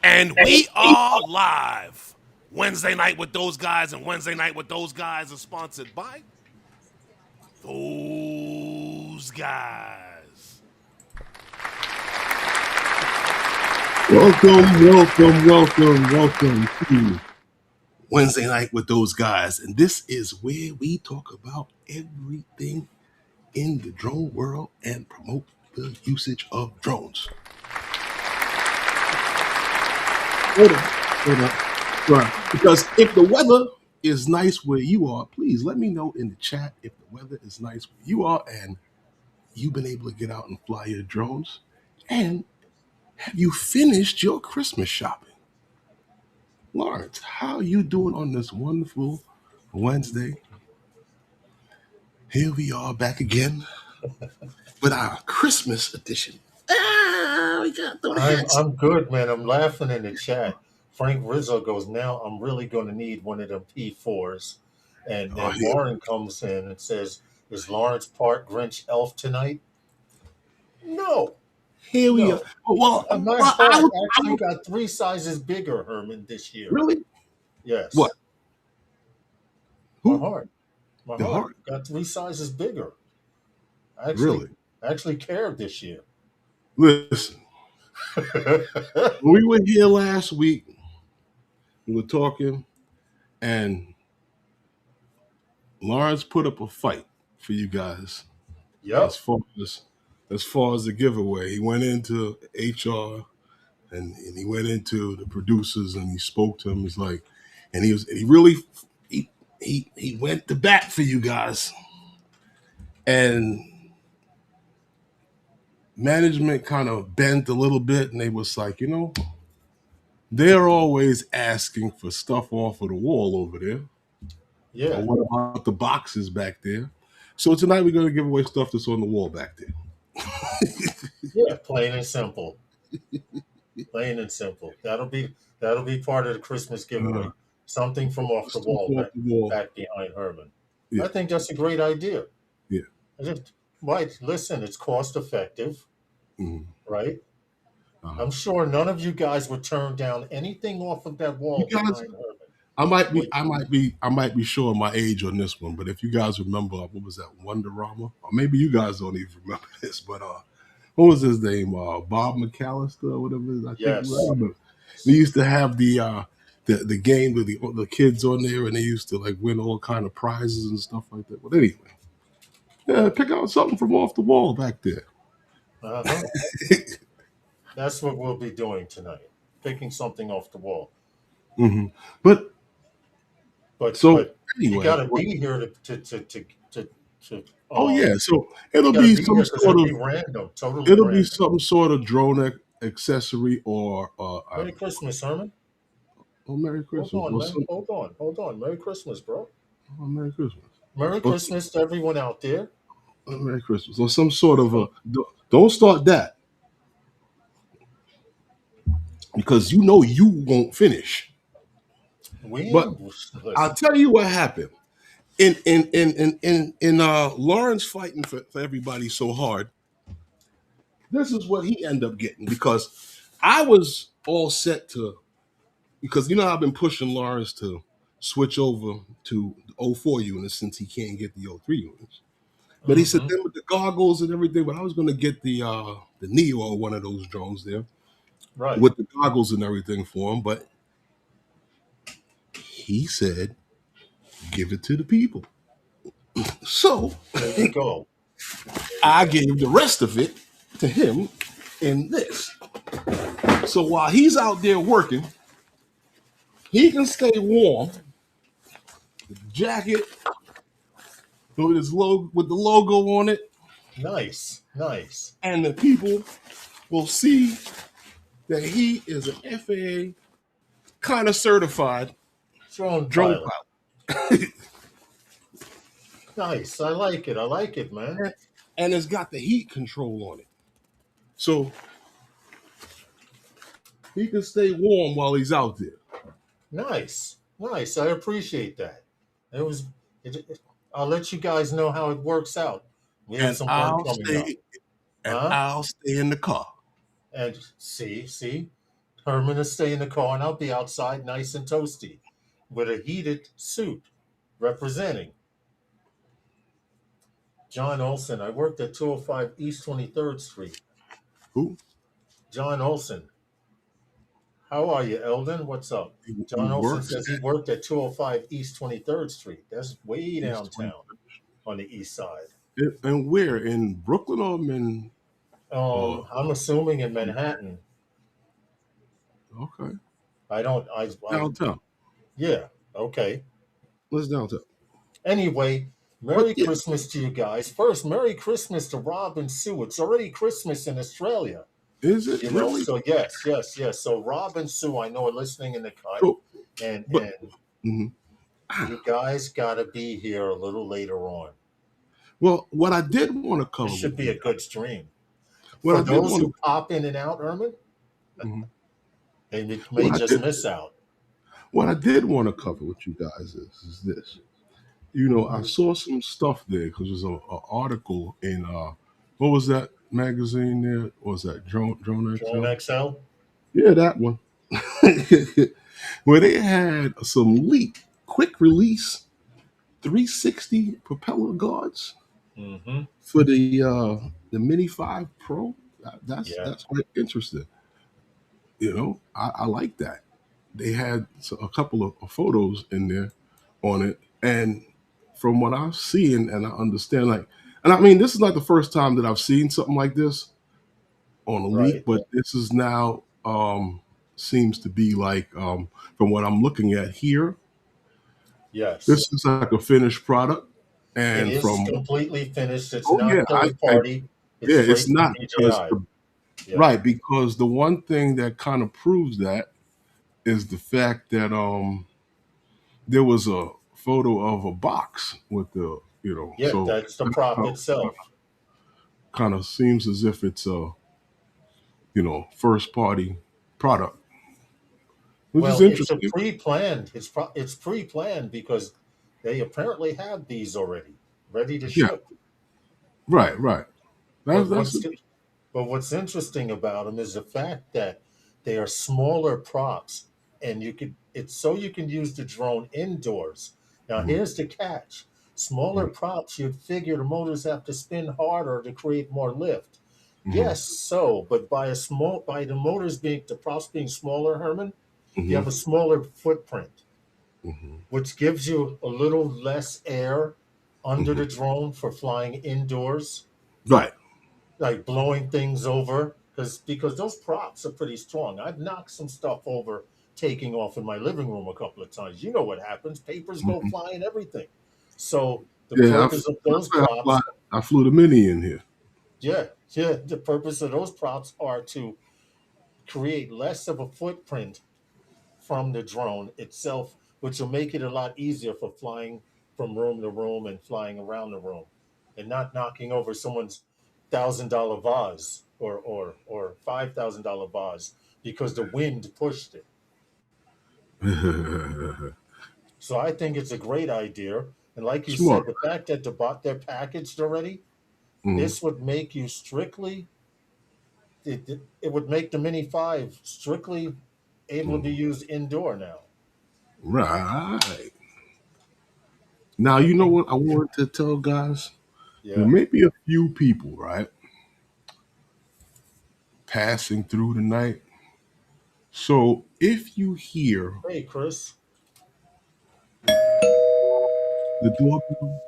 And we are live. Wednesday night with those guys and Wednesday night with those guys are sponsored by those guys. Welcome to Wednesday night with those guys. And this is where we talk about everything in the drone world and promote the usage of drones. Hold up. Right. Because if the weather is nice where you are, please let me know in the chat if the weather is nice where you are and you've been able to get out and fly your drones. And have you finished your Christmas shopping? Lawrence, how are you doing on this wonderful Wednesday? Here we are back again with our Christmas edition. We got the hats. I'm good, man. I'm laughing in the chat. Frank Rizzo goes, now I'm really going to need one of them P4s. And then Lauren comes in and says, is Lawrence part Grinch elf tonight? No. Here we are. Well, my heart actually got 3 sizes bigger, Herman, this year. Really? Yes. What? My heart. My heart got 3 sizes bigger. I actually cared this year. Listen, we were here last week. We were talking, and Lawrence put up a fight for you guys. Yeah. As far as the giveaway, he went into HR and he went into the producers and he spoke to them. He's like, and he went to bat for you guys. And management kind of bent a little bit, and they was like, they're always asking for stuff off of the wall over there. Yeah. Or what about the boxes back there? So tonight we're going to give away stuff that's on the wall back there. Yeah, plain and simple. Plain and simple. That'll be part of the Christmas giveaway. Something from off the wall back behind Herman. Yeah. I think that's a great idea. Yeah. Right. Listen, it's cost effective. Mm-hmm. Right? I'm sure none of you guys would turn down anything off of that wall behind Herman. I might be showing my age on this one, but if you guys remember, what was that, Wonderama? Or maybe you guys don't even remember this, but what was his name? Bob McAllister or whatever. Yes. We used to have the game with the kids on there, and they used to like win all kind of prizes and stuff like that. But anyway, yeah, pick out something from off the wall back there. Uh-huh. That's what we'll be doing tonight, picking something off the wall. Mm-hmm. But anyway, you got to be here to. Oh yeah, so it'll be some sort of random, totally. It'll random. be some sort of drone accessory or. Merry Christmas, Herman. Oh, Merry Christmas! Hold on. Merry Christmas, bro. Oh, Merry Christmas! Merry Christmas to everyone out there. Oh, Merry Christmas! Or some sort of don't start that, because you won't finish. But I'll tell you what happened. In Lawrence fighting for everybody so hard, this is what he ended up getting, because I was all set to, because I've been pushing Lawrence to switch over to the 04 units since he can't get the 03 units. But he said then with the goggles and everything, but I was going to get the Neo or one of those drones there, right, with the goggles and everything for him. But he said, give it to the people. So there you go. I gave the rest of it to him in this. So while he's out there working, he can stay warm. The jacket with the logo on it. Nice. And the people will see that he is an FAA kind of certified drone pilot. Nice. I like it, man. And it's got the heat control on it. So he can stay warm while he's out there. Nice. I appreciate that. I'll let you guys know how it works out. We have some work coming up. I'll stay in the car. And see, Herman will stay in the car, and I'll be outside nice and toasty with a heated suit representing. John Olson, I worked at 205 East 23rd Street. Who? John Olson. How are you, Eldon? What's up? He John Olson works says he worked at 205 East 23rd Street. That's way at East 20. downtown on the east side. And where? In Brooklyn or in I'm assuming in Manhattan. okay. I don't, Downtown. yeah, okay. Let's downtown. Anyway, But Merry yeah, Christmas to you guys. First, Merry Christmas to Rob and Sue. It's already Christmas in Australia, is it you know. really? So yes, yes, yes. So Rob and Sue, I know, are listening in the cut, So, and but mhm. you guys got to be here a little later on. Well, what I did want to This cover should with be you, a good stream. what For I did those want to, who pop in and out, Herman, mhm. they may what I just did, miss out. what I did want to cover with you guys is this. You know, I saw some stuff there because there's a article in what was that magazine there? Or was that Drone Drone XL? XL. Yeah, that one. Where they had some quick release 360 propeller guards Mm-hmm. for the Mini 5 Pro. Yeah. That's quite interesting. You know, I like that. They had a couple of photos in there on it, and from what I've seen and I understand, like, and I mean, this is not the first time that I've seen something like this on a leak, Right. but this is now seems to be like from what I'm looking at here, Yes. this is like a finished product, It and is from completely finished. It's oh yeah, not third I party. It's yeah, it's straight from not because DJI. Yeah. right, because the one thing that kind of proves that is the fact that there was a photo of a box with the Yeah, so that's the prop itself. kind of seems as if it's a first party product, which is Well, it's a interesting. pre-planned. It's pre-planned because they apparently have these already ready to Yeah, ship. right. But That's what's interesting about them is the fact that they are smaller props, and it's so you can use the drone indoors. Now, mhm, here's the catch: smaller mhm, props, you'd figure the motors have to spin harder to create more lift. mhm, Yes, so, but by the props being smaller, Herman, you mhm, have a smaller footprint, mhm, which gives you a little less air under mhm. the drone for flying indoors, Right. like blowing things over, because those props are pretty strong. I've knocked some stuff over taking off in my living room a couple of times. You know what happens? Papers go Mhm. flying, everything. So the Yeah, purpose of those I, props, I flew the Mini in here. yeah, yeah, the purpose of those props are to create less of a footprint from the drone itself, which will make it a lot easier for flying from room to room and flying around the room, and not knocking over someone's $1,000 vase or $5,000 vase because the wind pushed it. So I think it's a great idea. And like you Smart. said, the fact that they're packaged already, Mhm, this would make you strictly it would make the Mini 5 strictly able to be mhm. used indoor now. Right. Now I you know think, what I wanted to tell guys. There yeah. may be a few people, right, passing through the night. So if you hear Hey, Chris. the doorbell,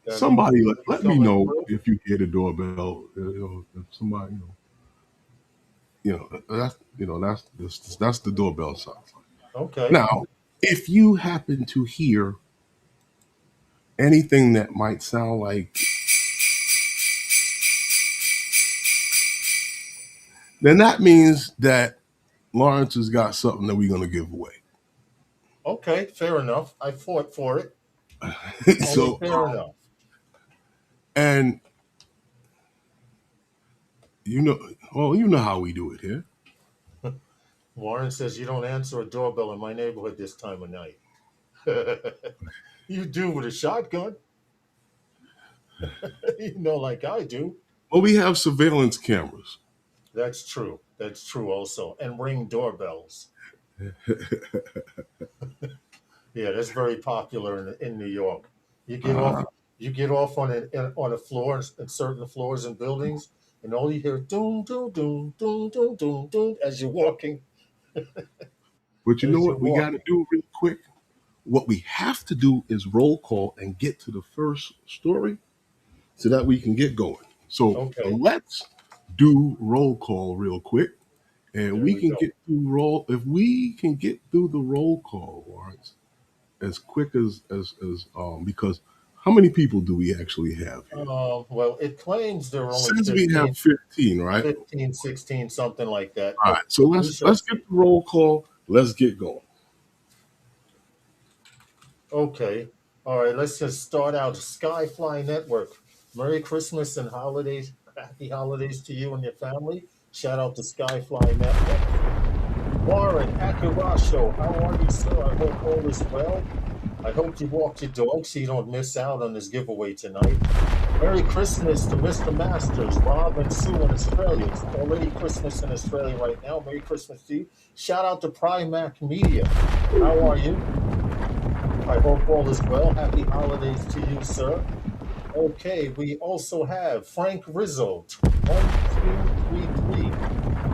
Got any somebody people let me coming know through? if you hear the doorbell. If somebody, that's the doorbell sounds like. Okay. Now, if you happen to hear anything that might sound like, then that means that Lawrence has got something that we're going to give away. Okay, fair enough. I fought for it. Only So, fair enough. and you know, well, you know how we do it here. Warren says you don't answer a doorbell in my neighborhood this time of night. You do with a shotgun, like I do. Well, we have surveillance cameras. That's true. That's true also. And ring doorbells. Yeah, that's very popular in New York. You get off Uh, you get off on a floor in certain floors and buildings, and all you hear doom doom doom doom doom doom doom as you're walking. but you know As you're what we got to walking. do real quick? What we have to do is roll call and get to the first story so that we can get going. So Okay, let's do roll call real quick, and there we we can go. get through roll. If we can get through the roll call, Lawrence, as quick as because how many people do we actually have here? Well, it claims there are only Since we have 15, right? 15, 16, something like that, All but right. So we shall let's get see. the roll call. Let's get going. Okay. All right, let's just start out. Skyfly Network. Merry Christmas and holidays. Happy holidays to you and your family. Shout out to Skyfly Network. Warren Akirasho, how are you, sir? I hope all is well. I hope you walked your dog so you don't miss out on this giveaway tonight. Merry Christmas to Mr. Masters, Rob and Sue in Australia. It's already Christmas in Australia right now. Merry Christmas to you. Shout out to Primac Media. How are you? I hope all is well. Happy holidays to you, sir. Okay, we also have Frank Rizzo, 1233.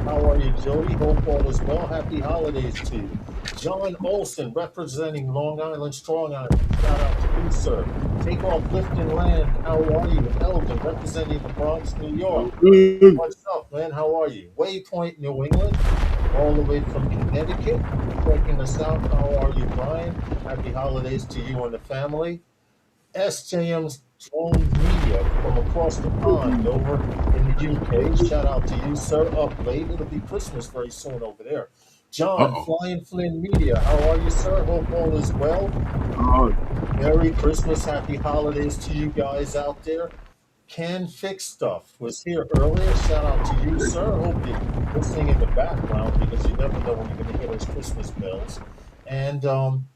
How are you, Jody? Hope all is well. Happy holidays to you. John Olson, representing Long Island, Strong Island. Shout out to you, sir. Take off Lifton Land. How are you? Elgin, representing the Bronx, New York. Good. What's up, man? How are you? Waypoint, New England, all the way from Connecticut. Checking us out. How are you, Brian? Happy holidays to you and the family. SJM's Drones Media from across the pond over in the UK. Shout out to you, sir. Up late. It'll be Christmas very soon over there. John, Uh-oh. Flying Flynn Media. How are you, sir? Hope all is well. Uh, Merry Christmas. Happy holidays to you guys out there. Can Fix Stuff was here earlier. Shout out to you, sir. Hope you're listening in the background because you never know when you're going to hear those Christmas bells. And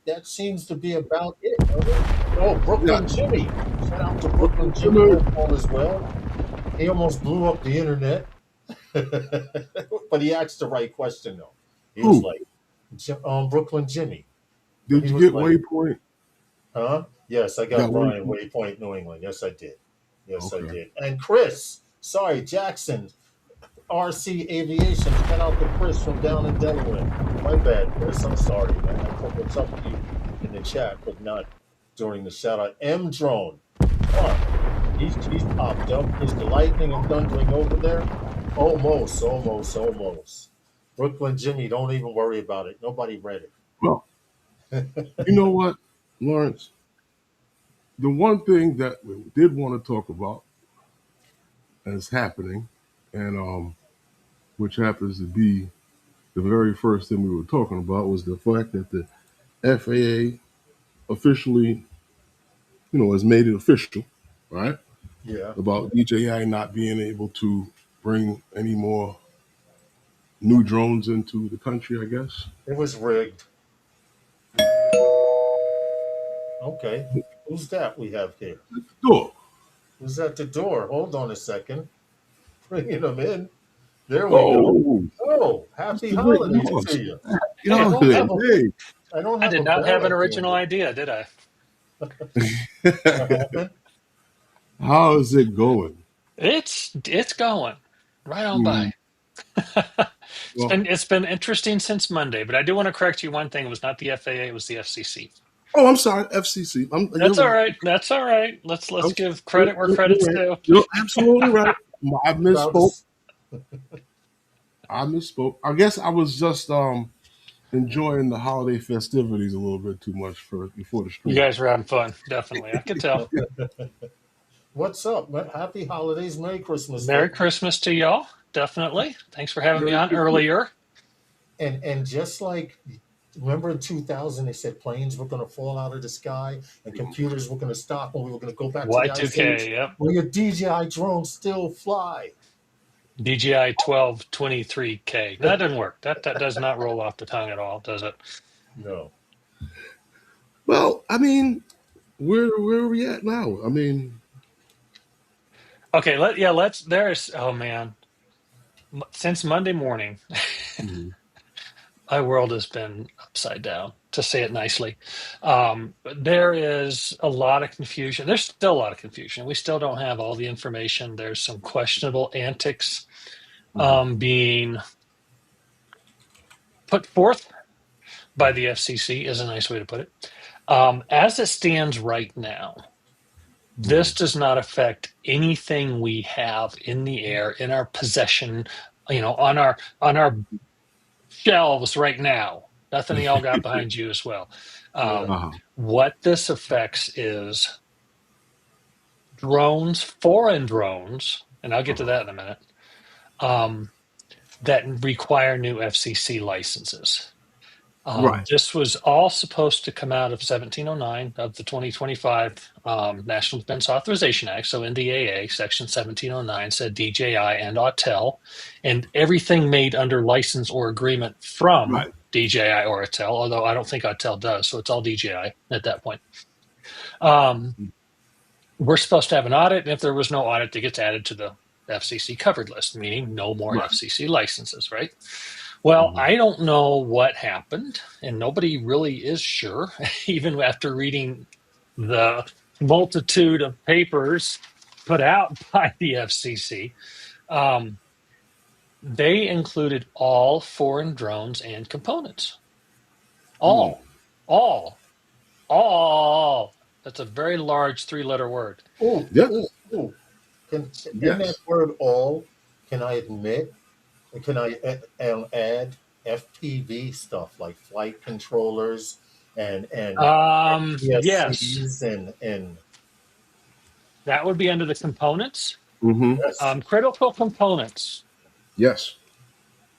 that seems to be about it. Oh, yeah. Brooklyn Jimmy. Shout out to Brooklyn Jimmy. Good. Hope all is well. He almost blew up the internet, but he asked the right question, though. He was Who? like, Brooklyn Jimmy. Did He you was get like, Waypoint? huh? Yes, I got Got Brian Waypoint. Waypoint, New England. Yes, I did. Yes, I Okay. did. And Chris, sorry, Jackson, RC Aviation. Shout out to Chris from down in Delaware. My bad, Chris. I'm sorry, man. I put what's up to you in the chat, but not during the shout out. M Drone. Mark, he's popped up. Is the lightning and thundering over there? Almost, almost, almost. Brooklyn Jimmy, don't even worry about it. Nobody read Well, it. you know what, Lawrence? The one thing that we did want to talk about is happening, and which happens to be the very first thing we were talking about was the fact that the FAA officially, has made it official, right? Yeah, About DJI not being able to bring any more new drones into the country, I guess. it was rigged. Okay. Who's that we have here? Sure. Who's at the door? Hold on a second. Bringing them in. There we go. Oh, Oh, happy Mr. Rick holidays Moss. to you. Hey, I don't Holiday. have a I don't I have a did not bell have an at the original end. idea, did I? What Hey. happened? How is it going? It's going right on Hmm. by. It's Well, been interesting since Monday, but I do want to correct you one thing. It was not the FAA, it was the FCC. oh, I'm sorry, FCC. You're That's all right. right. That's all right. Let's I'm, give you're, credit where you're credit's right. due. You're absolutely right. I Proud to misspoke. I misspoke. I guess I was just enjoying the holiday festivities a little bit too much for before the You stream. guys are having fun, definitely. I could tell. What's up? Happy holidays, Merry Christmas, Merry folks. Christmas to y'all, definitely. Thanks for having me Merry on Christmas. earlier. And just like remember in 2000 they said planes were going to fall out of the sky and computers were going to stop and we were going to go back to the ice age. Y2K, yep. Well, your DJI drones still fly. DJI 1223K. That didn't work. That does not roll off the tongue at all, does it? No. Well, I mean, where are we at now? I mean, Okay, let's there's oh man. Since Monday morning, my world has been upside down, to say it nicely. There is a lot of confusion. There's still a lot of confusion. We still don't have all the information. There's some questionable antics being put forth by the FCC, is a nice way to put it. As it stands right now, this does not affect anything we have in the air, in our possession, on our shelves right now. Nothing y'all got behind you as well. What this affects is drones, foreign drones, and I'll get to that in a minute, that require new FCC licenses. This was all supposed to come out of 1709 of the 2025 National Defense Authorization Act. So NDAA, Section 1709 said DJI and Autel, and everything made under license or agreement from DJI or Autel, although I don't think Autel does, so it's all DJI at that point. We're supposed to have an audit, and if there was no audit, it gets added to the FCC covered list, meaning no more FCC licenses, right? Well, I don't know what happened, and nobody really is sure, even after reading the multitude of papers put out by the FCC. They included all foreign drones and components. All. That's a very large 3-letter word. In that word all, can I admit, can I add FPV stuff like flight controllers and yes, and that would be under the components. yes. Critical components. Yes.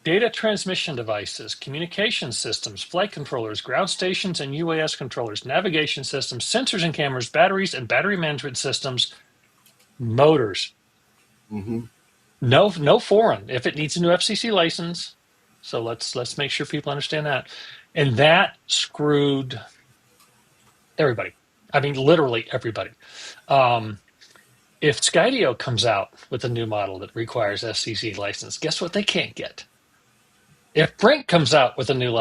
Data transmission devices, communication systems, flight controllers, ground stations and UAS controllers, navigation systems, sensors and cameras, batteries and battery management systems, motors. No foreign if it needs a new FCC license. So let's make sure people understand that. And that screwed everybody. I mean, literally everybody. If Skydio comes out with a new model that requires FCC license, guess what they can't get? If Brink comes out with a new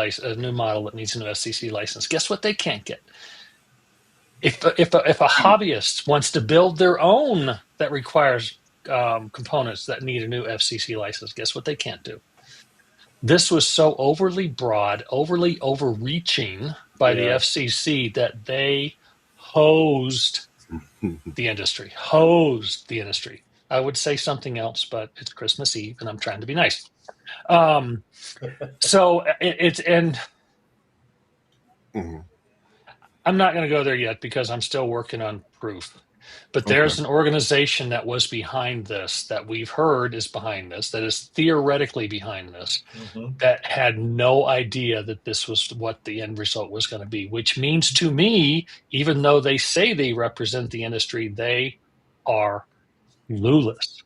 model that needs a new FCC license, guess what they can't get? If a hobbyist wants to build their own that requires components that need a new FCC license, guess what they can't do? This was so overly broad, overly overreaching by the FCC that they hosed the industry. I would say something else, but it's Christmas Eve and I'm trying to be nice. So it's and I'm not going to go there yet because I'm still working on proof. But there's an organization that was behind this, that we've heard is behind this, that is theoretically behind this, that had no idea that this was what the end result was going to be, which means to me, even though they say they represent the industry, they are clueless.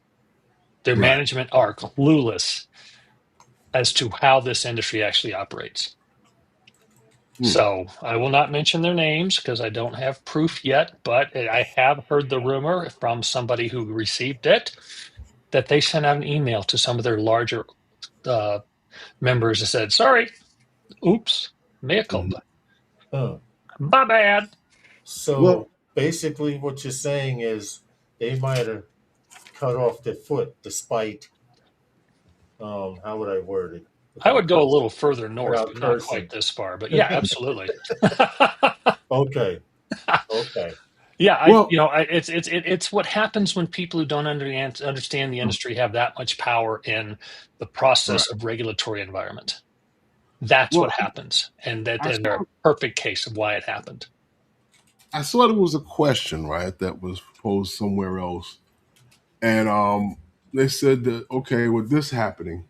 Their management are clueless as to how this industry actually operates. So I will not mention their names because I don't have proof yet, but I have heard the rumor from somebody who received it that they sent out an email to some of their larger members that said, sorry, oops, mea culpa. My bad. So basically what you're saying is they might have cut off their foot despite, how would I word it? I would go a little further north, but not quite this far. But yeah, absolutely. Okay. Yeah, it's what happens when people who don't understand the industry have that much power in the process of regulatory environment. That's what happens, and they're a perfect case of why it happened. I saw there was a question, right, that was posed somewhere else, and they said that with this happening,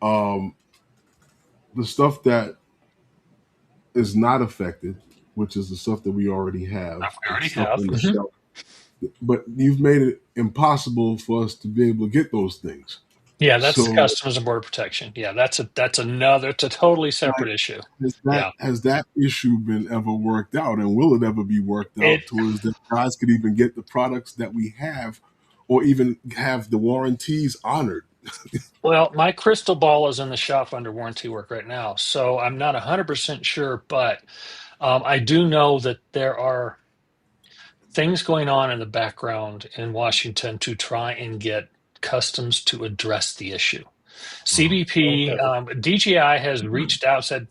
the stuff that is not affected, which is the stuff that we already have, but you've made it impossible for us to be able to get those things. Yeah, that's the Customs and Border Protection. Yeah, it's a totally separate issue. Has that issue been ever worked out, and will it ever be worked out towards that guys could even get the products that we have, or even have the warranties honored? Well, my crystal ball is in the shop under warranty work right now, so I'm not 100% sure, but I do know that there are things going on in the background in Washington to try and get customs to address the issue. CBP, Okay. DJI has reached out, said,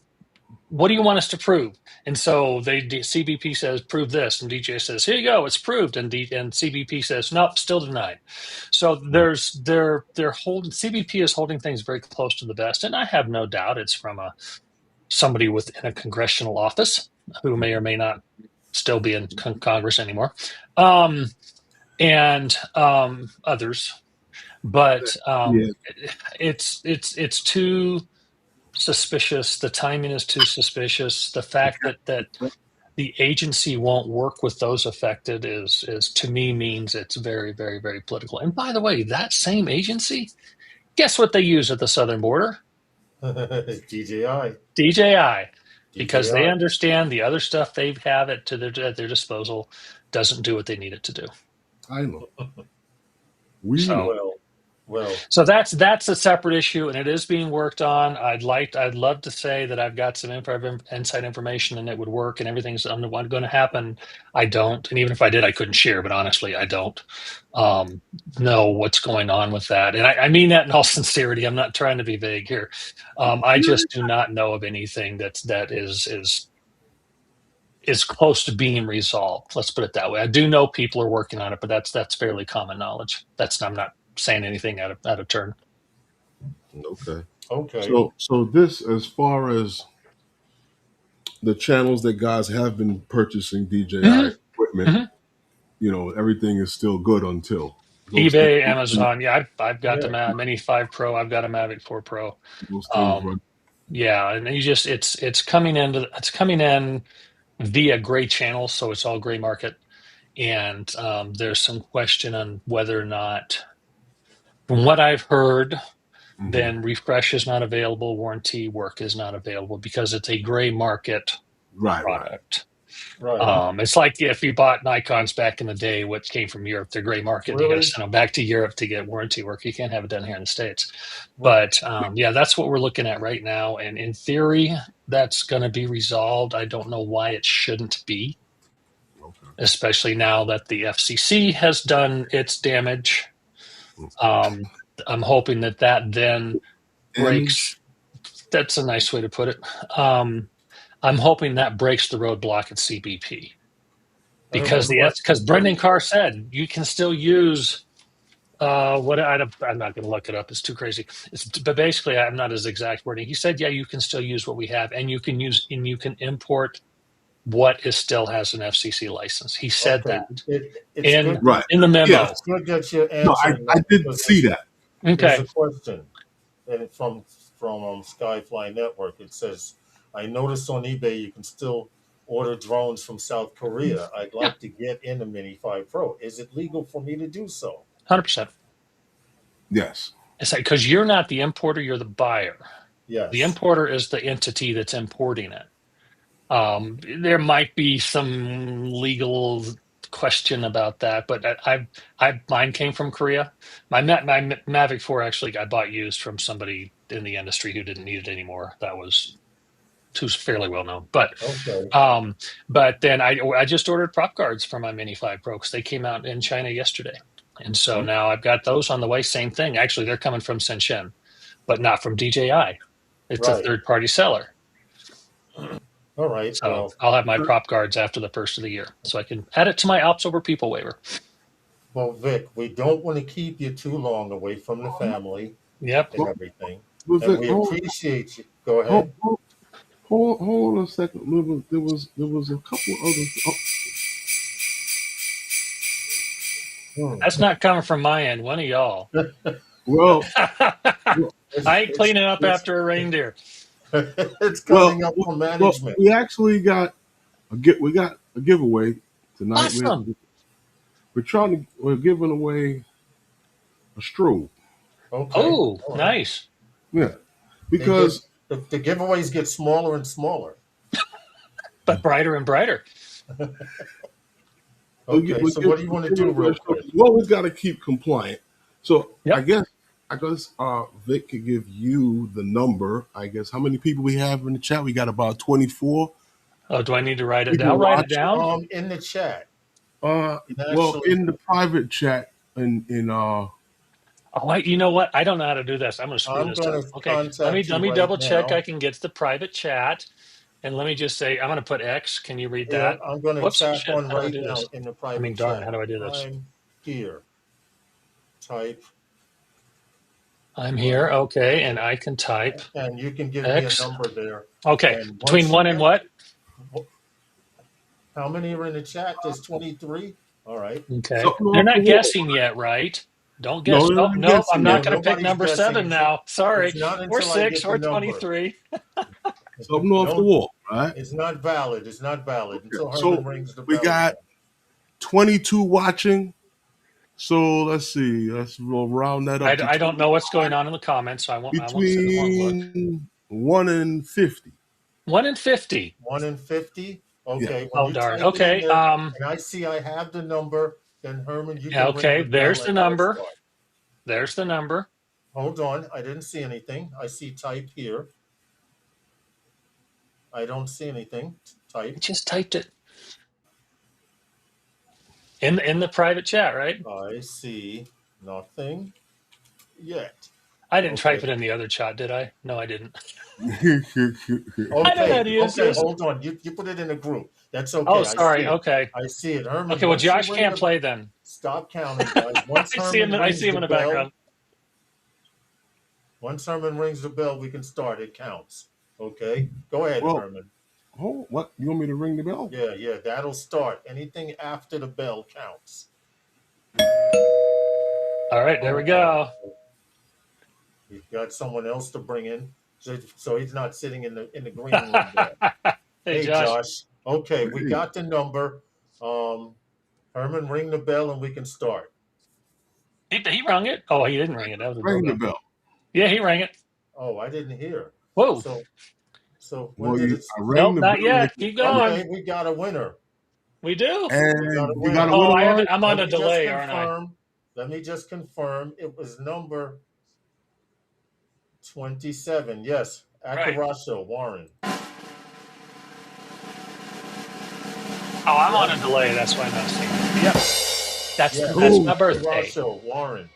what do you want us to prove? And so CBP says, prove this. And DJI says, here you go, it's proved. And CBP says, nope, still denied. So they're holding, CBP is holding things very close to the vest. And I have no doubt it's from somebody within a congressional office who may or may not still be in Congress anymore. And others, but Yeah. it's too suspicious. The timing is too suspicious. The fact that the agency won't work with those affected is to me means it's very, very, very political. And by the way, that same agency, guess what they use at the southern border? DJI. DJI, because they DJI. understand the other stuff they have at their disposal doesn't do what they need it to do. I know. We know. Well, So that's a separate issue, and it is being worked on. I'd love to say that I've got some inside information and it would work and everything's going to happen. I don't, and even if I did, I couldn't share. But honestly, I don't know what's going on with that, and I mean that in all sincerity. I'm not trying to be vague here. I just do not know of anything that is close to being resolved. Let's put it that way. I do know people are working on it, but that's fairly common knowledge. I'm not saying anything out of turn. Okay. So this, as far as the channels that guys have been purchasing DJI equipment, everything is still good until eBay, Amazon. Yeah, I've got the Mini 5 Pro. I've got a Mavic 4 Pro. Yeah, and it's coming in via gray channels, so it's all gray market. And there's some question on whether or not, from what I've heard, then refresh is not available, warranty work is not available because it's a gray market product. Right. It's like if you bought Nikons back in the day, what came from Europe, they're gray market. Really? You got to send them back to Europe to get warranty work. You can't have it done here in the States. But that's what we're looking at right now. And in theory, that's going to be resolved. I don't know why it shouldn't be, especially now that the FCC has done its damage. I'm hoping that then breaks. That's a nice way to put it. I'm hoping that breaks the roadblock at CBP because Brendan Carr said you can still use I'm not going to look it up. It's too crazy. But basically, I'm not his exact wording. He said, yeah, you can still use what we have, and you can import what still has an FCC license. He said that in the memo. Yeah, it's good that you're answering. No, I didn't see that. Okay. There's a question, and from Skyfly Network. It says, I noticed on eBay you can still order drones from South Korea. I'd like to get in a Mini 5 Pro. Is it legal for me to do so? 100%. Yes. It's like, because you're not the importer, you're the buyer. Yes. The importer is the entity that's importing it. There might be some legal question about that, but mine came from Korea. My Mavic 4 actually I bought used from somebody in the industry who didn't need it anymore. That was fairly well known. But but then I just ordered prop guards for my Mini 5 Pro because they came out in China yesterday. And so now I've got those on the way. Same thing. Actually, they're coming from Shenzhen, but not from DJI. It's a third-party seller. All right. So I'll have my prop guards after the first of the year, so I can add it to my Ops Over People waiver. Well, Vic, we don't want to keep you too long away from the family. Yep. And everything. Well, and we appreciate you. Go ahead. Hold on a second. There was a couple others. That's not coming from my end. One of y'all. Well, I ain't cleaning up after a reindeer. It's coming up from management. We actually got a giveaway tonight. Awesome. We're giving away a strobe. Okay. Oh, nice. Yeah, because the giveaways get smaller and smaller, but brighter and brighter. Okay, so what do you want to do real quick? You always got to keep compliant. So I guess I guess Vic could give you the number. I guess how many people we have in the chat? We got about 24. Oh, do I need to write it We down? can I'll write it watch it. down. In the chat. Well, in the private chat, in Oh, you know what? I don't know how to do this. I'm going to screw I'm this up. going to Okay, contact let you me right double check. now. I can get to the private chat, and let me just say I'm going to put X. Can you read Yeah, that? I'm going to Whoops! tap Shit! on How do I right do now this? in the I private mean, darn! How chat. do I do this? I'm here. Type. I'm here. Okay, and I can type And you can give me a X. number there. Okay, And between once you 1 and what? how many are in the chat? There's 23. All right. Okay, something they're off the not wall. guessing yet, right? Don't No, guess. they're Oh not no, I'm guessing not No, yet. going to pick nobody's number guessing. 7 now. Sorry, It's not or until I 6 get the or number. 23. Something off the No, wall, right? it's not valid. It's not valid until So Herman rings the we bell got again. 22 watching. So let's see. We'll round that up to I don't know what's going on in the comments, so I won't sit and won't look. between 1 and 50. 1 in 50. 1 in 50. Yeah. Okay. When Oh you darn. type it in Okay. there and I see I have the number, then Herman, you Yeah, can ring okay. the bell There's and the I'll number. start. There's the number. Hold on. I didn't see anything. I see type here. I don't see anything. I Type. just typed it in the private chat, right? I see nothing yet. I didn't type Okay. it in the other chat, did I? No, I didn't. Okay. I know how to use Okay. this. Hold on. You put it in a group. That's okay. Oh, I see sorry. it. Okay. I see it. Herman, Okay. Well, once you Josh ring can't the play then. stop counting, guys. Once I see him. Herman I rings see him the in the bell, background. we can start. It counts. Okay. Go ahead, Well, Herman. oh, what? You want me to ring the bell? Yeah. That'll start. Anything after the bell counts. All right. There we go. You've got someone else to bring in, so he's not sitting in the green room there. Hey, Hey, Josh. Josh. Okay, we got the number. Herman, ring the bell and we can start. He rang it. Oh, he didn't ring it. That was a Ring the doorbell. bell. Yeah, he rang it. Oh, I didn't hear. Whoa. So when Well, did it? I rang Nope, the not bell. yet. Keep going. Okay, we got a winner. We do. We got a And you winner. got a Oh, winner, Lauren? I'm on Let a me just delay, aren't I? confirm. Let me just confirm. It was number 27. Yes, Right. Akirasho, Warren. Oh, I'm on a delay. That's why I'm not seeing it. Yep. That's Yeah, my birthday. Akirasho, Warren.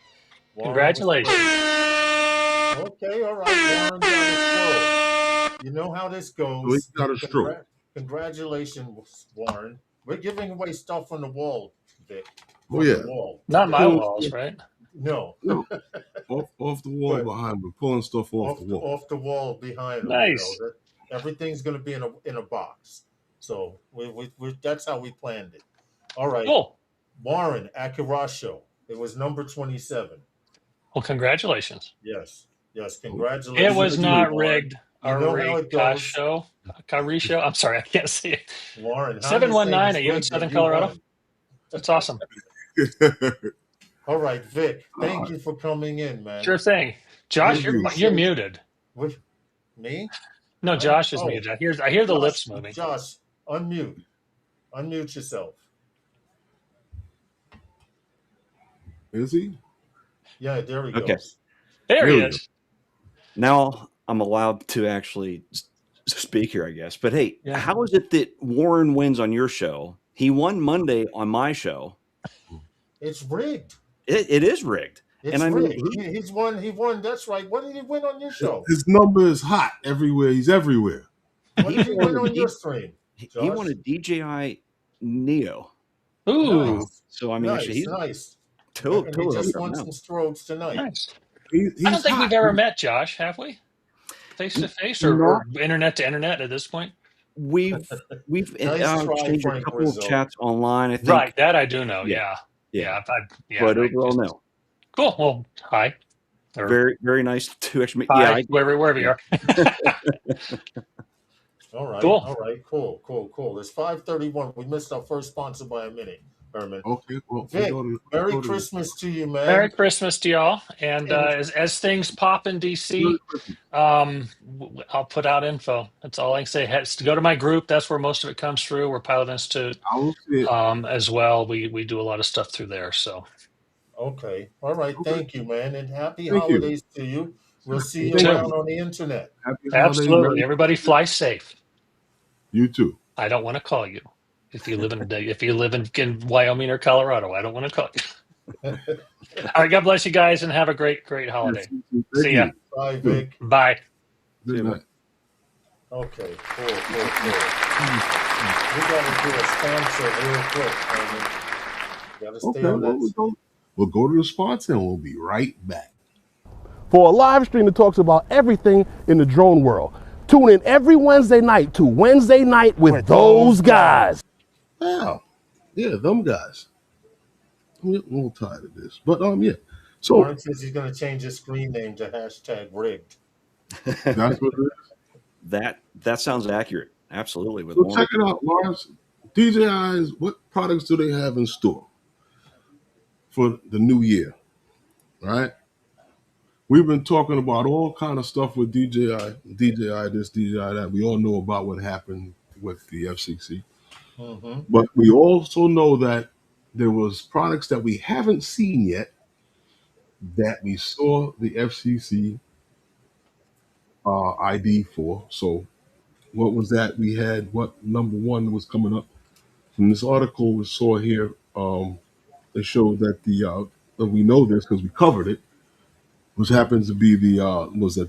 Congratulations. Okay, all right. Warren got a stroke. You know how this goes. So he got a stroke. Congratulations, Warren. We're giving away stuff on the wall, Vic. Oh, yeah. The wall. Not my Cool. walls, right? No. No. off the wall But behind me, pulling stuff off the wall. Off the wall behind them. Nice. You know, everything's going to be in a box. So we that's how we planned it. All right. Cool. Warren Akirasho. It was number 27. Well, congratulations. Yes. Congratulations. It was not Warren. rigged. You know how it goes. Carisho. I'm sorry, I can't see it. Warren, 719. Are you in Southern Colorado? That's awesome. All right, Vic. Thank you for coming in, man. Sure thing. Josh, you're muted. With me? No, Josh is muted. I hear the lips moving. Josh, unmute. Unmute yourself. Is he? Yeah, there he Okay. goes. There he is. Now I'm allowed to actually speak here, I guess. But hey, how is it that Warren wins on your show? He won Monday on my show. It's rigged. It is rigged. It's rigged. He's won. He won. That's right. What did he win on your show? His number is hot everywhere. He's everywhere. What did he win on your stream? He won a DJI Neo. Ooh. Nice. So I mean, he's nice. Totally. He just won some strokes tonight. Nice. He's I don't think hot. we've ever met, Josh, have we? Face to face or internet to internet at this point? We've exchanged a couple of chats online. I think. Right, that I do know. Yeah. But overall, no. Cool. Well, hi. Very, very nice to actually. Hi, wherever you are. All right. Cool. All right. Cool. It's 5:31. We missed our first sponsor by a minute, Herman. Okay. Well, Vic, Merry Christmas to you, man. Merry Christmas to y'all. And as things pop in DC, I'll put out info. That's all I can say. Go to my group. That's where most of it comes through. We're Pilot Institute as well. We do a lot of stuff through there. So. Okay. All right. Okay. Thank you, man. And happy Thank you. holidays to you. We'll see You you too. around on the internet. Happy holidays. Absolutely. Everybody fly safe. You too. I don't want to call you if you live in Wyoming or Colorado. I don't want to call you. All right. God bless you guys and have a great holiday. Thank See ya. you. Bye, Vic. Bye. Good night. Okay. Cool. We got to do a sponsor real quick. Got to stay on that. We'll go to the sponsor and we'll be right back. For a live stream that talks about everything in the drone world. Tune in every Wednesday night to Wednesday Night with those guys. Wow. Yeah, them guys. I'm getting a little tired of this. But yeah. So Warren says he's going to change his screen name to #rigged. that's what it is. That sounds accurate. Absolutely. So check it out, Lawrence. DJI's, what products do they have in store for the new year? Right? We've been talking about all kind of stuff with DJI this, DJI that. We all know about what happened with the FCC. Mm-hmm. But we also know that there was products that we haven't seen yet that we saw the FCC ID for. So what was that? We had what number one was coming up from this article we saw here. It showed that we know this because we covered it, which happens to be the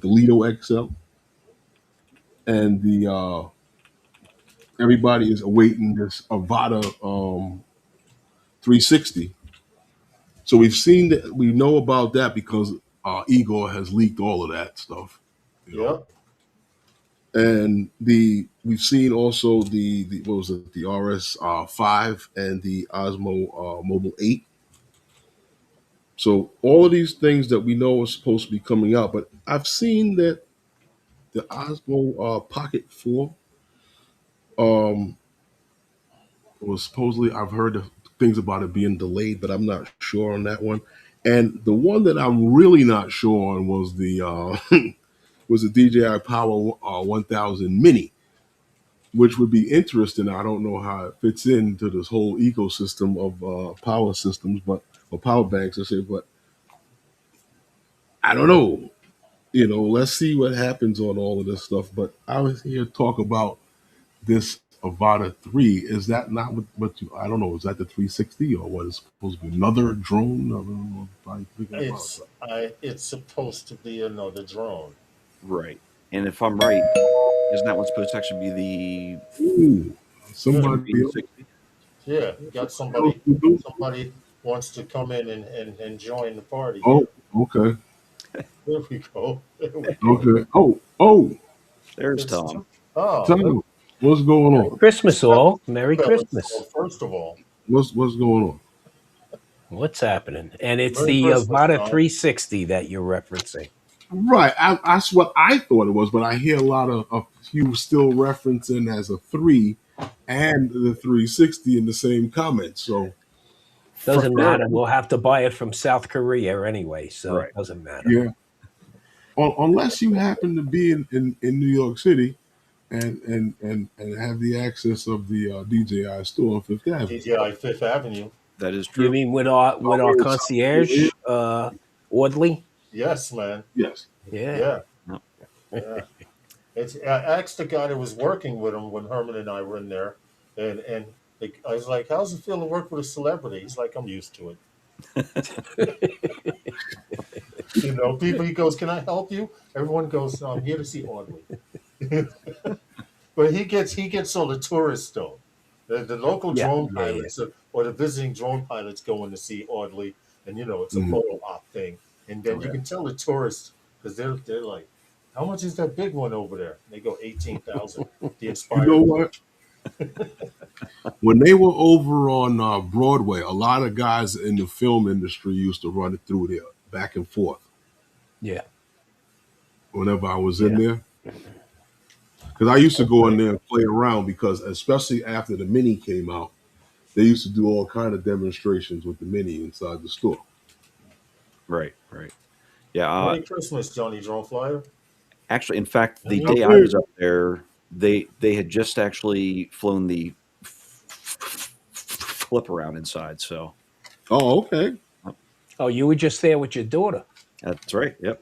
Lido XL, and the everybody is awaiting this Avata 360. So we've seen that, we know about that because Igor has leaked all of that stuff. Yep. And we've seen also the what was it, the RS 5 and the Osmo Mobile 8. So all of these things that we know are supposed to be coming out, but I've seen that the Osmo Pocket 4 was supposedly, I've heard things about it being delayed, but I'm not sure on that one. And the one that I'm really not sure on was the was the DJI Power 1000 Mini, which would be interesting. I don't know how it fits into this whole ecosystem of power systems, or power banks, I say, but I don't know. Let's see what happens on all of this stuff. But I was here to talk about this Avata 3. Is that not what I don't know, is that the 360 or what is supposed to be another drone? I don't know. It's supposed to be another drone. Right. And if I'm right, isn't that what's supposed to actually be somebody? Yeah, got somebody wants to come in and join the party. Oh, okay. There we go. Okay. Oh. There's Tom. Tom, what's going on? Christmas all. Merry Christmas. First of all. What's going on? What's happening? And it's Merry the Christmas, Avata Tom. 360 that you're referencing. Right. That's what I thought it was, but I hear a few still referencing as a 3 and the 360 in the same comment. So doesn't matter. We'll have to buy it from South Korea anyway, so right. It doesn't matter. Yeah. Unless you happen to be in New York City and have the access of the DJI store on Fifth Avenue. DJI Fifth Avenue. That is true. You mean with our concierge, Audley? Yes, man. Yes. Yeah. I asked the guy that was working with him when Herman and I were in there, and I was like, "How's it feel to work with a celebrity?" He's like, "I'm used to it." People. He goes, "Can I help you?" Everyone goes, "No, I'm here to see Audley." But he gets all the tourists though. The local drone pilots or the visiting drone pilots going to see Audley, and it's a photo op thing. And then you can tell the tourists, because they're like, "How much is that big one over there?" And they go 18,000. The Inspired. You know what? When they were over on Broadway, a lot of guys in the film industry used to run it through there, back and forth. Yeah. Whenever I was in there, because I used to go in there and play around, because especially after the Mini came out, they used to do all kind of demonstrations with the Mini inside the store. Right. Yeah. Merry Christmas, Johnny Drone Flyer. Actually, in fact, the day I was up there, they had just actually flown the flip around inside. So. Oh, okay. Oh, you were just there with your daughter. That's right. Yep.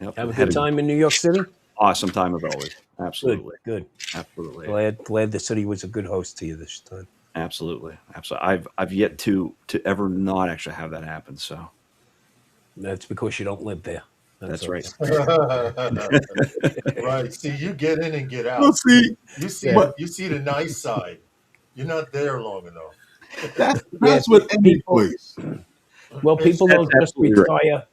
Have a good time in New York City? Awesome time as always. Absolutely. Good. Absolutely. Glad the city was a good host to you this time. Absolutely. I've yet to ever not actually have that happen. So that's because you don't live there. That's right. Right. See, you get in and get out. Well, see, you see the nice side. You're not there long enough. That's what any place. Well, people don't just retire. Right.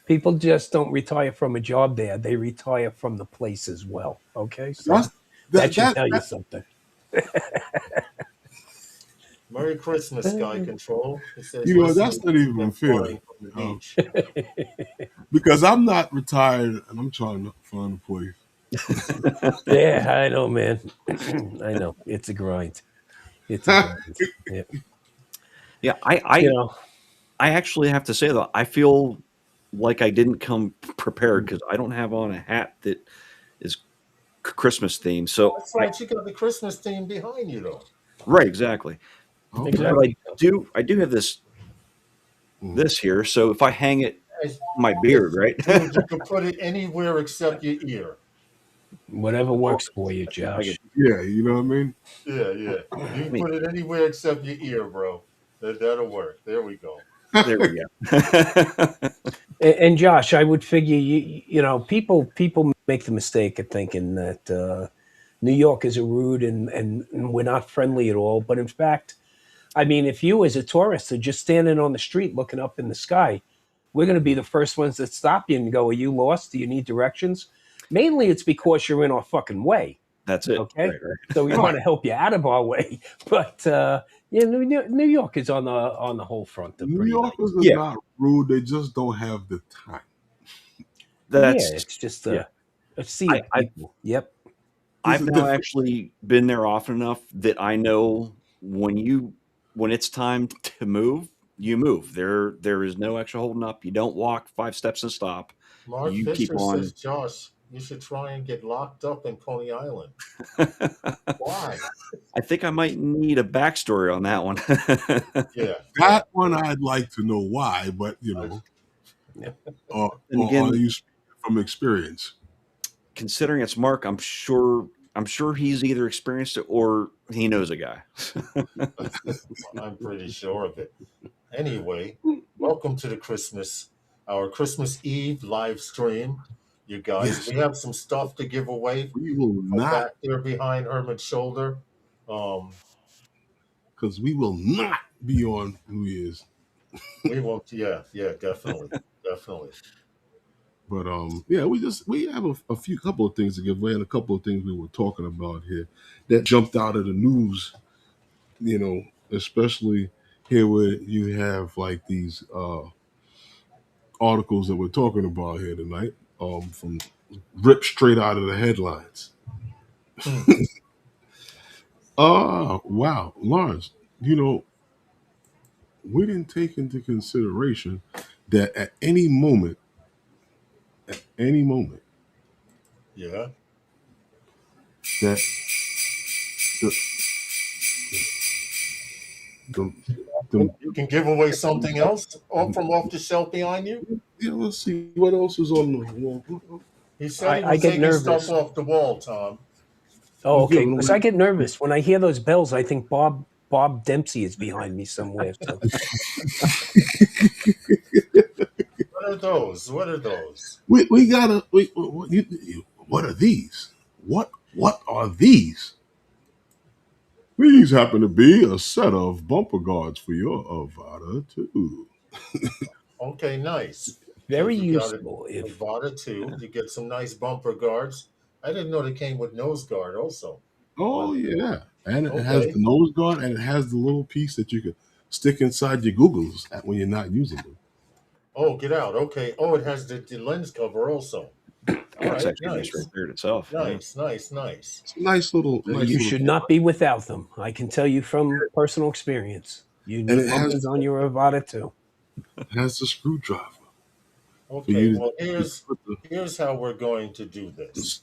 People just don't retire from a job there. They retire from the place as well. Okay, so that should tell you something. Merry Christmas, Sky Control. Says, that's not even fair. Because I'm not retired and I'm trying to find a place. Yeah, I know, man. I know. It's a grind. It's a grind. Yeah, I actually have to say, though, I feel like I didn't come prepared because I don't have on a hat that is Christmas themed. So that's right. You got the Christmas theme behind you, though. Right, exactly. Okay. Exactly. But I do have this here. So if I hang it, my beard, right? You can put it anywhere except your ear. Whatever works for you, Josh. Yeah, you know what I mean? Yeah. You can put it anywhere except your ear, bro. That'll work. There we go. There we go. And Josh, I would figure you know people make the mistake of thinking that New York is a rude and we're not friendly at all. But in fact, I mean, if you as a tourist are just standing on the street looking up in the sky, we're going to be the first ones that stop you and go, "Are you lost? Do you need directions?" Mainly, it's because you're in our fucking way. That's it. Okay, right. So we want to help you out of our way, but. New York is on the whole front. New Yorkers are not rude; they just don't have the time. It's just a sea of people. Yep. I've now actually been there often enough that I know when it's time to move, you move. There is no extra holding up. You don't walk 5 steps and stop. Mark you Fisher keep on. Says, Josh, you should try and get locked up in Coney Island. Why? I think I might need a backstory on that one. That one I'd like to know why, but or are you speaking from experience? Considering it's Mark, I'm sure he's either experienced it or he knows a guy. I'm pretty sure of it. Anyway, welcome to our Christmas Eve live stream. You guys, we have some stuff to give away. We will not back there behind Herman's shoulder. Because we will not be on New Year's. We won't. Yeah, definitely. But we have a couple of things to give away and a couple of things we were talking about here that jumped out of the news. Especially here where you have like these articles that we're talking about here tonight. From ripped straight out of the headlines. Wow, Lawrence, we didn't take into consideration that at any moment, that you can give away something else from off the shelf behind you? Yeah, let's see what else is on the wall. He said he was taking stuff off the wall, Tom. Oh, okay. Because I get nervous. When I hear those bells, I think Bob Dempsey is behind me somewhere. So. What are those? We gotta. What are these? What are these? These happen to be a set of bumper guards for your Avata 2. Okay, nice. Very useful. Avata 2, you get some nice bumper guards. I didn't know they came with nose guard also. Oh, yeah. And it has the nose guard and it has the little piece that you can stick inside your googles when you're not using them. Oh, get out. Okay. Oh, it has the lens cover also. That's actually nice right there itself. Nice. It's a nice little. You should not be without them. I can tell you from personal experience. You need bumpers on your Avata too. It has the screwdriver. Okay. Well, here's how we're going to do this.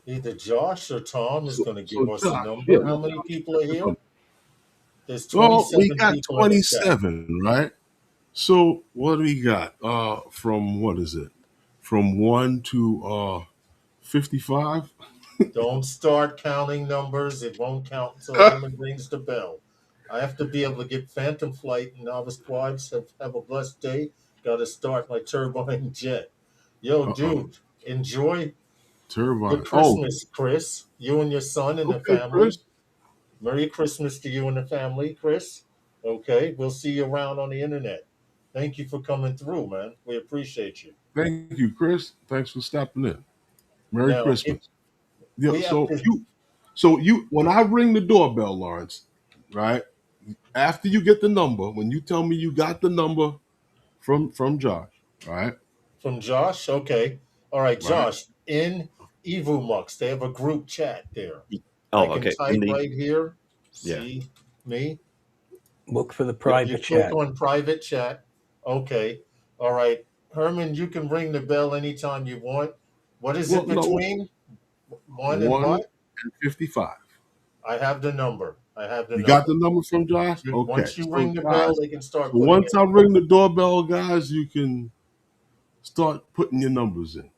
Either Josh or Tom is going to give us a number. How many people are here? There's 27 we got people 27, right? So what do we got? From what is it? From 1 to 55? Don't start counting numbers. It won't count until Herman rings the bell. I have to be able to get phantom flight and novice quads. Have a blessed day. Got to start my turbine jet. Yo, Uh-oh. dude, enjoy your Turbine. Oh, Christmas, Chris. You and your son and the okay, family. Chris. Merry Christmas to you and the family, Chris. Okay, we'll see you around on the internet. Thank you for coming through, man. We appreciate you. Thank you, Chris. Thanks for stopping in. Merry Now, if Christmas. Yeah, we have to, so you when I ring the doorbell, Lawrence, right? After you get the number, when you tell me you got the number from Josh, right? from Josh, okay. All right, Right. Josh, in EvuMux, they have a group chat there. Oh, I can okay. type right here, Yeah. see me. Look for the You private click chat. on private chat. Okay. All right. Herman, you can ring the bell anytime you want. What is Well, it no, between 1 and 1 what? and 55. I have the number. I have the You number. got the number from Josh? Okay. Once you So ring the guys, bell, they can start so putting once it. I ring the doorbell, guys, you can start putting your numbers in.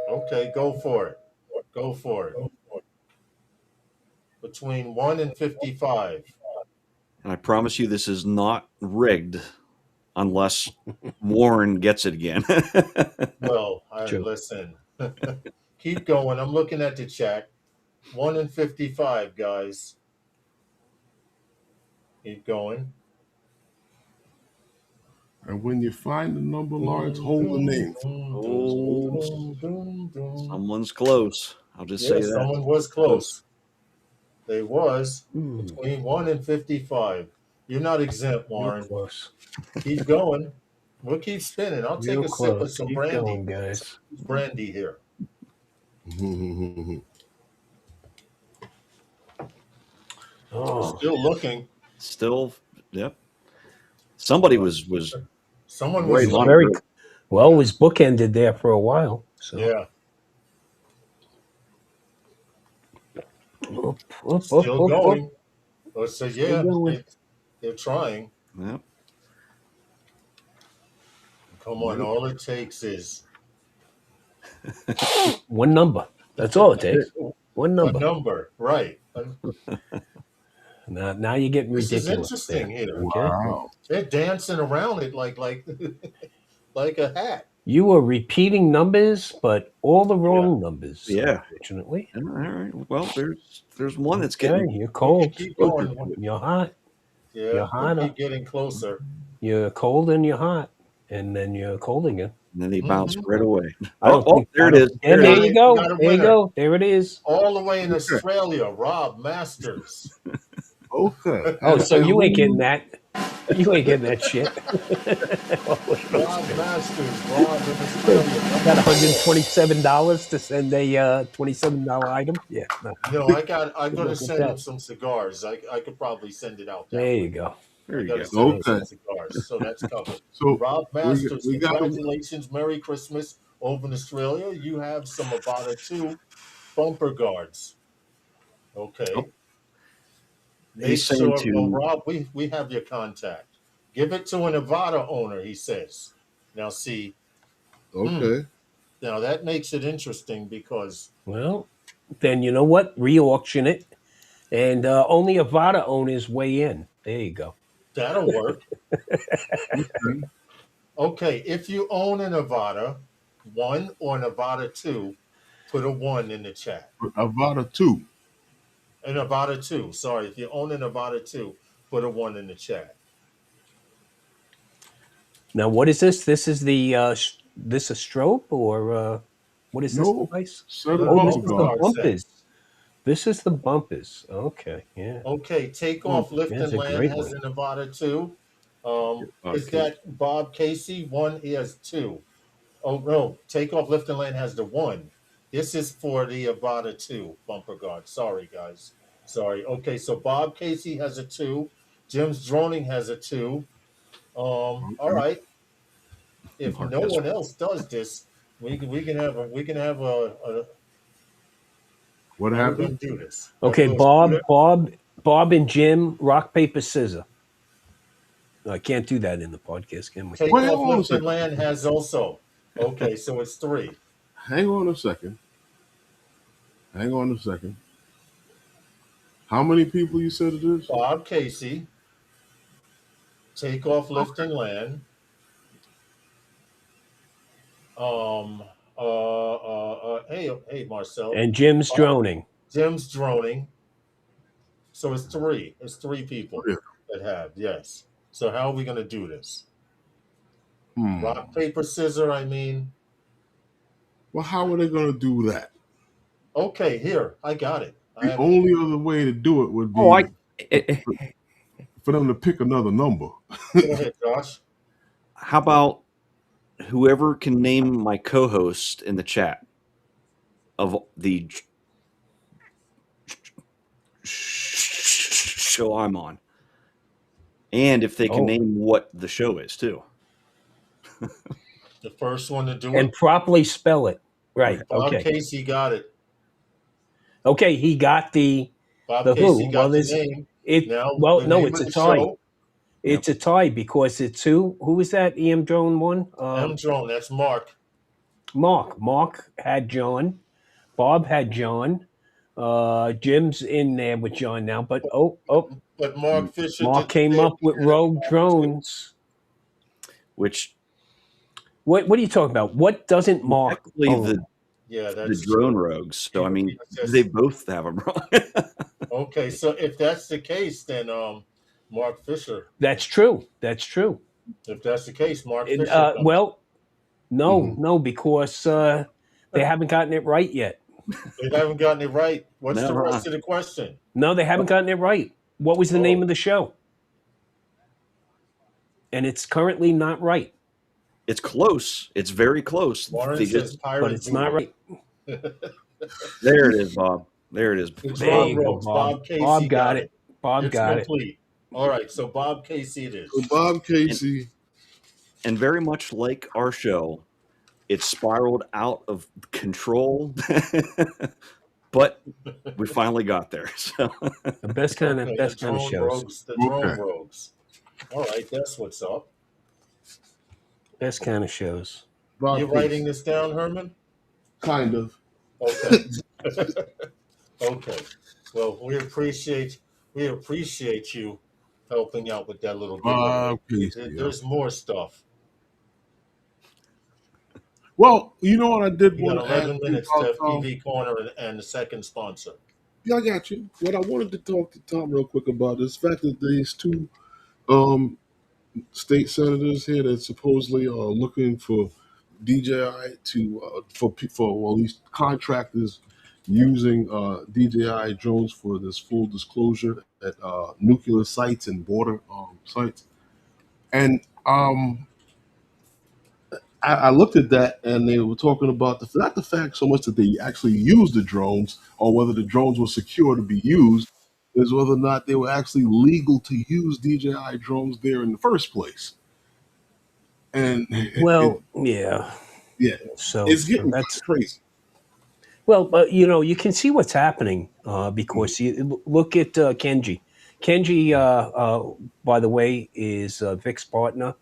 Okay, go for it. Go for it. Between 1 and 55. And I promise you, this is not rigged unless Warren gets it again. Well, True. listen. Keep going. I'm looking at the chat. 1 and 55, guys. Keep going. And when you find the number, Lawrence, hold the name. Someone's close. I'll just say that. Someone was close. They was between 1 and 55. You're not exempt, Real Warren. close. Keep going. We'll keep spinning. I'll take Real a sip of close. some Keep brandy. going, guys. Brandy here. Oh, Still looking. Still, yep. Somebody was Someone way was longer. very well. It was bookended there for a while. So Yeah. Up, Still going. up. Let's say, yeah, going. they're trying. Yep. Come on, all it takes is One number. That's all it takes. One a number. number, right? Now you're getting This is ridiculous. interesting here. Okay. Wow. They're dancing around it like like a hat. You are repeating numbers, but all the wrong numbers. Yeah. Unfortunately. All right. Well, there's one that's Okay, getting. you're cold. Keep going. You're hot. Yeah, You're we hotter. keep getting closer. You're cold and you're hot, and then you're cold again. And then they bounce right away. I don't think there it is. And There there it you go. got a There you winner. go. There it is. All the way in Australia, Rob Masters. Okay. Oh, so you ain't getting that. You ain't getting that shit. Rob Masters, Rob in Australia. Got $127 to send a $27 item. Yeah. No, I gotta send him some cigars. I could probably send it out. There you go. There I you gotta go. send him Okay. some cigars. So that's covered. So Rob Masters, we got congratulations, Merry Christmas over in Australia. You have some Avata 2 bumper guards. Okay. Oh. Make He's saying sure, to- well, Rob, we have your contact. Give it to an Avata owner, he says. Now, see, okay. now that makes it interesting because Well, then you know what? Re-auction it, and only Avata owners weigh in. There you go. that'll work. Okay. Okay, if you own an Avata 1 or an Avata 2, put a 1 in the chat. Avata 2. An Avata 2, sorry. If you own an Avata 2, put a 1 in the chat. Now, what is this? This is the this a strobe or what is this No. device? Set Oh, of this bumper is the guard bumpers. This is the bumpers. Okay, yeah. Okay, Takeoff Lift that's and a Land great has one. an Avata 2. Is Okay. that Bob Casey? 1, he has 2. Oh, no, Takeoff Lift and Land has the 1. This is for the Avata 2 bumper guard. Sorry, guys. Sorry. Okay, so Bob Casey has a 2. Jim's Droning has a 2. All right. If Mark no has one else does this, we can have a What how we happened? gonna do this? Okay, We'll do it. Bob and Jim, rock paper scissors. I can't do that in the podcast, can we? Wait, Takeoff, hold on a lift, and second. land has also. Okay, so it's 3. Hang on a second. Hang on a second. How many people you said it is? Bob Casey, takeoff, lift, and land. Hey, Marcel. And Jim's droning. Jim's droning. So it's 3. It's 3 people Yeah. that have, yes. So how are we going to do this? Hmm. Rock, paper, scissors, I mean. Well, how are they going to do that? Okay, here, I got it. The only other way to do it would be for them to pick another number. Go ahead, Josh. How about whoever can name my co-host in the chat of the show I'm on, and if they can name what the show is too. The first one to do And it. properly spell it. Right. Bob Okay. Casey got it. Okay, he got the Casey who. got Well, the name. It's a tie. Show. It's a tie because it's who? Who was that? EM Drone one? M Drone, that's Mark. Mark had John. Bob had John. Jim's in there with John now, but But Mark Fisher. Mark came up with Rogue Drones. Which what are you talking about? What doesn't Mark own? That's the drone rogues. So I mean, they both have them wrong. Okay, so if that's the case, then Mark Fisher. That's true. That's true. If that's the case, Mark Fisher. No, because they haven't gotten it right yet. They haven't gotten it right. What's the rest of the question? No, they haven't gotten it right. What was the name of the show? And it's currently not right. It's close. It's very close. Warren says Pirate but it's not right. There it is, Bob. There it is. There you go, Bob. Casey Bob got it. Bob got complete. All right, so Bob Casey it is. So Bob Casey. And very much like our show, it spiraled out of control, but we finally got there. So the best kind of shows. The drone rogues. All right, that's what's up. Best kind of shows. You writing this down, Herman? Kind of. Okay. Okay. Well, we appreciate you helping out with that little bit. There's more stuff. Well, you know what I did want to 11 minutes to FPV Corner and the second sponsor. Yeah, I got you. What I wanted to talk to Tom real quick about is the fact that these 2 state senators here that supposedly are looking for DJI to for these contractors using DJI drones for this full disclosure at nuclear sites and border sites. And I looked at that, and they were talking about not the fact so much that they actually used the drones or whether the drones were secure to be used, is whether or not they were actually legal to use DJI drones there in the first place. And yeah. So it's getting crazy. Well, but you can see what's happening because you look at Kenji. Kenji, by the way, is Vic's partner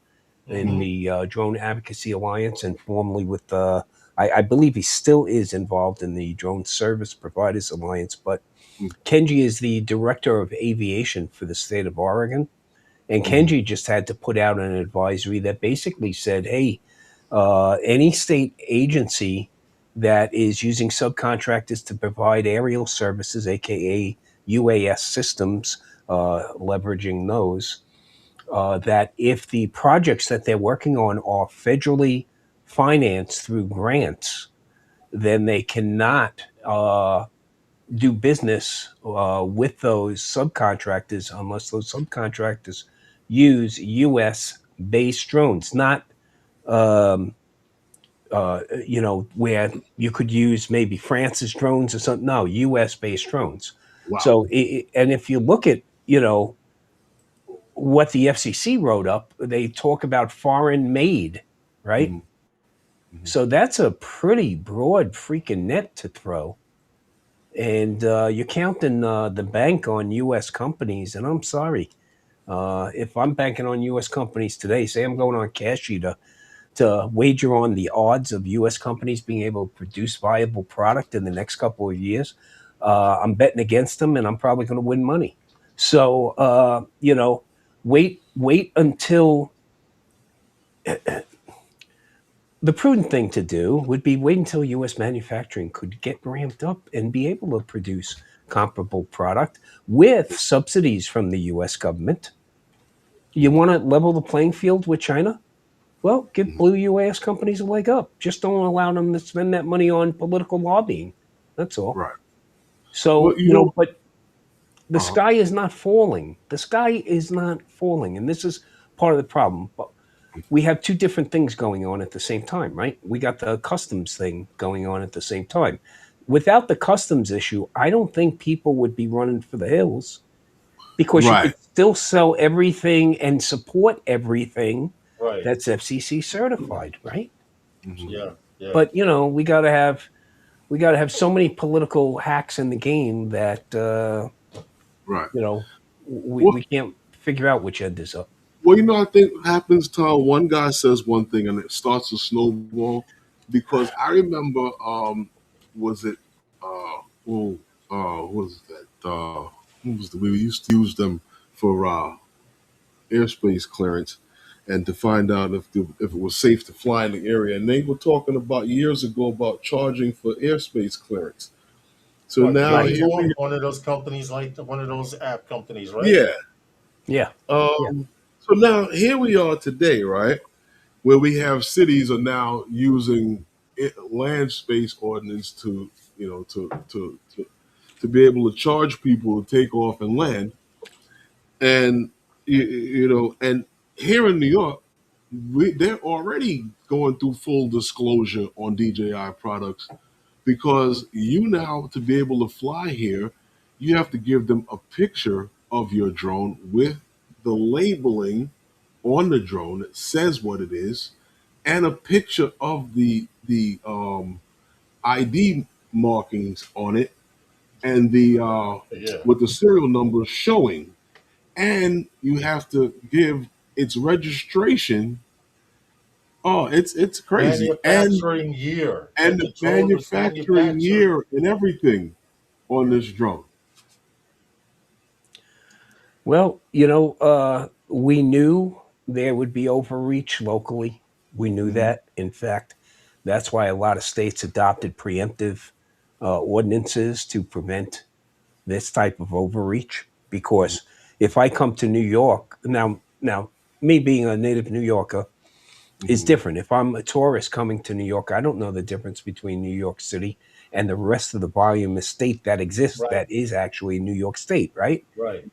in the Drone Advocacy Alliance, and formerly with I believe he still is involved in the Drone Service Providers Alliance. But Kenji is the director of aviation for the state of Oregon, and Kenji just had to put out an advisory that basically said, "Hey, any state agency that is using subcontractors to provide aerial services, aka UAS systems, leveraging those." That if the projects that they're working on are federally financed through grants, then they cannot do business with those subcontractors unless those subcontractors use U.S.-based drones, not where you could use maybe France's drones or something. No, U.S.-based drones. Wow. So, and if you look at what the FCC wrote up, they talk about foreign made, right? So that's a pretty broad freaking net to throw. And you're counting the bank on U.S. companies, and I'm sorry, If I'm banking on U.S. companies today, say I'm going on Cashy to wager on the odds of U.S. companies being able to produce viable product in the next couple of years, I'm betting against them, and I'm probably going to win money. So wait until the prudent thing to do would be wait until U.S. manufacturing could get ramped up and be able to produce comparable product with subsidies from the U.S. government. You want to level the playing field with China? Well, give blue U.S. companies a leg up. Just don't allow them to spend that money on political lobbying. That's all. Right. So, Well, but the sky is not falling. The sky is not falling. And this is part of the problem. But we have two different things going on at the same time, right? We got the customs thing going on at the same time. Without the customs issue, I don't think people would be running for the hills, because you could still sell everything and support everything that's FCC certified, right? Yeah. But we got to have so many political hacks in the game that we can't figure out which end is up. Well, I think what happens, Tom, one guy says one thing and it starts to snowball, because I remember, we used to use them for airspace clearance and to find out if it was safe to fly in the area. And they were talking about years ago about charging for airspace clearance. So now one of those companies, like one of those app companies, right? Yeah. So now here we are today, right, where we have cities are now using land space ordinance to be able to charge people to take off and land, and and here in New York, they're already going through full disclosure on DJI products, because you now, to be able to fly here, you have to give them a picture of your drone with the labeling on the drone that says what it is, and a picture of the ID markings on it, and the with the serial number showing, and you have to give its registration. Oh, it's crazy, Manufacturing year and the manufacturing year and everything on this drone. Well, we knew there would be overreach locally. We knew that. In fact, that's why a lot of states adopted preemptive ordinances to prevent this type of overreach. Because if I come to New York now, me being a native New Yorker is different. If I'm a tourist coming to New York, I don't know the difference between New York City and the rest of the volume of state that exists. That is actually New York State, right? Right.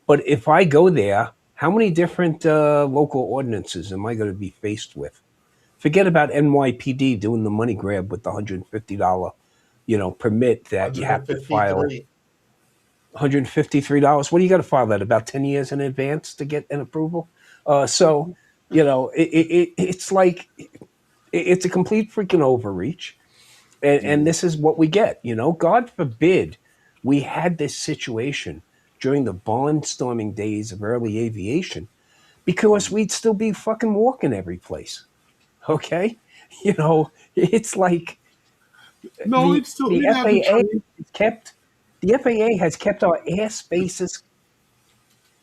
But if I go there, how many different local ordinances am I going to be faced with? Forget about NYPD doing the money grab with the $150, permit that you have to file. $153. What do you got to file that about 10 years in advance to get an approval? It's like it's a complete freaking overreach, and this is what we get. God forbid we had this situation during the barnstorming days of early aviation, because we'd still be fucking walking every place. Okay, it's like the FAA has kept our airspaces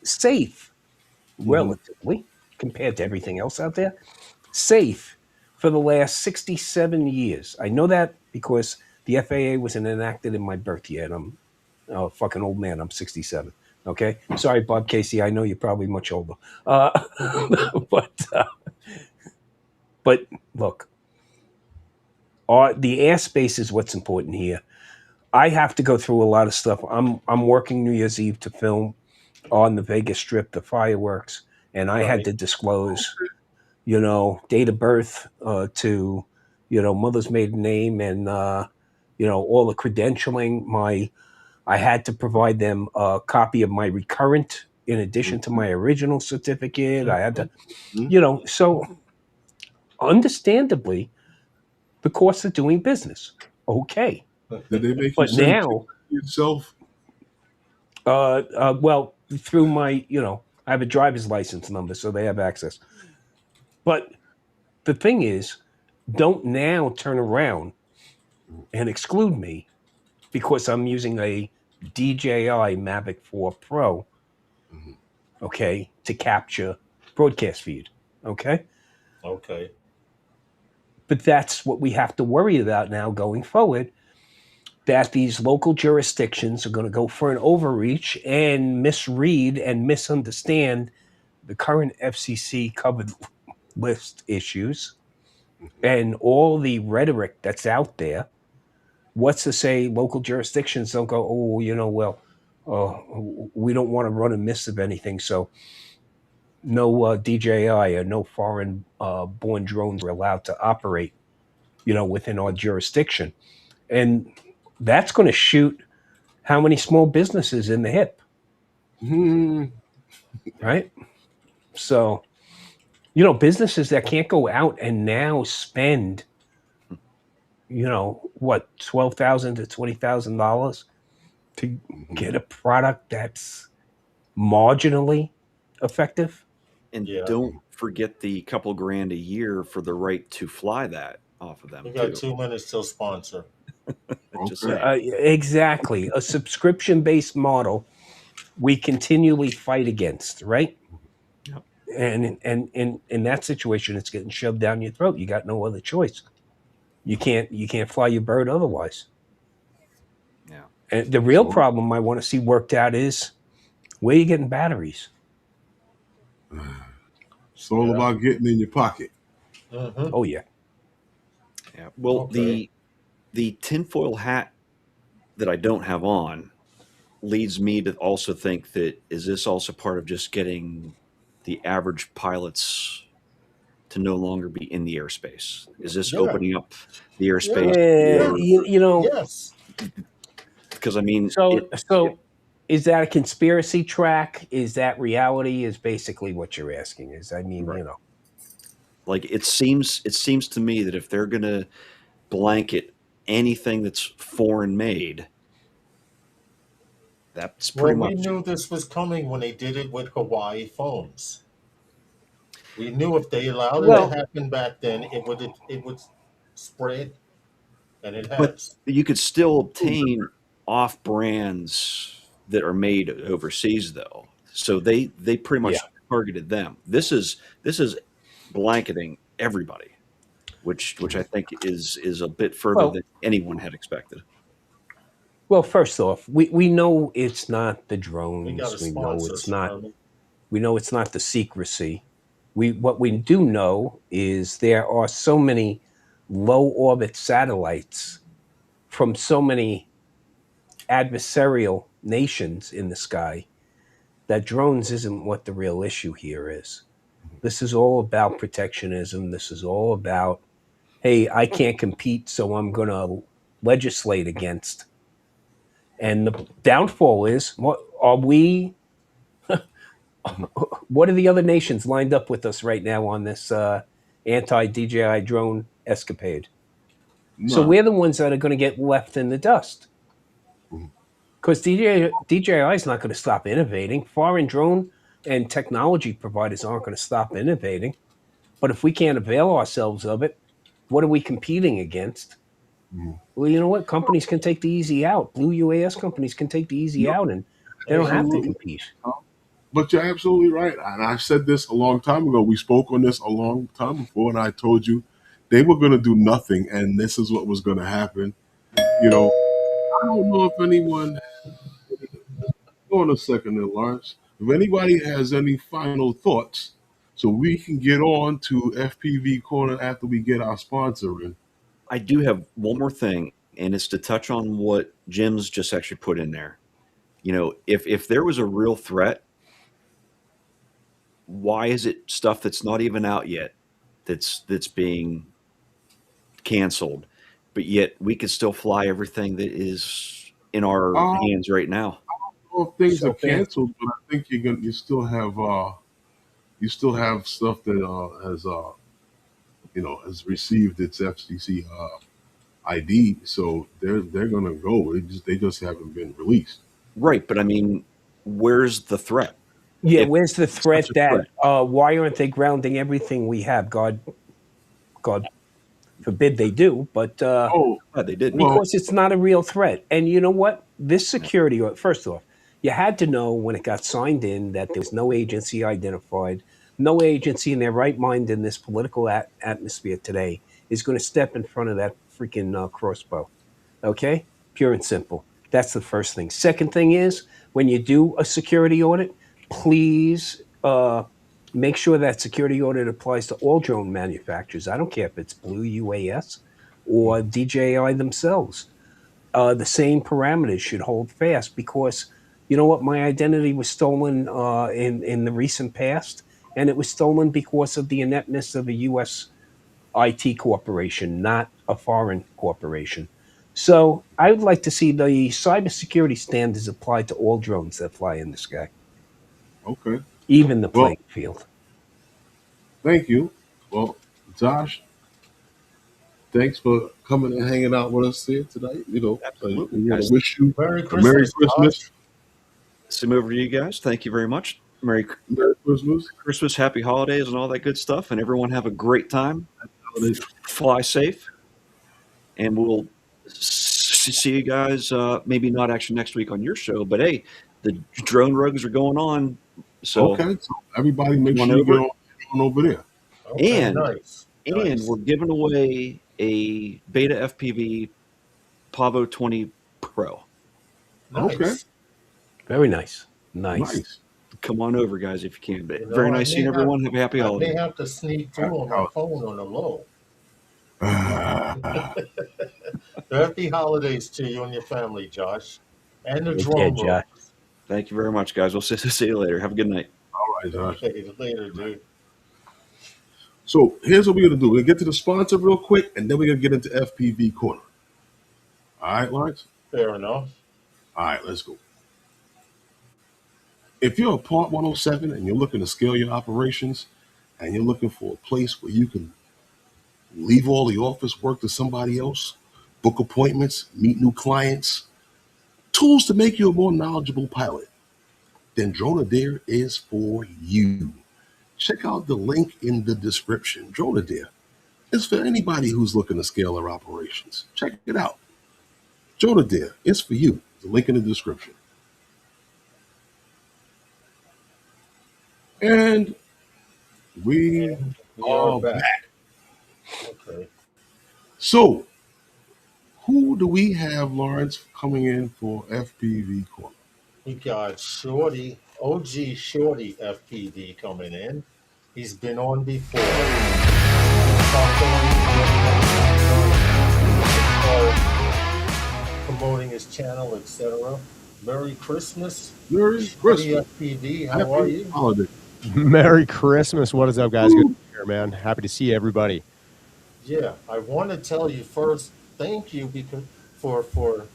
safe, relatively, compared to everything else out there, safe for the last 67 years. I know that because the FAA was enacted in my birth year, and I'm a fucking old man. I'm 67. Okay, sorry, Bob Casey. I know you're probably much older, but look, the airspace is what's important here. I have to go through a lot of stuff. I'm working New Year's Eve to film on the Vegas Strip, the fireworks, and I had to disclose, date of birth to, mother's maiden name, and all the credentialing. I had to provide them a copy of my recurrent in addition to my original certificate. I had to, so understandably, the cost of doing business. Okay. Did they make you now yourself? Well, through my, I have a driver's license number, so they have access. But the thing is, don't now turn around and exclude me because I'm using a DJI Mavic 4 Pro, okay, to capture broadcast feed, okay? Okay. But that's what we have to worry about now going forward, that these local jurisdictions are going to go for an overreach and misread and misunderstand the current FCC covered list issues and all the rhetoric that's out there. What's to say local jurisdictions don't go, oh, you know, well, we don't want to run a miss of anything, so no DJI or no foreign born drones are allowed to operate, you know, within our jurisdiction. And that's going to shoot how many small businesses in the hip, right? So, you know, businesses that can't go out and now spend, you know, what, $12,000 to $20,000 to get a product that's marginally effective. And Yeah. don't forget the couple grand a year for the right to fly that off of them. We got too. 2 minutes till sponsor. Just Okay. saying. Exactly. A subscription-based model we continually fight against, right? Yep. And in that situation, it's getting shoved down your throat. You got no other choice. You can't fly your bird otherwise. Yeah. And the real problem I want to see worked out is where you getting batteries. It's all about getting in your pocket. Mm-hmm. Oh yeah. Yeah. Well, Okay. the tinfoil hat that I don't have on leads me to also think that is this also part of just getting the average pilots to no longer be in the airspace? Is this opening up the airspace? Yeah, you know. Yes. Because I mean, So is that a conspiracy track? Is that reality? Is basically what you're asking. Is I mean, Right. you know, like it seems to me that if they're going to blanket anything that's foreign made, that's pretty much. We knew this was coming when they did it with Hawaii phones. We knew if they allowed it to happen back then, it would spread, and it But has. you could still obtain off brands that are made overseas, though. So they pretty much targeted them. This is blanketing everybody, which I think is a bit further than anyone had expected. Well, first off, we know it's not the drones. We got a We know sponsor, it's not. Sherman. We know it's not the secrecy. What we do know is there are so many low orbit satellites from so many adversarial nations in the sky that drones isn't what the real issue here is. This is all about protectionism. This is all about, hey, I can't compete, so I'm going to legislate against. And the downfall is, what are we? What are the other nations lined up with us right now on this anti-DJI drone escapade? No. So we're the ones that are going to get left in the dust. Because DJI is not going to stop innovating. Foreign drone and technology providers aren't going to stop innovating. But if we can't avail ourselves of it, what are we competing against? Well, you know what? Companies can take the easy out. Blue UAS companies can take the easy out, and they don't have to compete. But you're absolutely right. And I said this a long time ago. We spoke on this a long time before, and I told you they were going to do nothing, and this is what was going to happen. You know, I don't know if anyone. Hold on a second there, Lawrence. If anybody has any final thoughts, so we can get on to FPV Corner after we get our sponsor in. I do have one more thing, and it's to touch on what Jim's just actually put in there. You know, if there was a real threat, why is it stuff that's not even out yet that's being canceled, but yet we could still fly everything that is in our hands right now? I don't know if things are canceled, but I think you still have stuff that has received its FCC ID, so they're gonna go. They just haven't been released. Right, but I mean, where's the threat? Yeah, If where's the it's threat such a that threat. why aren't they grounding everything we have? God forbid they do, but Oh, Glad they didn't. well, because it's not a real threat. And you know what? This No. security, first off, you had to know when it got signed in that there was no agency identified, no agency in their right mind in this political atmosphere today is going to step in front of that freaking crossbow. Okay? Pure and simple. That's the first thing. Second thing is when you do a security audit, please make sure that security audit applies to all drone manufacturers. I don't care if it's Blue UAS or DJI themselves. The same parameters should hold fast because you know what? My identity was stolen in the recent past, and it was stolen because of the ineptness of a U.S. IT corporation, not a foreign corporation. So I would like to see the cybersecurity standards applied to all drones that fly in the sky, okay. even the Well, playing field. thank you. Well, Josh, thanks for coming and hanging out with us here tonight. Absolutely, We want to guys. wish you Merry a Merry Christmas, Christmas. Josh. Same over to you guys. Thank you very much. Merry Merry Christmas. Christmas, happy holidays, and all that good stuff. And everyone have a great time. Holidays. Fly safe, and we'll see you guys. Maybe not actually next week on your show, but hey, the drone rugs are going on. So Okay, so everybody make come on sure you over. get on over there. Okay, And nice. we're giving away a Beta FPV Pavo 20 Pro. Okay, Nice. Very nice. Nice. nice. Come on over, guys, if you can. But You know, very I nice may seeing have everyone. Have a happy I holiday. may have to sneak through on my phone on the low. Happy holidays to you and your family, Josh. And the Take drone care, room. Josh. Thank you very much, guys. We'll see you later. Have a good night. All right, Josh. Okay, later, dude. So here's what we're gonna do. We're gonna get to the sponsor real quick, and then we're gonna get into FPV Corner. All right, Lawrence. Fair enough. All right, let's go. If you're a Part 107 and you're looking to scale your operations, and you're looking for a place where you can leave all the office work to somebody else, book appointments, meet new clients, tools to make you a more knowledgeable pilot, then Dronadair is for you. Check out the link in the description. Dronadair is for anybody who's looking to scale their operations. Check it out. Dronadair is for you. The link in the description. And we And we are are back. back. Okay. So, who do we have, Lawrence, coming in for FPV Corner? We got Shorty, OG Shorty FPV coming in. He's been on before. Promoting his channel, etc. Merry Christmas. Merry Shorty Christmas. FPV, how are Happy you? holiday. Merry Christmas. What is up, guys? Good to be here, man. Happy to see everybody. Yeah, I want to tell you first, thank you because for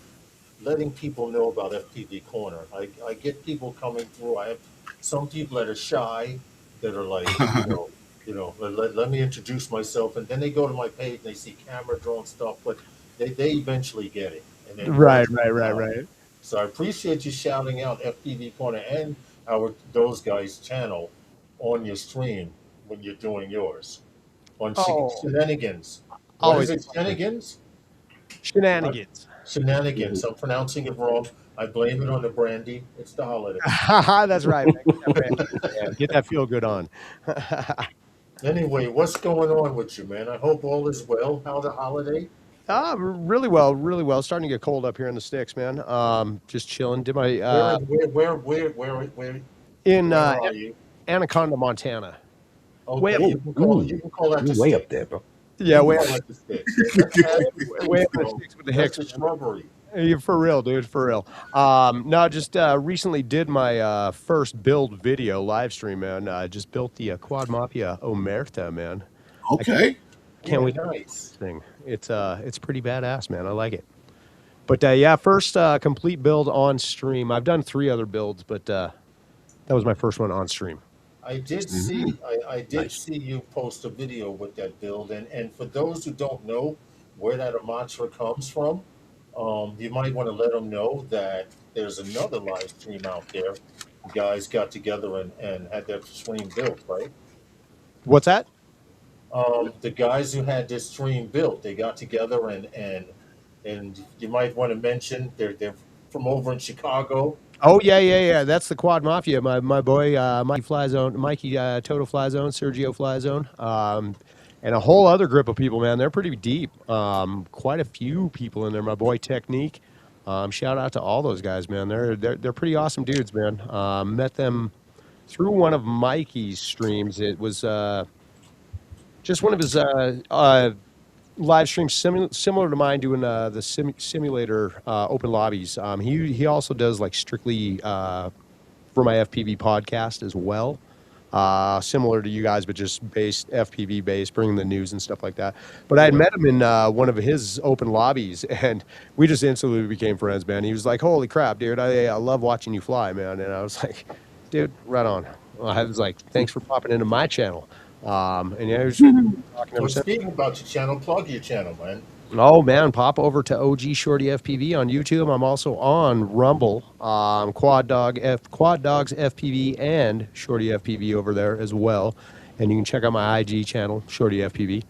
letting people know about FPV Corner. I get people coming through. I have some people that are shy that are like, let me introduce myself, and then they go to my page and they see camera, drone stuff, but they eventually get it. And then Right. So I appreciate you shouting out FPV Corner and those guys' channel on your stream when you're doing yours on Shenanigans. What is it, Shenanigans? Shenanigans. Shenanigans. I'm pronouncing it wrong. I blame it on the brandy. It's the holiday. That's right, man. Get that feel good on. Anyway, what's going on with you, man? I hope all is well. How the holiday? Really well. Starting to get cold up here in the sticks, man. Just chilling. Did my Where in are you? Anaconda, Montana. Okay, you can call that the You're way stick. up there, bro. Yeah, way Call up that the stick. That's way up in the sticks with the That's Hicks. the shrubbery. For real, dude, for real. No, just recently did my first build video live stream, man. Just built the Quad Mafia Omerta, man. Okay. Can't wait to Nice. see this thing. It's pretty badass, man. I like it. But yeah, first complete build on stream. I've done 3 other builds, but that was my first one on stream. I did see I did see you post a video with that build, and for those who don't know where that mantra comes from, you might want to let them know that there's another live stream out there guys got together and had their stream built, right? What's that? The guys who had this stream built, they got together and you might want to mention they're from over in Chicago. Oh yeah. That's the Quad Mafia. My boy, Mikey Fly Zone, Mikey Toto Fly Zone, Sergio Fly Zone, and a whole other group of people. Man, they're pretty deep. Quite a few people in there. My boy Technique. Shout out to all those guys, man. They're pretty awesome dudes, man. Met them through one of Mikey's streams. It was just one of his live streams similar to mine, doing the simulator open lobbies. He also does like strictly for my FPV podcast as well. Similar to you guys, but just based FPV based, bringing the news and stuff like that. But I had met him in one of his open lobbies, and we just instantly became friends, man. He was like, "Holy crap, dude! I love watching you fly, man." And I was like, "Dude, right on." I was like, "Thanks for popping into my channel." And yeah, he was talking Well, speaking about your channel, plug your channel, man. Oh man, pop over to OG Shorty FPV on YouTube. I'm also on Rumble, Quad Dogs FPV and Shorty FPV over there as well. And you can check out my IG channel, Shorty FPV.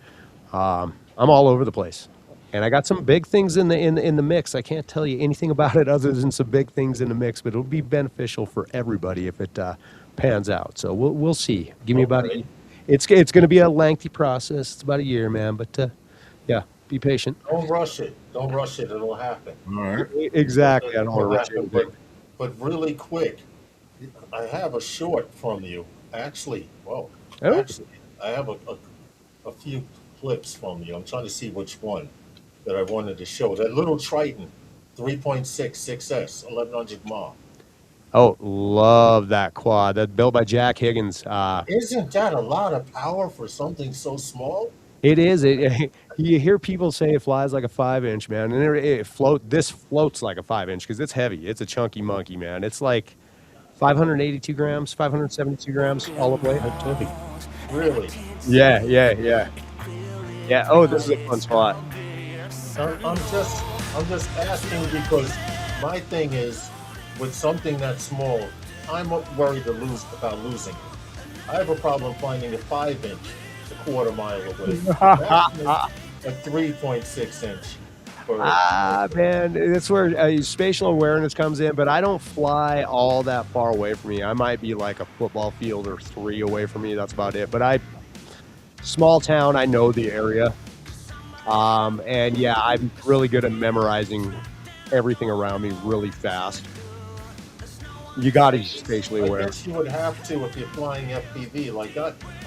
I'm all over the place, and I got some big things in the mix. I can't tell you anything about it other than some big things in the mix, but it'll be beneficial for everybody if it pans out. So we'll see. Give me about it's going to be a lengthy process. It's about a year, man, but yeah. Be patient. Don't rush it. Don't rush it. It'll happen. All right. Exactly. I don't want to rush it. But really quick, I have a short from you. Actually, I have a few clips from you. I'm trying to see which one that I wanted to show. That little Triton, 3.6 6S, 1100 mAh. Oh, love that quad. That built by Jack Higgins. Isn't that a lot of power for something so small? It is. You hear people say it flies like a 5-inch, man, and this floats like a 5-inch because it's heavy. It's a chunky monkey, man. It's like 582 grams, 572 grams all the way. Really? Yeah. Oh, this is a fun spot. I'm just asking because my thing is, with something that small, I'm worried about losing it. I have a problem finding a 5-inch a quarter mile away. A 3.6 inch. Man, that's where spatial awareness comes in, but I don't fly all that far away from me. I might be like a football field or 3 away from me. That's about it. But small town, I know the area. And yeah, I'm really good at memorizing everything around me really fast. You got to be spatially aware. I guess you would have to if you're flying FPV. Like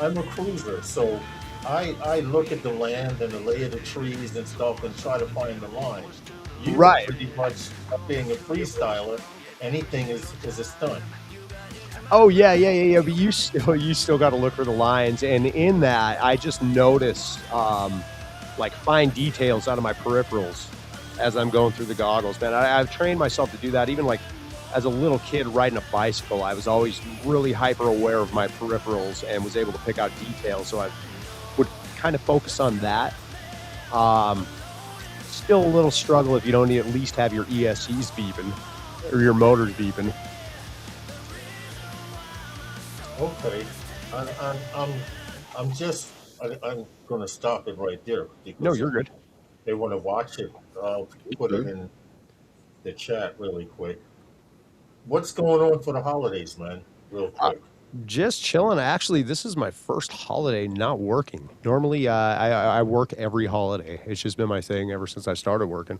I'm a cruiser, so I look at the land and the lay of the trees and stuff and try to find the lines. You pretty much, being a freestyler, anything is a stunt. Oh yeah. But you still got to look for the lines, and in that, I just notice like fine details out of my peripherals as I'm going through the goggles. Man, I've trained myself to do that. Even like as a little kid riding a bicycle, I was always really hyper aware of my peripherals and was able to pick out details. So I would kind of focus on that. Still a little struggle if you don't at least have your ESCs beeping or your motors beeping. Okay, I'm going to stop it right there. No, you're good. They want to watch it. I'll put it in the chat really quick. What's going on for the holidays, man? Real quick. Just chilling. Actually, this is my first holiday not working. Normally, I work every holiday. It's just been my thing ever since I started working.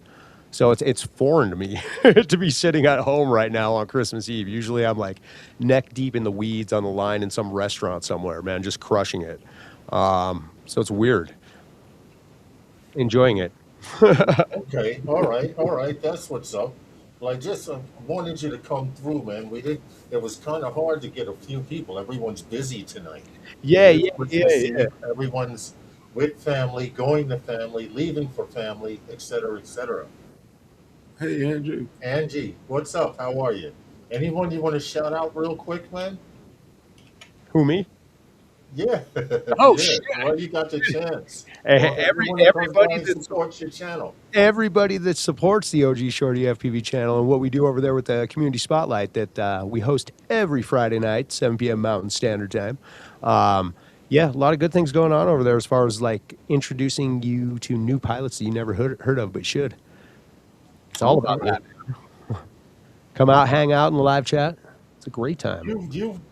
So it's foreign to me to be sitting at home right now on Christmas Eve. Usually I'm like neck deep in the weeds on the line in some restaurant somewhere, man, just crushing it. So it's weird. Enjoying it. Okay. All right. That's what's up. Well, I just wanted you to come through, man. It was kind of hard to get a few people. Everyone's busy tonight. Yeah. Everyone's with family, going to family, leaving for family, etc., etc. Hey, Andrew. Angie, what's up? How are you? Anyone you want to shout out real quick, man? Who, me? Yeah, Oh yeah. shit! Well, you got the chance. Well, Every everyone that comes by everybody and that's supports your channel. everybody that supports the OG Shorty FPV channel and what we do over there with the community spotlight that we host every Friday night, 7 p.m. Mountain Standard Time. Yeah, a lot of good things going on over there as far as like introducing you to new pilots that you never heard of but should. It's all Okay. about that. Come out, hang out in the live chat. It's a great time.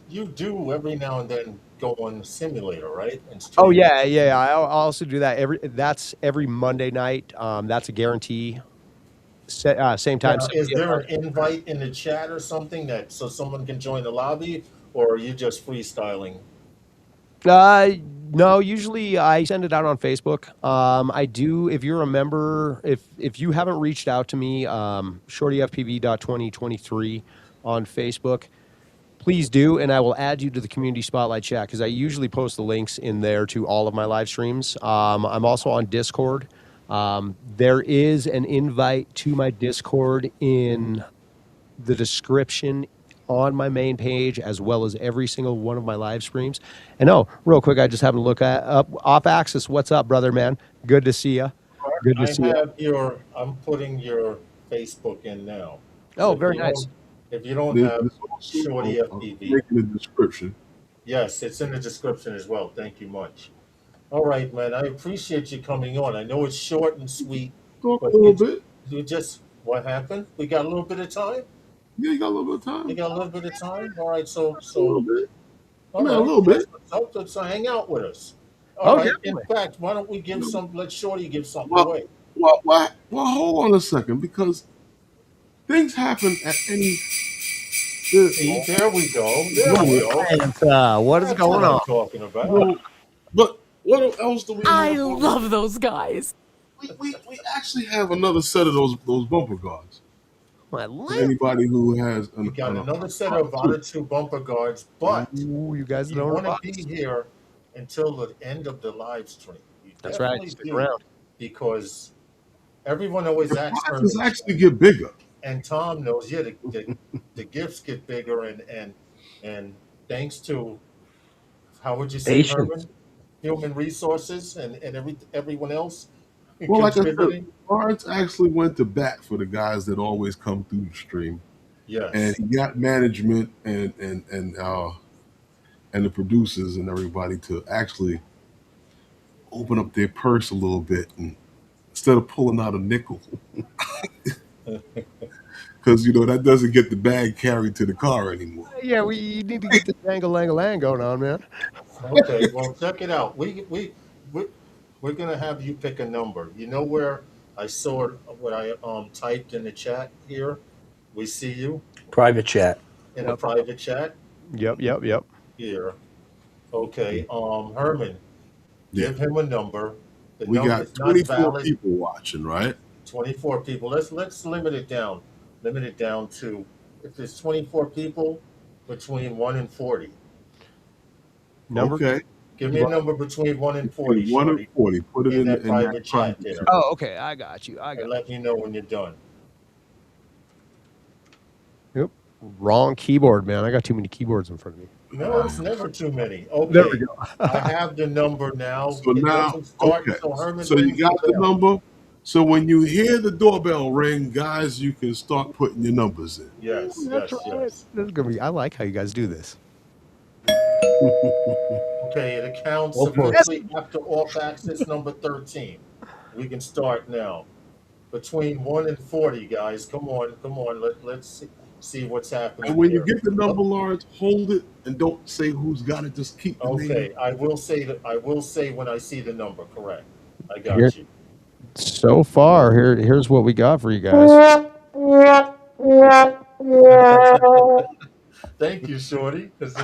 You do every now and then go on the simulator, right? And Oh stream. yeah. I'll also do that that's every Monday night. That's a guarantee. Same time. Now, 7 is p.m. there an invite in the chat or something that so someone can join the lobby, or are you just freestyling? Uh, no, usually I send it out on Facebook. I do, if you're a member, if you haven't reached out to me, ShortyFPV.2023 on Facebook, please do, and I will add you to the community spotlight chat because I usually post the links in there to all of my live streams. I'm also on Discord. There is an invite to my Discord in the description on my main page as well as every single one of my live streams. And oh, real quick, I just happened to look at up off axis. What's up, brother man? Good to see you. Good to I see you. have your. I'm putting your Facebook in now. Oh, So very nice. if you don't There's have also Shorty a FPV, link in the description. yes, it's in the description as well. Thank you much. All right, man. I appreciate you coming on. I know it's short and sweet, Talk a but little bit. you just what happened? We got a little bit of time. Yeah, you got a little bit of We time. got a little bit of time. All right, A little bit. I all mean, a right. little bit. That's what's up. So hang out with us. All Oh, right. In definitely. fact, why don't we give You know, some? Let Shorty give something well, away. hold on a second because things happen at any. See, there we go. There we go. What is That's what going I'm on? talking about. No, but what else do we I have? love those guys. We actually have another set of those bumper guards I for like. anybody who has We got an another set of two. Honor 2 bumper guards, but Ooh, you guys you know want to what? be here until the end of the live stream. You That's right. definitely Stick do around. because everyone always The asks prizes Herman, actually get bigger. and Tom knows. Yeah, the gifts get bigger, and thanks to how would you say, Patience. Herman, human resources and everyone else Well, like I said, contributing. Lawrence actually went to bat for the guys that always come through the stream, and Yes. he got management and the producers and everybody to actually open up their purse a little bit and instead of pulling out a nickel, because that doesn't get the bag carried to the car anymore. Yeah, you need to get the dangle lang going on, man. Okay, well, check it out. We we're gonna have you pick a number. You know where I saw what I typed in the chat here? We see you Private chat. in the Yep. private chat Yep. here. Okay, Herman, Yeah, give him a number. The we number got is not 24 valid. people watching, right? 24 people. Let's limit it down. Limit it down to if there's 24 people between 1 and 40. Number. Okay, Give me a number between 1 and 40, between 1 and Shorty, 40. Put it in that in that private chat private there. chat. Oh, okay. I got you. And let me know when you're done. Yep. Wrong keyboard, man. I got too many keyboards in front of me. No, it's never too many. There we Okay, go. I have the number now. So It now, doesn't start okay. until Herman So you rings got the the bell. number. So when you hear the doorbell ring, guys, you can start putting your numbers in. Yes, That's yes, right. yes. This is gonna be. I like how you guys do this. Okay, it accounts Go for it. officially after off axis number 13. We can start now. Between 1 and 40, guys. Come on. Let's see what's happening And when you here. get the number, Lawrence, hold it and don't say who's got it. Just keep the name. Okay, I will say when I see the number. Correct. I got Here- you. So far, here's what we got for you guys. Thank you, Shorty. 'Cause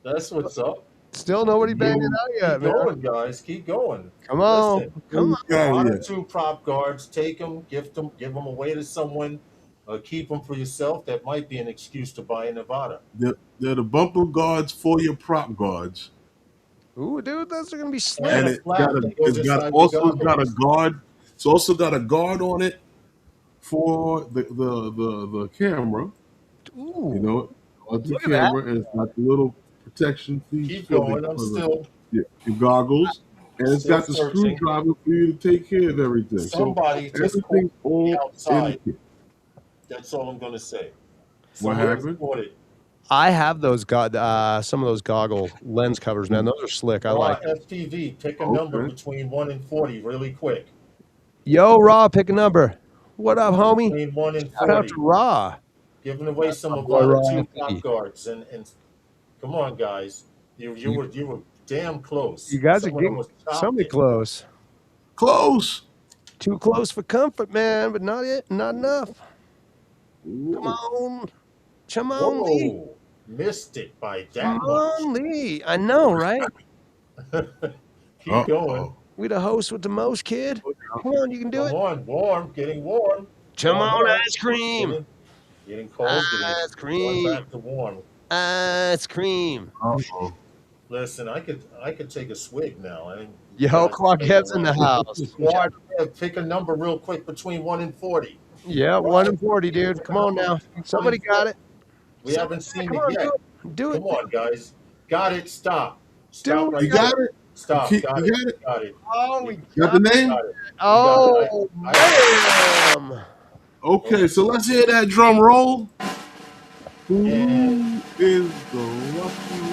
that's what's up. Still nobody banging out Keep yet, man. going, guys. Keep going. Come on, Listen, come on. Yeah, Honor yeah. 2 prop guards. Take them, give them away to someone. Keep them for yourself. That might be an excuse to buy a Nevada. They're the bumper guards for your prop guards, Ooh, dude, those are gonna be And slick. and a flap that goes inside the also got a goggles. guard. It's also got a guard on it for the camera. Ooh, On the Look at that. camera, and it's got the little protection piece Keep for the going. I'm for the still yeah, your goggles, and it's still got the searching. screwdriver for you to take care of everything. So Somebody just called everything's me all in the outside. kit. That's all I'm gonna say. What Somebody happened? bought it. I have those some of those goggle lens covers, man. Those are slick. I like them. FPV, pick a number Okay. between 1 and 40 really quick. Yo, Raw, pick a number. What up, homie? Between 1 and Shout out to 40. Raw. Giving away some My boy Raw Avata 2 FPV. pop guards. And come on, guys. You were damn close. You guys are Someone getting almost chopped somebody it. close. Close. Too close for comfort, man, but not enough. Come Ooh. on. Come on, Lee. Whoa. Missed it by Come that on, much. Lee. I know, right? Keep going. We the host with the most, kid. Come on, you can do Come it. on, warm, getting warm. Come Warm on, up. ice cream. Getting cold, Ice going cream. back to warm. Ice cream. Uh-oh. Listen, I could take a swig now. Yo, Clarkette's in the house. Squad, pick a number real quick between 1 and 40. Yeah, 1 and 40, dude. Come on now. Somebody got it. We haven't seen Come it on, yet. do it. Come on, guys. Got it. Stop. Do Right You got there. it? Stop. You Got got it. it? Got it. Oh, we Got the name? Got it. Oh, man. Okay, so let's hear that drum roll. Who And is the lucky one?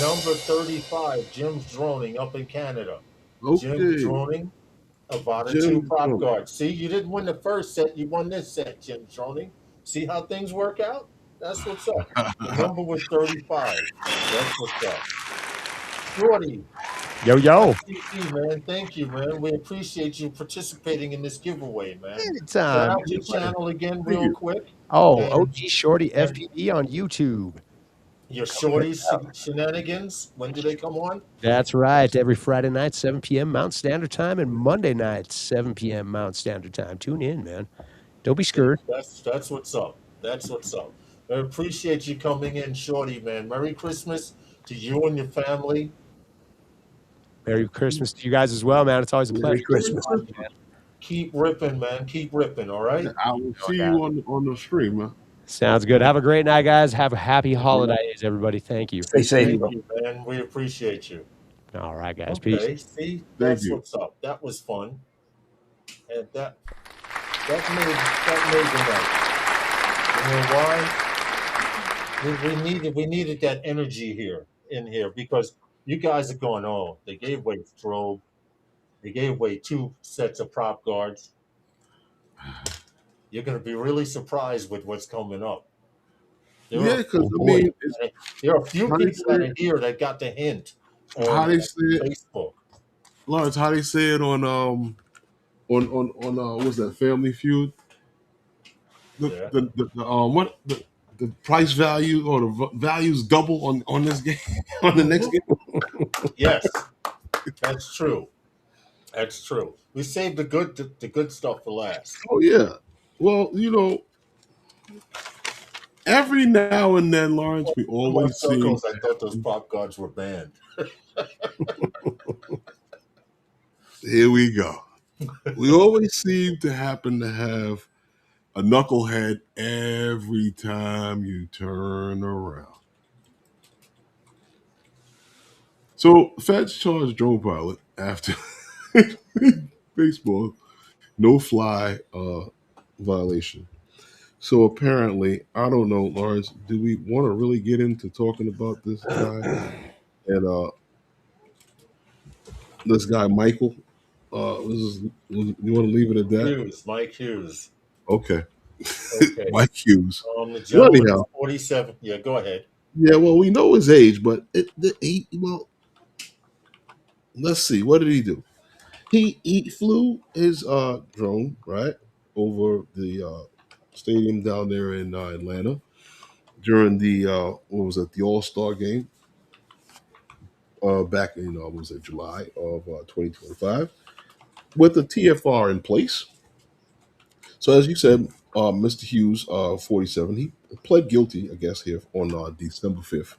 number 35, Jim's Droning up in Canada. Jim's Okay. Droning, Avata Jim's 2 prop Droning. guard. See, you didn't win the first set. You won this set, Jim's Droning. See how things work out? That's what's up. The number was 35. That's what's up. Shorty. Yo. FCC, man. Thank you, man. We appreciate you participating in this giveaway, man. Anytime. Shout out your channel again real quick. Oh, And- OG Shorty FPV on YouTube. Your Shorty shenanigans. When do they come on? That's right. Every Friday night, 7 p.m. Mountain Standard Time, and Monday night, 7 p.m. Mountain Standard Time. Tune in, man. Don't be scared. That's what's up. That's what's up. I appreciate you coming in, Shorty, man. Merry Christmas to you and your family. Merry Christmas to you guys as well, man. It's always a pleasure. Merry Christmas. Keep ripping, man. Keep ripping, all right? I will see you on the stream, man. Sounds good. Have a great night, guys. Have a happy holidays, everybody. Thank you. Stay safe. Thank you, man. We appreciate you. All right, guys. Okay, Peace. see? That's you. what's up. That was fun. And that made You know why? We needed that energy in here because you guys are going, oh, they gave away strobe. They gave away 2 sets of prop guards. You're going to be really surprised with what's coming up. Yeah, because I mean, there are a few people that are here that got the hint how on they say it, Facebook. Lawrence, how they say it on what was that, Family Feud? The price value or the value's double on this game on the next game. Yes, that's true. That's true. We saved the good stuff for last. Oh yeah. Well, you know, every now and then, Lawrence, we always see. I thought those prop guards were banned. Here we go. We always seem to happen to have a knucklehead every time you turn around. So, feds charged drone pilot after baseball no-fly violation. So apparently, I don't know, Lawrence. Do we want to really get into talking about this guy and this guy Michael? You want to leave it at that? Mike Hughes. Okay. Okay. Mike Hughes. The gentleman is Anyhow. 47. Yeah, go ahead. Yeah, well, we know his age, but let's see. What did he do? He flew his drone right over the stadium down there in Atlanta during the the All-Star game back in July of 2025 with the TFR in place. So as you said, Mr. Hughes, 47, he pled guilty, I guess, here on December 5th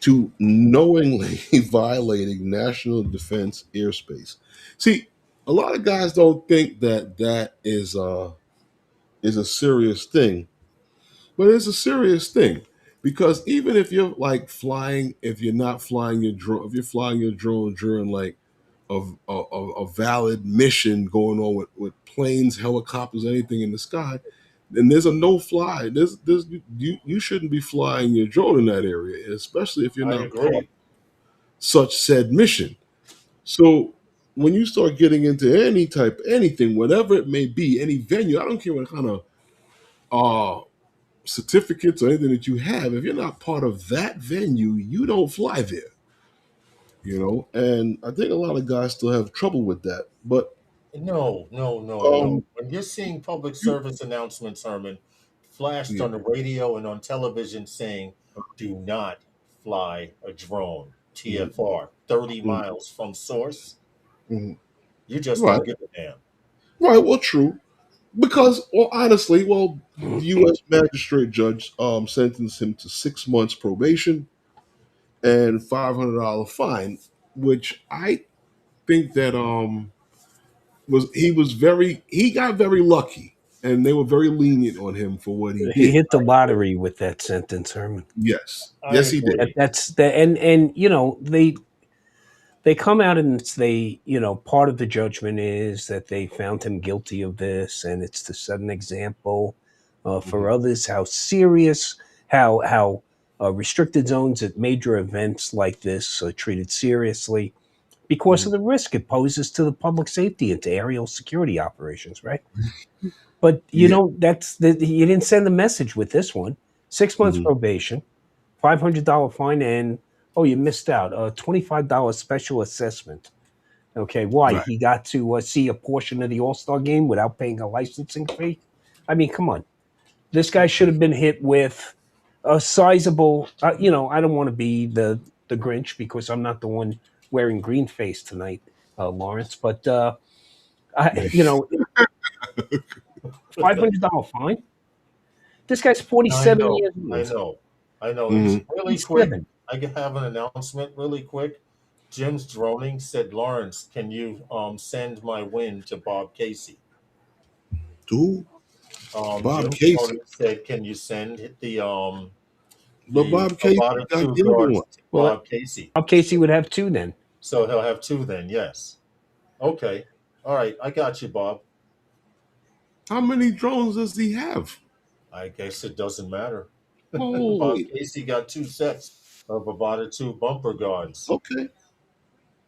to knowingly violating national defense airspace. See, a lot of guys don't think that is a serious thing, but it's a serious thing. Because even if you're like flying, if you're not flying your drone, if you're flying your drone during like a valid mission going on with planes, helicopters, anything in the sky, then there's a no fly. There's you shouldn't be flying your drone in that area, especially if you're I not part of agree. such said mission. So when you start getting into anything, whatever it may be, any venue, I don't care what kind of certificates or anything that you have, if you're not part of that venue, you don't fly there. And I think a lot of guys still have trouble with that. But No, no, no, um no. When you're seeing public you service announcements, Herman, flashed yeah, on the radio and on television saying, do not fly a drone, mhm, TFR, 30 mhm, miles from source, mhm. you just Right. don't give a damn. Right, well true. Because honestly, the US magistrate judge sentenced him to 6 months probation and $500 fine, which I think that he got very lucky, and they were very lenient on him for what he He did. hit the lottery with that sentence, Herman. Yes, I yes, he did. agree. That's the and they come out and part of the judgment is that they found him guilty of this, and it's to set an example for Mhm, others how serious, how restricted zones at major events like this are treated seriously because mhm. of the risk it poses to the public safety and to aerial security operations, right? But Yeah. you didn't send the message with this one. 6 months Mhm, probation, $500 fine, and oh, you missed out a $25 special assessment. Okay, why? right. He got to see a portion of the All Star game without paying a licensing fee. I mean, come on. This guy should have been hit with a sizable. I don't want to be the Grinch because I'm not the one wearing green face tonight, Lawrence. But $500 fine. This guy's I 47 know, years I old. know, I know. It's Mhm. really quick. 47. I can have an announcement really quick. Jim's droning said, Lawrence, can you send my win to Bob Casey? Who? Bob Jim's Casey. droning said, can you send But the Bob Casey Avata got 2 the other guards one. to Well, Bob Casey? Bob Casey would have two then. So he'll have two then, yes. Okay. All right, I got you, Bob. How many drones does he have? I guess it doesn't matter. Bob Holy. Casey got two sets of Avata 2 bumper guards. Okay.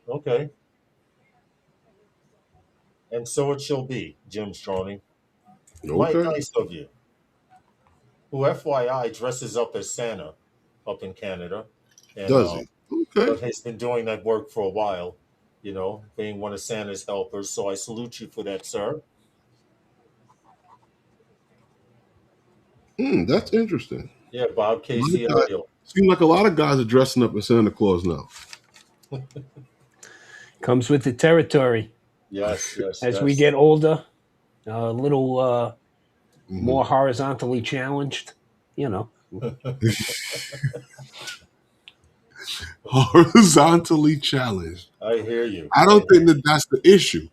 Okay. And so it shall be, Jim Stroney. Might Okay. nice of you, who FYI dresses up as Santa up in Canada, and Does he? Okay. but has been doing that work for a while, being one of Santa's helpers. So I salute you for that, sir. That's interesting. Yeah, Bob A lot of Casey guys, Ariel. seems like a lot of guys are dressing up as Santa Claus now. Comes with the territory. Yes, yes, As we yes. get older, a little Mhm. more horizontally challenged, you know. Horizontally challenged. I hear you. I I don't hear think you. that that's the issue.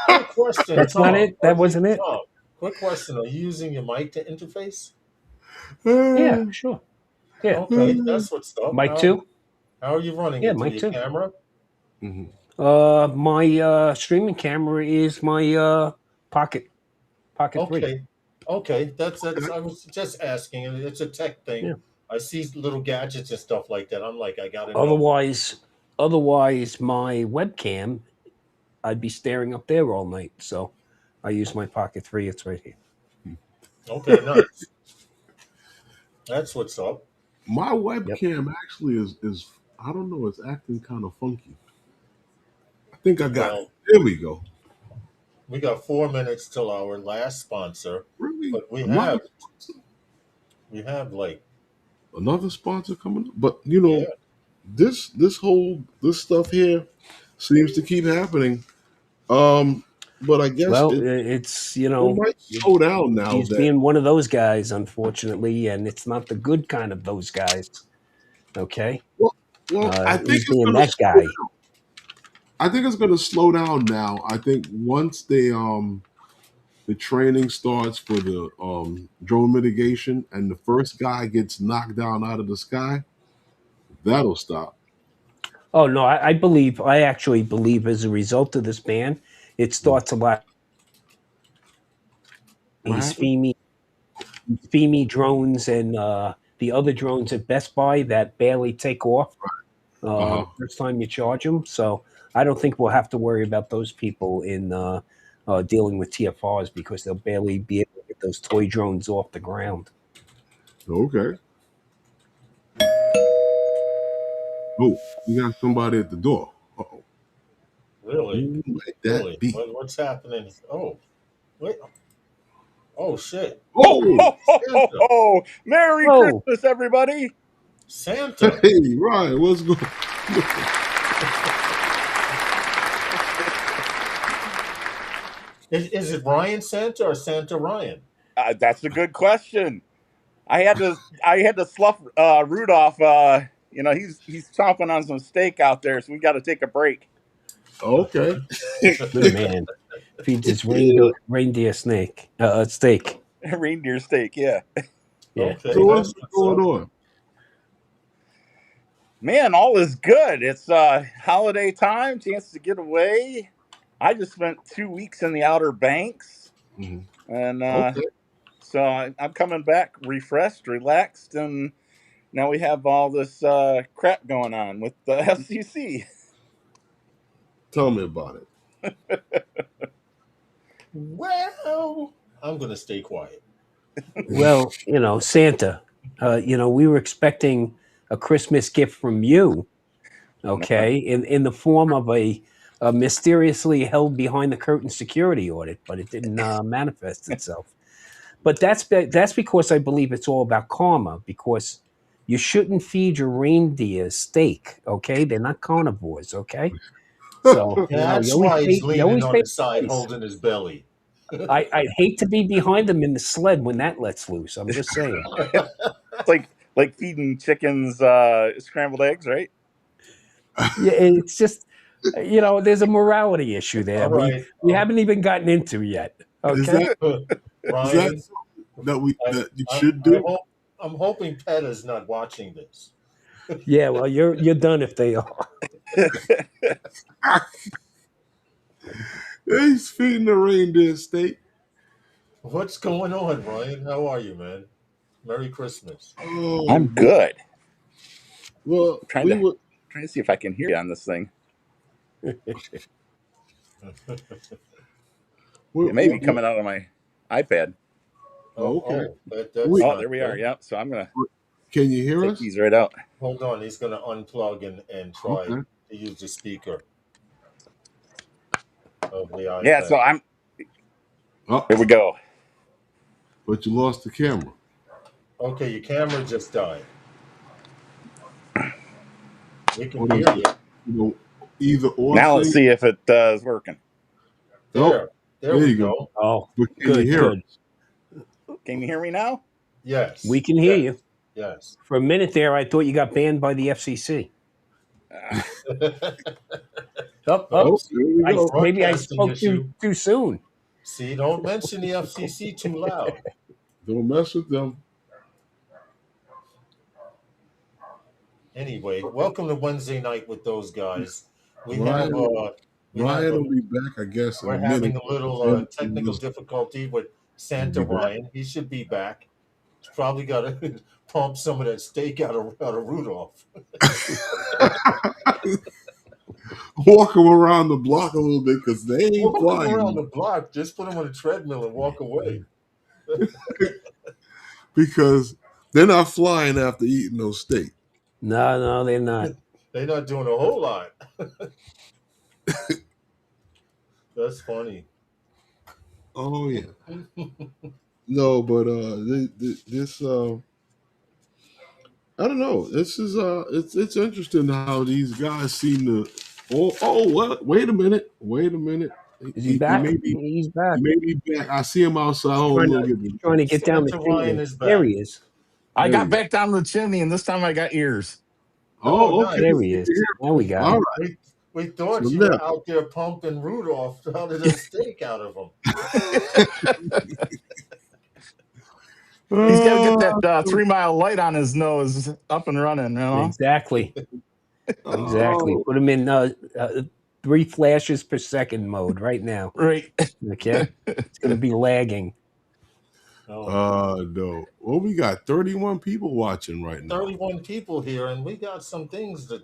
Quick question, That's not Tom. it. That wasn't it. Tom, quick question. Are you using your mic to interface? Yeah, sure. Yeah. Okay, that's what's up. Mike two. How are you running Yeah, it? Through Mike your two. camera? Mhm. My streaming camera is my Pocket 3. Okay. Okay. That's Okay. I was just asking. And it's a tech thing. Yeah. I see little gadgets and stuff like that. I'm like, I gotta know. Otherwise, my webcam, I'd be staring up there all night. So I use my Pocket 3. It's right here. Okay, nice. That's what's up. My Yep. webcam actually is I don't know, it's acting kind of funky. I think I got it. Well, There we go. we got 4 minutes till our last sponsor, Really? but we Another have like, another sponsor coming up. But yeah. this stuff here seems to keep happening. But I guess Well, it it's might slow down now he's that being one of those guys, unfortunately, and it's not the good kind of those guys. Okay, well I think he's it's being gonna that slow guy. down. I think it's gonna slow down now. I think once they the training starts for the drone mitigation, and the first guy gets knocked down out of the sky, that'll stop. Oh no, I actually believe as a result of this ban, it starts a lot. What These happened? FEMI drones and the other drones at Best Buy that barely take off Uh-huh. the first time you charge them. So I don't think we'll have to worry about those people in dealing with TFRs because they'll barely be able to get those toy drones off the ground. Okay. Oh, you got somebody at the door. Uh-oh. Really? Who might that Really? be? What's happening? Oh, wait. Oh, shit. Oh, Oh, Merry Oh. Christmas, everybody. Santa. hey, Ryan, what's going on? Is it Ryan Santa or Santa Ryan? That's a good question. I had to slough Rudolph. You know, he's chomping on some steak out there, so we got to take a break. Okay. Good man. Feeds his reindeer steak. Reindeer steak, yeah. Yeah. Okay. So what's going on? Man, all is good. It's holiday time, chance to get away. I just spent 2 weeks in the Outer Banks, and Okay. so I'm coming back refreshed, relaxed, and now we have all this crap going on with the FCC. Tell me about it. Well, I'm going to stay quiet. Well, you know, Santa, we were expecting a Christmas gift from you, okay, in the form of a mysteriously held behind the curtain security audit, but it didn't manifest itself. But that's because I believe it's all about karma, because you shouldn't feed your reindeer steak, okay? They're not carnivores, okay? So That's why he's leaning on the side, holding his belly. I'd hate to be behind him in the sled when that lets loose. I'm just saying. It's like feeding chickens scrambled eggs, right? Yeah, it's just there's a morality issue there. All right. We haven't even gotten into yet. Okay. Ryan, that you should do? I'm hoping PETA's not watching this. Yeah, well, you're done if they are. He's feeding the reindeer steak. What's going on, Ryan? How are you, man? Merry Christmas. Oh, I'm good. well, Trying to see if I can hear you on this thing. It may be coming out of my iPad. Okay. There we are. Yeah. So I'm gonna. Can you hear take us? these right out. Hold on. He's gonna unplug and try to use the speaker of the iPad. Yeah. So I'm. Here we go. But you lost the camera. Okay, your camera just died. We can hear you. Either or. Now let's see if it is working. There we go. Oh, but can you hear us? Can you hear me now? Yes. We can hear you. Yes. For a minute there, I thought you got banned by the FCC. Maybe I spoke too soon. See, don't mention the FCC too loud. Don't mess with them. Anyway, welcome to Wednesday night with those guys. Ryan will be back, I guess. We're having a little technical difficulty with Santa Ryan. He should be back. He's probably got to pump some of that steak out of Rudolph. Walk him around the block a little bit because they ain't flying. Around the block, just put him on a treadmill and walk away. Because they're not flying after eating those steak. No, they're not. They're not doing a whole lot. That's funny. Oh yeah. No, but this I don't know. This is it's interesting how these guys seem to. Well, wait a minute. Is he back? He's back. He may be back. I see him outside. Trying to get down the chimney. There he is. I got back down the chimney, and this time I got ears. Oh, okay. There he is. Now we got him. Right. We thought So you now, were out there pumping Rudolph out of the steak out of him. He's got to get that 3 mile light on his nose up and running, you know? Exactly. Exactly. oh, Put them in 3 flashes per second mode right now. Right. Okay. It's going to be lagging. no. Well, we got 31 people watching right now. 31 people here, and we got some things to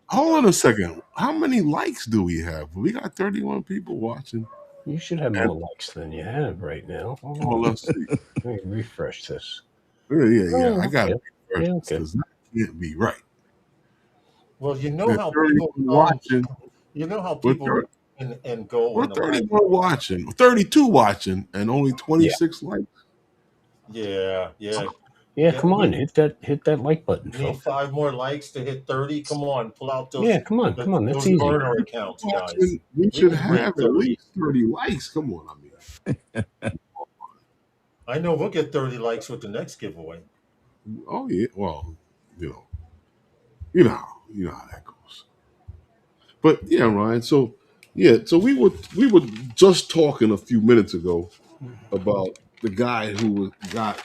Hold on a second. How many likes do we have? We got 31 people watching. You should have more likes than you have right now. Hold Well, on. let's see. Let me refresh this. Yeah. Oh, I got okay. to Yeah, okay. because that can't be right. Well, you know We're how 31 people watching. you know how We're, people and go we're in the 31 watching, 32 watching, and only 26 likes. Yeah. Yeah, come on, hit that like button, Need folks. 5 more likes to hit 30. Come on, pull out those. Yeah, come on. That's those easy. burner accounts, guys. We should can break have at 30. least 30 likes. Come on, I mean. I know we'll get 30 likes with the next giveaway. Oh yeah, well, you know how that goes. But yeah, Ryan. So we were just talking a few minutes ago about the guy who got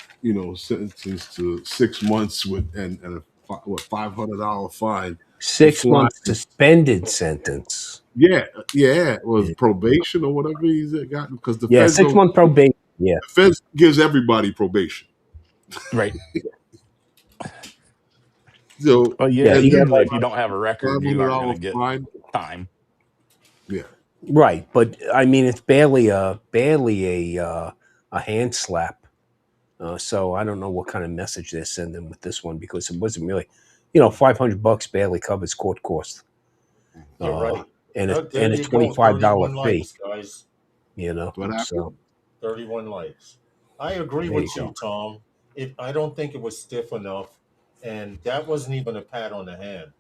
sentenced to 6 months with and a $500 fine. 6 months suspended sentence. Yeah, it was probation or whatever he's got because the feds 6 month probation. Yeah, the feds gives everybody probation. Right. So Well, usually if you don't have a record, you aren't going to get fine. time. Yeah. Right, but I mean it's barely a hand slap. So I don't know what kind of message they're sending with this one because it wasn't really, $500 barely covers court costs. You're right. And a $25 fee. Likes, guys. So 31 likes. I agree with you, Tom. I don't think it was stiff enough, and that wasn't even a pat on the hand.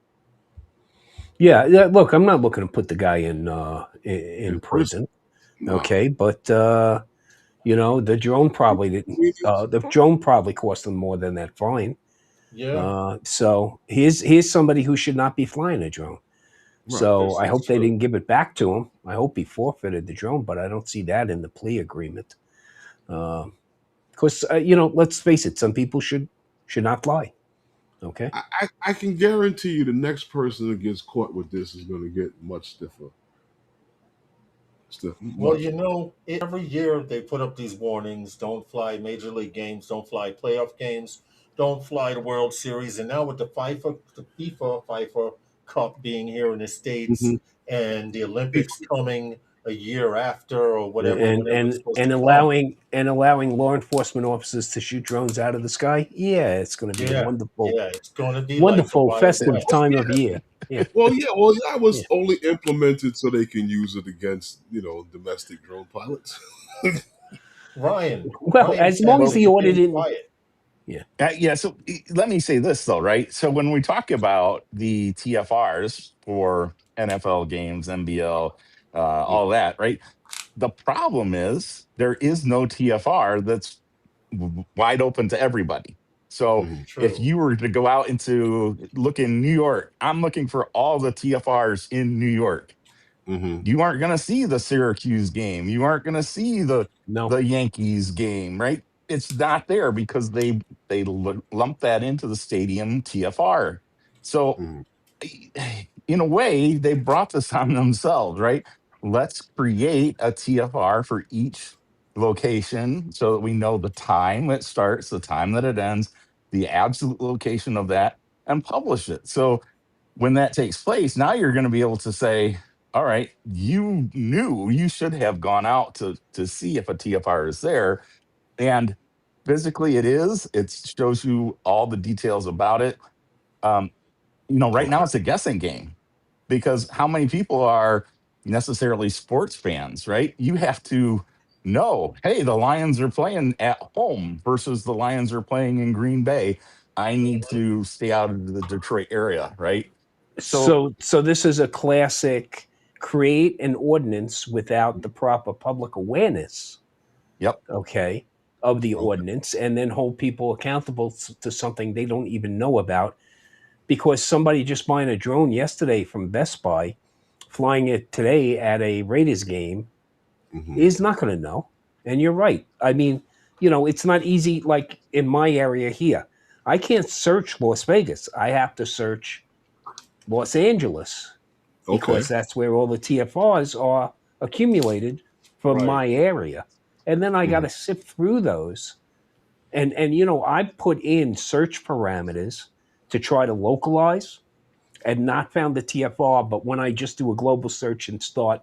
Yeah, look, I'm not looking to put the guy in prison. No. Okay, but the drone probably didn't. The drone probably cost him more than that fine. Yeah. So here's somebody who should not be flying a drone. Right, so I hope they didn't give it back to him. I hope he forfeited the drone, but I don't see that in the plea agreement. Because let's face it, some people should not fly. Okay. I can guarantee you the next person that gets caught with this is going to get much stiffer. Well, every year they put up these warnings: don't fly major league games, don't fly playoff games, don't fly the World Series. And now with the FIFA Cup being here in the States and the Olympics coming a year after or whatever, and allowing law enforcement officers to shoot drones out of the sky. Yeah, it's going to be a wonderful. Yeah, it's going to be wonderful like festive time of year. Yeah. Well, that was only implemented so they can use it against domestic drone pilots. Ryan. As long as the order didn't. Yeah. So let me say this though, right? So when we talk about the TFRs for NFL games, NBL, all that, right? The problem is there is no TFR that's wide open to everybody. So if you were to go out into look in New York, I'm looking for all the TFRs in New York. You aren't going to see the Syracuse game. You aren't going to see the Yankees game, right? It's not there because they lump that into the stadium TFR. So in a way, they brought this on themselves, right? Let's create a TFR for each location so that we know the time it starts, the time that it ends, the absolute location of that, and publish it. So when that takes place, now you're going to be able to say, all right, you knew you should have gone out to see if a TFR is there. And physically it is. It shows you all the details about it. Right now it's a guessing game because how many people are necessarily sports fans, right? You have to know, hey, the Lions are playing at home versus the Lions are playing in Green Bay. I need to stay out of the Detroit area, right? So this is a classic create an ordinance without the proper public awareness. Yep. Okay. Of the ordinance, and then hold people accountable to something they don't even know about. Because somebody just buying a drone yesterday from Best Buy flying it today at a Raiders game Mhm. is not going to know. And you're right. I mean, you know, it's not easy like in my area here. I can't search Las Vegas. I have to search Los Angeles Okay. because that's where all the TFRs are accumulated from Right. my area. And then I got to sift through those. And you know, I put in search parameters to try to localize and not found the TFR, but when I just do a global search and start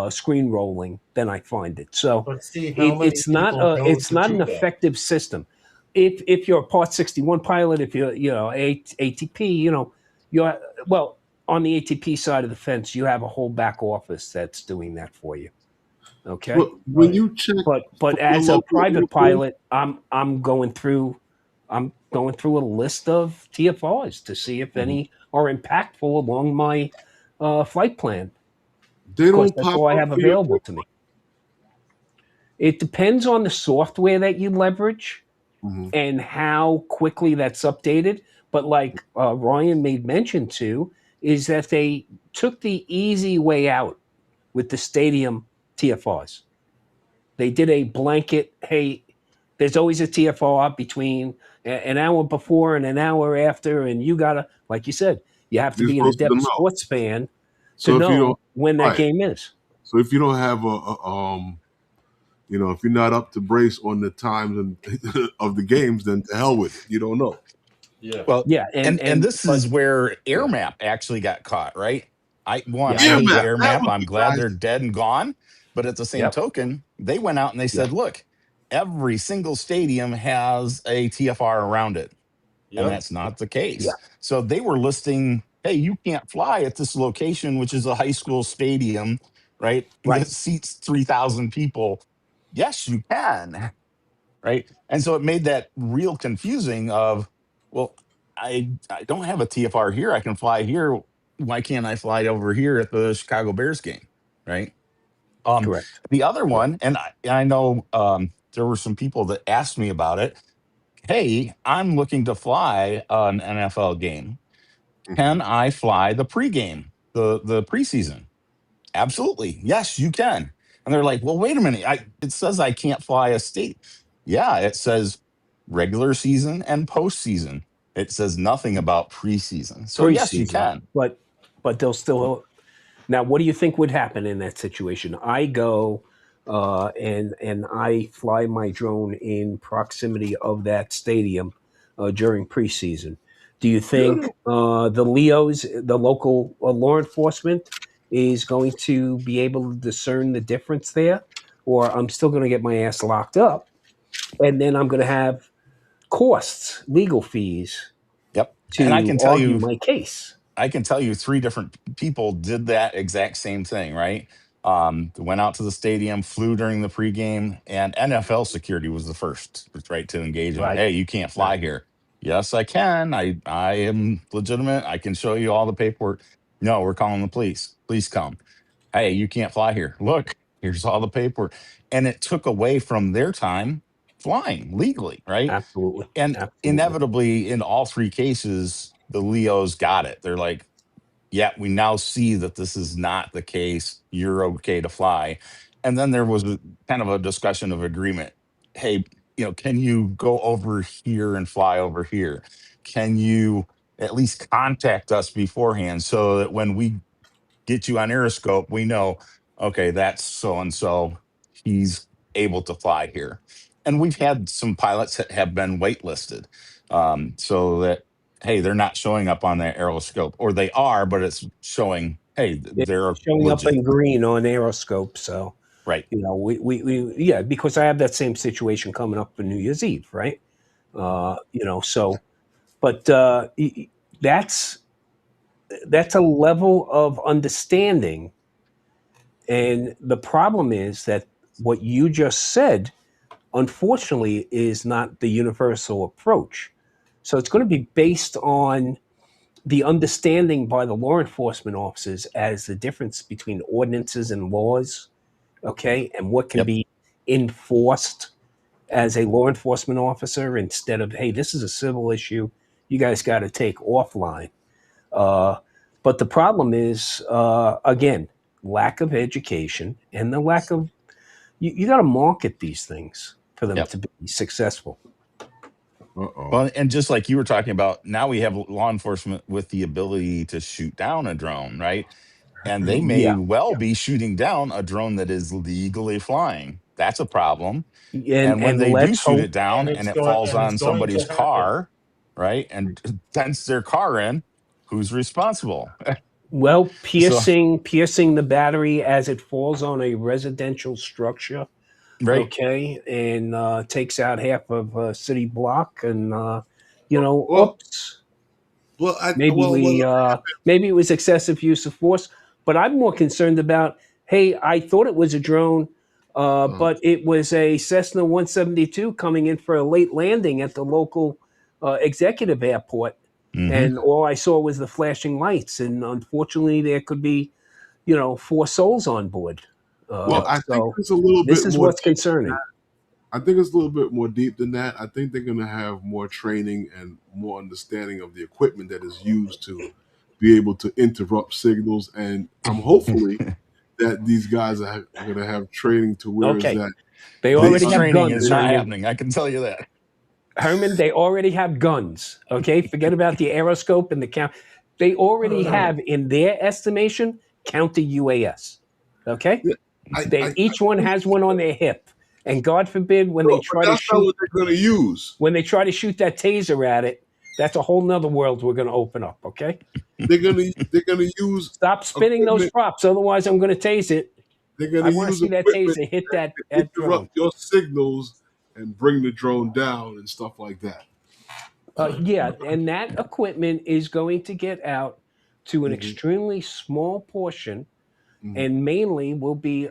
screen rolling, then I find it. So But see, how many it's not people know it's to not an do that? effective system. If you're a Part 61 pilot, if you're ATP, you know you're well on the ATP side of the fence, you have a whole back office that's doing that for you. Okay, But when Right. you check but from the as a local private airport, pilot, I'm going through a list of TFRs to see if Mhm. any are impactful along my flight plan. they Of course, don't that's pop all I up have for your available to me. It depends on the software that you leverage Mhm. and how quickly that's updated. But like Ryan made mention to, is that they took the easy way out with the stadium TFRs. They did a blanket, hey, there's always a TFR between an hour before and an hour after, and you gotta, like you said, you have to You're be an supposed to adept know. sports fan to So if you know don't, when that right. game is. So if you don't have you know, if you're not up to brace on the times and of the games, then to hell with it. You don't know. Yeah. Well, Yeah, and this but is where yeah, AirMap actually got caught, right? yeah, I Air hate map, that AirMap. was I'm the glad guys. they're dead and gone. But at the same yep, token, they went out and they yeah, said, look, every single stadium has a TFR around it. And Yep. that's not the yeah, case. So they were listing, hey, you can't fly at this location, which is a high school stadium, right? right. That seats 3,000 people. Yes, you can, right? And so it made that real confusing of, well, I don't have a TFR here. I can fly here. Why can't I fly over here at the Chicago Bears game, right? Um, Correct. the other Correct. one, and I know there were some people that asked me about it. Hey, I'm looking to fly an NFL game. Mhm. Can I fly the pregame, the preseason? Absolutely. Yes, you can. And they're like, well, wait a minute. It says I can't fly a state. Yeah, it says regular season and postseason. It says nothing about preseason. So yes, you Preseason, can. but they'll still. Now, what do you think would happen in that situation? I go and I fly my drone in proximity of that stadium during preseason. Do you Yeah. think the Leos, the local law enforcement, is going to be able to discern the difference there, or I'm still going to get my ass locked up, and then I'm going to have costs, legal fees Yep. And to argue my case? I can tell you three different people did that exact same thing, right? Went out to the stadium, flew during the pregame, and NFL security was the first, right, to engage them. Right. Hey, you can't fly Right. here. Yes, I can. I am legitimate. I can show you all the paperwork. No, we're calling the police. Please come. Hey, you can't fly here. Look, here's all the paperwork. And it took away from their time flying legally, right? Absolutely. And Absolutely. inevitably, in all three cases, the Leos got it. They're like, yeah, we now see that this is not the case. You're okay to fly. And then there was kind of a discussion of agreement. Hey, can you go over here and fly over here? Can you at least contact us beforehand so that when we get you on Aeroscope, we know, okay, that's so and so. He's able to fly here. And we've had some pilots that have been waitlisted, so that, hey, they're not showing up on their Aeroscope, or they are, but it's showing, hey, It's they're showing up legit. in green on Aeroscope. So, Right. yeah, because I have that same situation coming up for New Year's Eve, right? So, but that's that's a level of understanding. And the problem is that what you just said, unfortunately, is not the universal approach. So it's going to be based on the understanding by the law enforcement officers as the difference between ordinances and laws, okay, and what can Yep. be enforced as a law enforcement officer instead of, hey, this is a civil issue, you guys got to take offline. Uh, But the problem is, again, lack of education and the lack of you got to market these things for them Yep. to be successful. Well, and just like you were talking about, now we have law enforcement with the ability to shoot down a drone, right? And they may Yeah. well be shooting down a drone that is legally flying. That's a problem. And when And they do let's shoot hope. it down and it falls on going to somebody's happen. car, right, and dents their car in, who's responsible? Well, So, piercing the battery as it falls on a residential structure, right. okay, and takes out half of a city block, and Well, oops, well, maybe it was excessive use of force. But I'm more concerned about, hey, I thought it was a drone, but it was a Cessna 172 coming in for a late landing at the local executive airport. Mm-hmm. And all I saw was the flashing lights, and unfortunately, there could be, 4 souls on board. well, I think So it's a little this bit is more. what's concerning. I think it's a little bit more deep than that. I think they're going to have more training and more understanding of the equipment that is used to be able to interrupt signals. And I'm hopefully that these guys are going to have training to where is Okay, that they they already Police have training guns, is not Herman. happening. I can tell you that. Herman, they already have guns. Okay, forget about the aeroscope and the count. They already have, in their estimation, counter UAS. Okay, each one has one on their hip, and God forbid when they try to that's not shoot, what they're going to use. when they try to shoot that taser at it, that's a whole nother world we're going to open up. Okay, They're going to use stop spinning those equipment. props, otherwise I'm going to tase it. They're going I to want to use see that equipment taser hit that to drone. interrupt your signals and bring the drone down and stuff like that. Yeah, and that equipment is going to get out to an Mhm. extremely small portion, Mhm. and mainly will be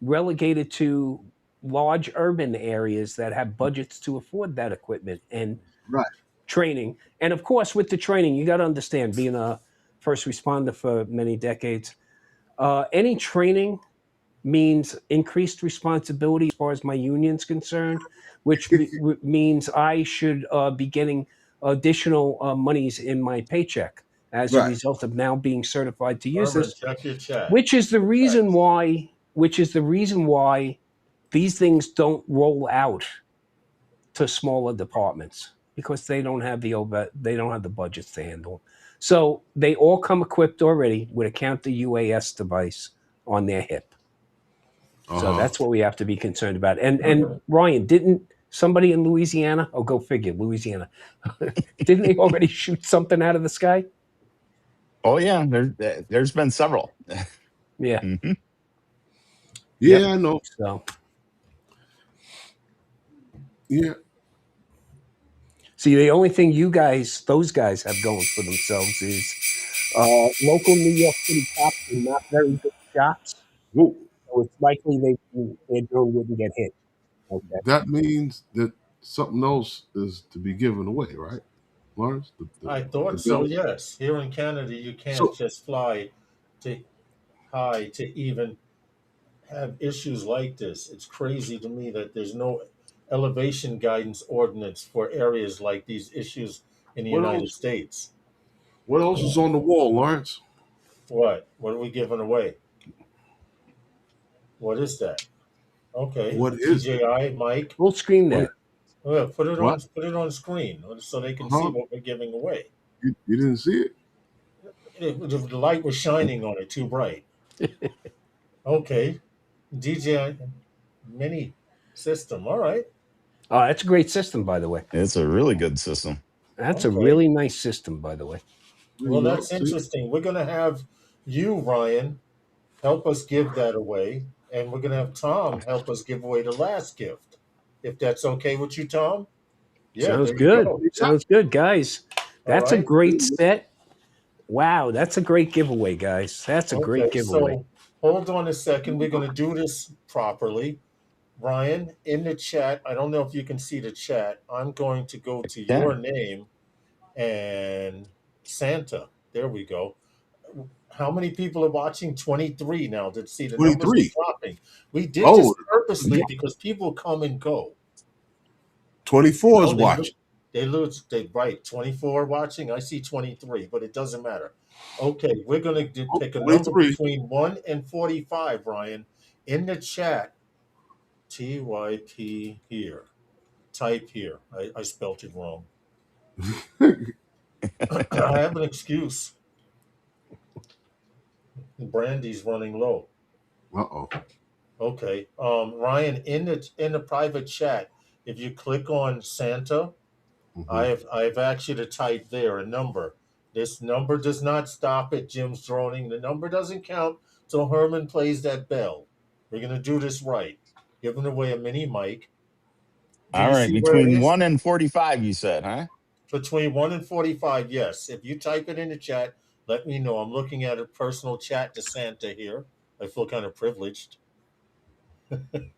relegated to large urban areas that have budgets to afford that equipment and Right. training. And of course, with the training, you got to understand, being a first responder for many decades, any training means increased responsibility as far as my union's concerned, which means I should be getting additional monies in my paycheck as a Right. result of now being certified to use Herman, this, check your chat. which is the reason why these things don't roll out to smaller departments, because they don't have the budgets to handle. So they all come equipped already with a counter UAS device on their hip. So that's what we have to be concerned about. And Ryan, didn't somebody in Louisiana? Oh, go figure, Louisiana. Didn't they already shoot something out of the sky? Oh yeah, there's been several. Yeah. Mm-hmm. Yeah, Yep. I know. So Yeah. see, the only thing those guys have going for themselves is local New York City cops are not very good shots. Whoa. So it's likely their drone wouldn't get hit. Okay. That means that something else is to be given away, right, Lawrence? I thought so, yes. Here in Canada, you can't just fly to high to even have issues like this. It's crazy to me that there's no elevation guidance ordinance for areas like these issues in the United States. What else is on the wall, Lawrence? What? What are we giving away? What is that? Okay. What is DJI, Mike. We'll screen that. Well, put it What? on screen so they can see what we're giving away. You didn't see it? The light was shining on it too bright. Okay. DJI mini system. All right. Oh, that's a great system, by the way. It's a really good system. That's a really nice system, by the way. Well, that's interesting. We're going to have you, Ryan, help us give that away, and we're going to have Tom help us give away the last gift. If that's okay with you, Tom? Yeah, Sounds there you good. go. Sounds good, guys. That's a right. great set. Wow, that's a great giveaway, guys. That's a great giveaway. So hold on a second. We're going to do this properly. Ryan, in the chat, I don't know if you can see the chat. I'm going to go to your name and Santa. There we go. How many people are watching? 23 now. Did see the numbers are dropping. We did this purposely because people come and go. 24 is watching. They right. 24 watching. I see 23, but it doesn't matter. Okay, we're going to pick a number 23. between 1 and 45, Ryan. In the chat, TYP here. Type here. I spelled it wrong. I have an excuse. Brandy's running low. Uh-oh. Okay. Ryan, in the private chat, if you click on Santa, I've asked you to type there a number. This number does not stop at Jim's droning. The number doesn't count till Herman plays that bell. We're gonna do this right. Giving away a mini mic. Do All you right, see where it between is? 1 and 45, you said, huh? Between 1 and 45, yes. If you type it in the chat, let me know. I'm looking at a personal chat to Santa here. I feel kind of privileged. Okay,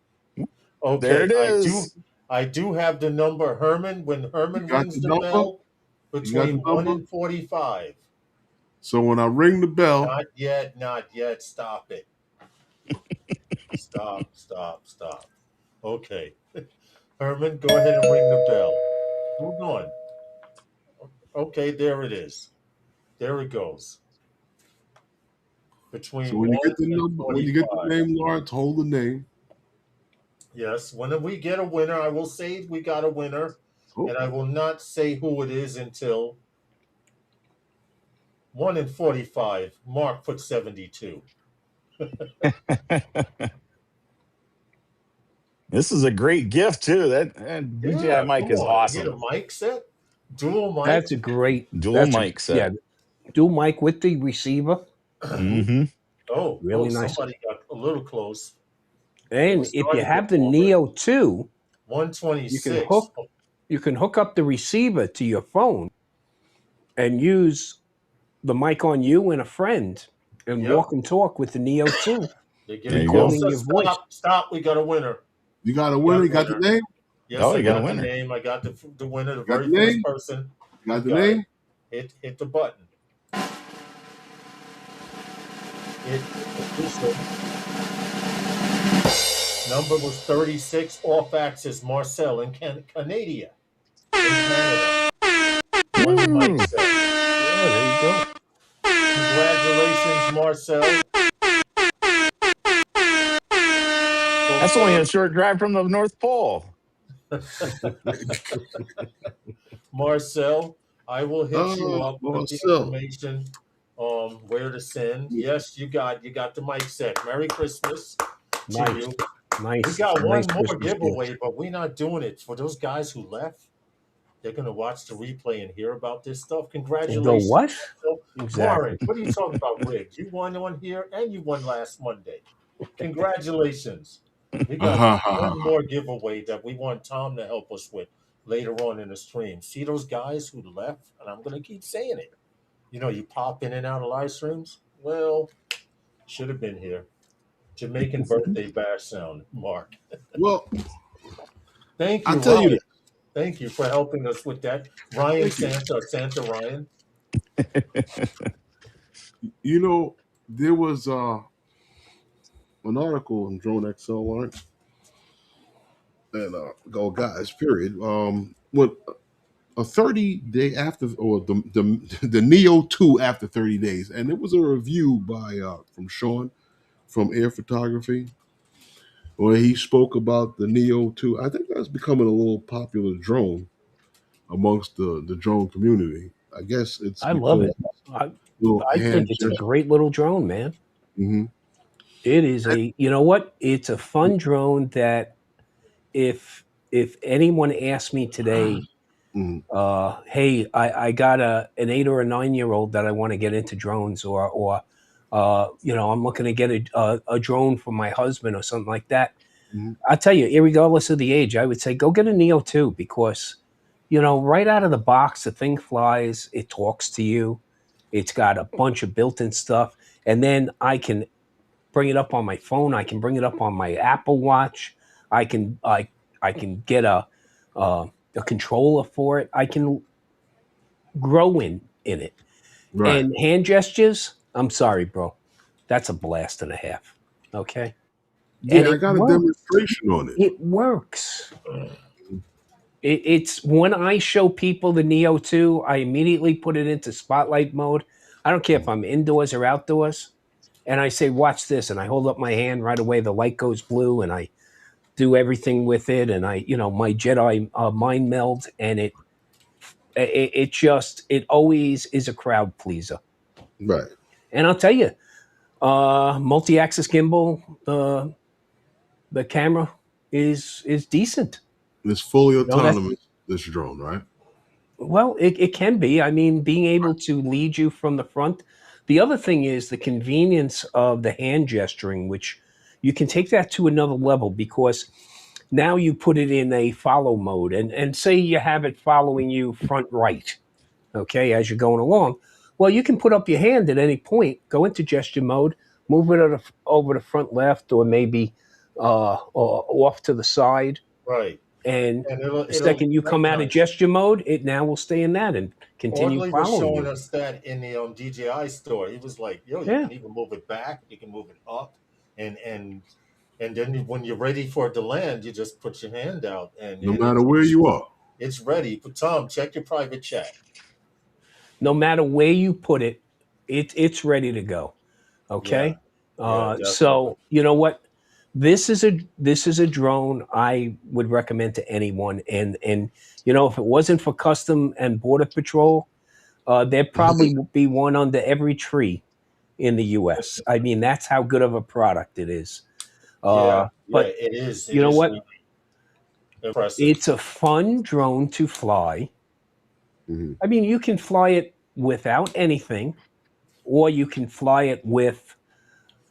There it is. I do have the number. Herman, when Herman rings the bell, between 1 and 45. So when I ring the bell, Not yet. Stop it. Stop. Okay. Herman, go ahead and ring the bell. Hold on. Okay, there it is. There it goes. Between so when you 1 get the and number, when you get the 45. name, Lawrence, hold the name. Yes, when we get a winner, I will say we got a winner, and I will not say who it is until 1 and 45. Mark put 72. This is a great gift too. That DJI mic come is on. You get awesome. a mic set? Dual mic? That's a great Dual mic set. Yeah, dual mic with the receiver. Mm-hmm. Really nice. Somebody got a little close. And if you have the Neo 2, 126. You can hook up the receiver to your phone and use the mic on you and a friend and walk and talk with the Neo 2. They're There you go. Your voice. Stop. We got a winner. You got a winner? You got the name? Yes, Oh, I you got got a the winner. name. I got the winner, the Got very the first name? person. You got the name? Hit the button. Number was 36, off axis, Marcel in Canada. Won the mic set. Yeah, there you go. Congratulations, Marcel. That's only a short drive from the North Pole. Marcel, I will hit you up with the information where to send. Yes, you got the mic set. Merry Christmas to you. Nice. We got one more Christmas giveaway, gift. but we're not doing it for those guys who left. They're gonna watch the replay and hear about this stuff. Congratulations. The what? Exactly. Warren, what are you talking about, Riggs? You won one here and you won last Monday. Congratulations. We got one more giveaway that we want Tom to help us with later on in the stream. See those guys who left? And I'm gonna keep saying it. You know, you pop in and out of live streams. Well, should have been here. Jamaican birthday bash sound, Mark. Well, thank you, I'll tell you this. Thank you for helping us with that. Ryan Santa Ryan. You know, there was an article in Drone XL, Lawrence, and go guys, period. What a 30-day after, or the Neo 2 after 30 days, and it was a review by from Sean from Air Photography, where he spoke about the Neo 2. I think that's becoming a little popular drone amongst the drone community. I guess it's. I love it. I think it's a great little drone, man. Mm-hmm. It is you know what? It's a fun drone that if anyone asked me today, hey, I got an 8 or a 9-year-old that I want to get into drones, or you know, I'm looking to get a drone for my husband or something like that. I'll tell you, irregardless of the age, I would say go get a Neo 2 because, you know, right out of the box, the thing flies, it talks to you. It's got a bunch of built-in stuff. And then I can bring it up on my phone. I can bring it up on my Apple Watch. I can get a controller for it. I can grow in it. Right. And hand gestures, I'm sorry, bro. That's a blast and a half. Okay? Yeah, and I got a demonstration on it. It works. It's when I show people the Neo 2, I immediately put it into spotlight mode. I don't care if I'm indoors or outdoors. And I say, watch this. And I hold up my hand right away. The light goes blue and I do everything with it. And I, my Jedi mind meld, and it always is a crowd pleaser. Right. And I'll tell you, multi-axis gimbal, the camera is decent. It's fully That's autonomous, this drone, right? Well, it can be. I mean, being able to lead you from the front. The other thing is the convenience of the hand gesturing, which you can take that to another level, because now you put it in a follow mode, and say you have it following you front right, okay, as you're going along. Well, you can put up your hand at any point, go into gesture mode, move it over the front left, or maybe or off to the side, Right. and And the second you come out of recognize. gesture mode, it now will stay in that and continue Audley was following showing you. us that in the DJI store. He was like, "Yo, you Yeah. can even move it back. You can move it up, and then when you're ready for it to land, you just put your hand out, and No matter where you are. it's ready." But Tom, check your private chat. No matter where you put it, it's ready to go. Okay. Definitely. So you know what? This is a drone I would recommend to anyone. And if it wasn't for Custom and Border Patrol, there'd probably be one under every tree in the U.S. I mean, that's how good of a product it is. But it is. you know what? Really impressive. It's a fun drone to fly. Mhm. I mean, you can fly it without anything, or you can fly it with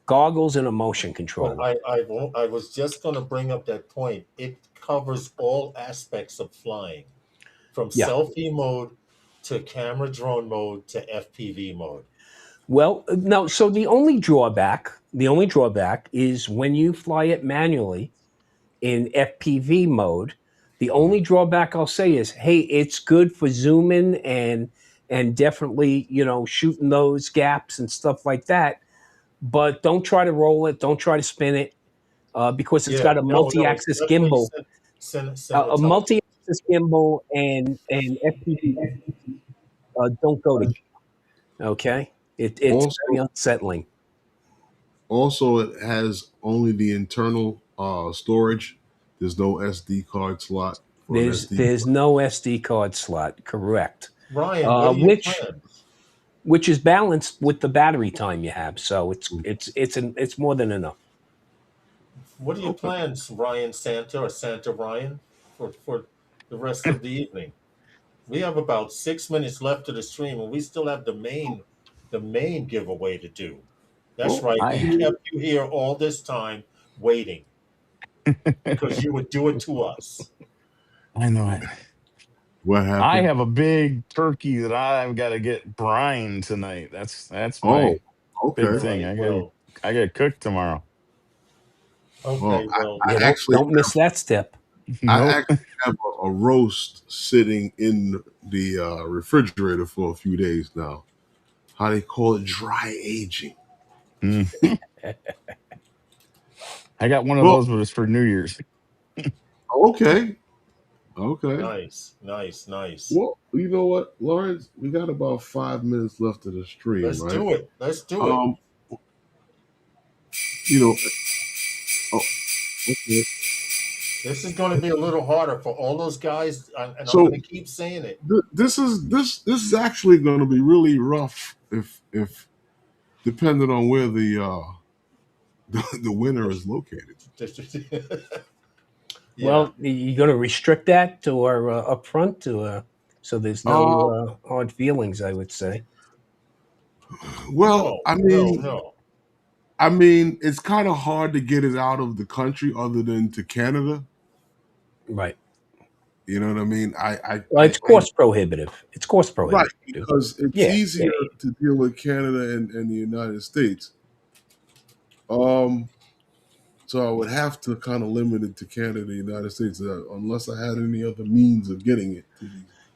goggles and a motion controller. But I was just going to bring up that point. It covers all aspects of flying, from selfie mode to camera drone mode to FPV mode. Well, no. So the only drawback is when you fly it manually in FPV mode. The only drawback I'll say is, hey, it's good for zooming and definitely shooting those gaps and stuff like that. But don't try to roll it. Don't try to spin it, because it's got a multi-axis gimbal. A multi-axis gimbal and FPV don't go together. Okay, it's very unsettling. Also, it has only the internal storage. There's no SD card slot. There's no SD card slot. Correct. Ryan, what are your plans? Which is balanced with the battery time you have, so it's more than enough. What are your plans, Ryan Santa or Santa Ryan, for the rest of the evening? We have about 6 minutes left of the stream, and we still have the main giveaway to do. That's right. We kept you here all this time waiting because you would do it to us. I know it. What happened? I have a big turkey that I've got to get brined tonight. That's my big thing. Right, I got to cook tomorrow. Okay, don't miss that step. I actually have a roast sitting in the refrigerator for a few days now. How they call it, dry aging. I got one of those, but it's for New Year's. Okay. Nice. Well, you know what, Lawrence? We got about 5 minutes left of the stream. Let's do it. Okay. This is going to be a little harder for all those guys, and I'm going to keep saying it. This is actually going to be really rough if depending on where the winner is located. Well, you're going to restrict that or up front so there's no hard feelings, I would say. Well, no. I mean, it's kind of hard to get it out of the country other than to Canada. Right. You know what I mean? It's cost prohibitive. It's cost prohibitive. Right, because it's easier to deal with Canada and the United States. So I would have to kind of limit it to Canada and the United States unless I had any other means of getting it.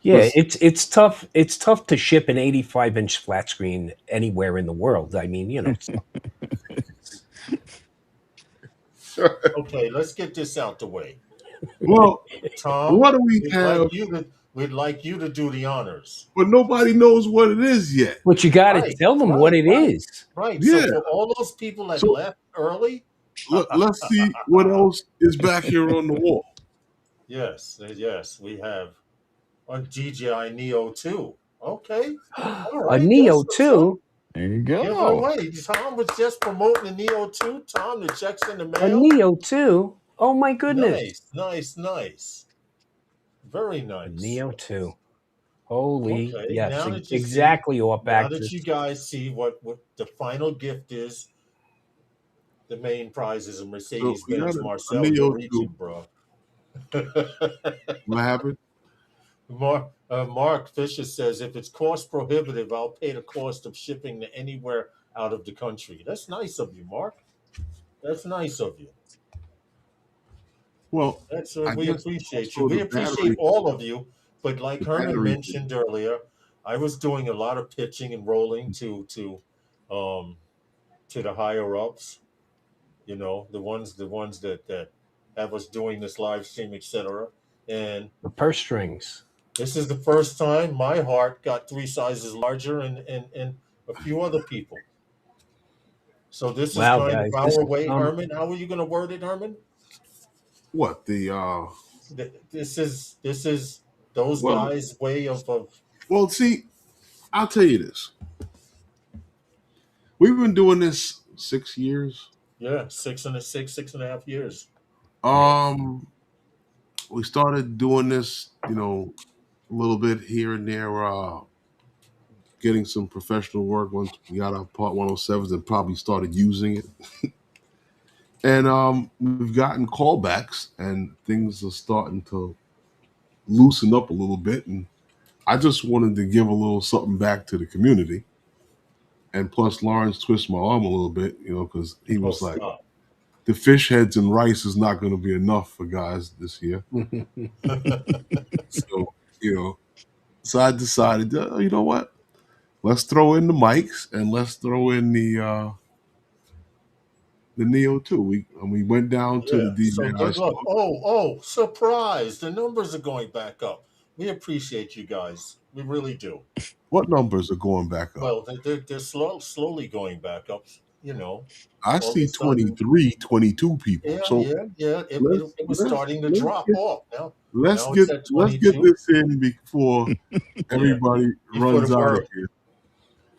Yeah, it's tough. It's tough to ship an 85-inch flat screen anywhere in the world. I mean, Okay, let's get this out the way. Well, Tom, what do we have? We'd like you to do the honors. but nobody knows what it is yet. But you got to Right, tell them what it is. right. So Yeah. for all those people that So left early, let's see what else is back here on the wall. yes, we have a DJI Neo 2. Okay, all A right. Neo That's 2. There you give go. away. Tom was just promoting the Neo 2. Tom, the check's in the A mail. Neo 2. Oh my goodness. Nice. Very A nice. Neo 2. Holy, Okay, yes, now that you exactly see, off now back. that you guys see what the final gift is, the main prize is a So Mercedes we got Benz a Marcel. Neo You're 2. reaching, bro. What happened? Mark Fisher says, if it's cost prohibitive, I'll pay the cost of shipping to anywhere out of the country. That's nice of you, Mark. That's nice of you. Well, I We guess appreciate you. also We the appreciate battery. all of you. But like The Herman battery. mentioned earlier, I was doing a lot of pitching and rolling to the higher ups. You know, the ones that have us doing this live stream, etc. And The purse strings. this is the first time my heart got 3 sizes larger, and a few other people. So this is Wow, kind of guys, this our is way, Herman. How are you going to word it, Herman? What the This is those well guys' way of well see, I'll tell you this. We've been doing this 6 years. yeah, 6.5 years. We started doing this, a little bit here and there, getting some professional work once we got our Part 107s and probably started using it. And we've gotten callbacks and things are starting to loosen up a little bit. And I just wanted to give a little something back to the community. And plus, Lawrence twisted my arm a little bit, because he Oh, was like, stop. the fish heads and rice is not going to be enough for guys this year. So, so I decided, you know what? Let's throw in the mics and let's throw in the Neo 2. We went down to Yeah. the So DJI good luck. store. Oh, surprise. The numbers are going back up. We appreciate you guys. We really do. What numbers are going back up? Well, they're slowly going back up, I all of see a sudden. 23, 22 people. So Yeah. let's It was let's starting to let's drop get off. let's Now get it's at let's get 22. this in before Yeah. everybody Before runs the out of word. here.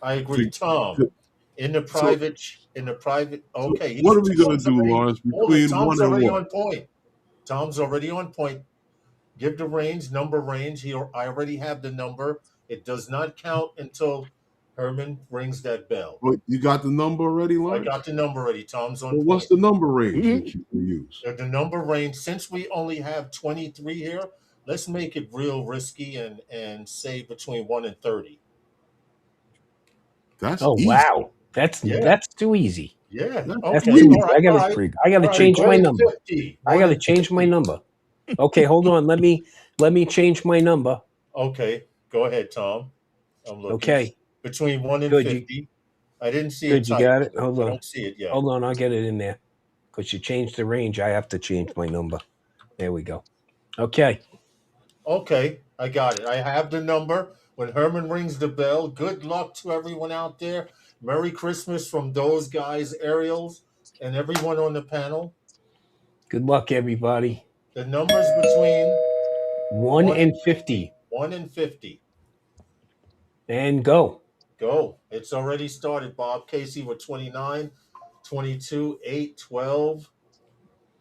I agree. Tom, To- in the so private, so okay. what are we gonna Tom's do, already, Lawrence? hold it. Between Tom's one and already what? on point. Tom's already on point. Give the number range. I already have the number. It does not count until Herman rings that bell. What, you got the number already, I Lawrence? got the number already. Tom's on Well, what's point. the number range that you can use? The number range, since we only have 23 here, let's make it real risky and say between 1 and 30. That's Oh easy. wow, that's Yeah. too easy. Yeah. That's That's Okay. too easy. easy. All right. I gotta All right. change my 1 and number. 50. I 1 gotta and change my 50. number. Okay, hold on. Let me change my number. Okay. Go ahead, Tom. I'm looking. Okay, Between 1 and good. 50. I didn't see Good, it you typed. got it. Hold I on. don't see it yet. Hold on, I'll get it in there. Because you changed the range, I have to change my number. There we go. Okay. Okay, I got it. I have the number. When Herman rings the bell, good luck to everyone out there. Merry Christmas from those guys, Ariels, and everyone on the panel. Good luck, everybody. The numbers between 1 and 50. 1 and 50. And go. Go. It's already started, Bob. Casey with 29, 22, 8, 12.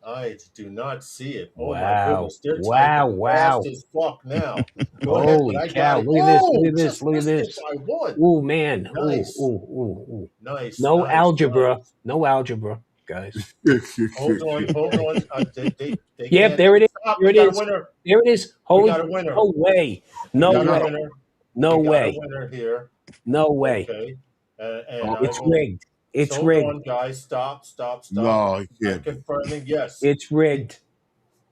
I do not see it. Oh my Wow. goodness. They're Wow, typing wow. fast as fuck now. Go ahead, Holy but I cow. got it. Look at this. Oh, Look at this. just Look at missed it this. by one. Oh, man. Nice. Ooh. Nice. No nice, algebra. nice. No algebra, guys. Hold on. They Yeah, can't. there it is. Stop. There We it got a is. winner. There it is. We Holy, got a winner. no way. We No got a way. winner. No We got way. a winner here. No way. Okay. And Oh, I It's will. rigged. It's Hold rigged. on, guys. Stop. No, it I'm can't be. confirming. Yes, It's rigged.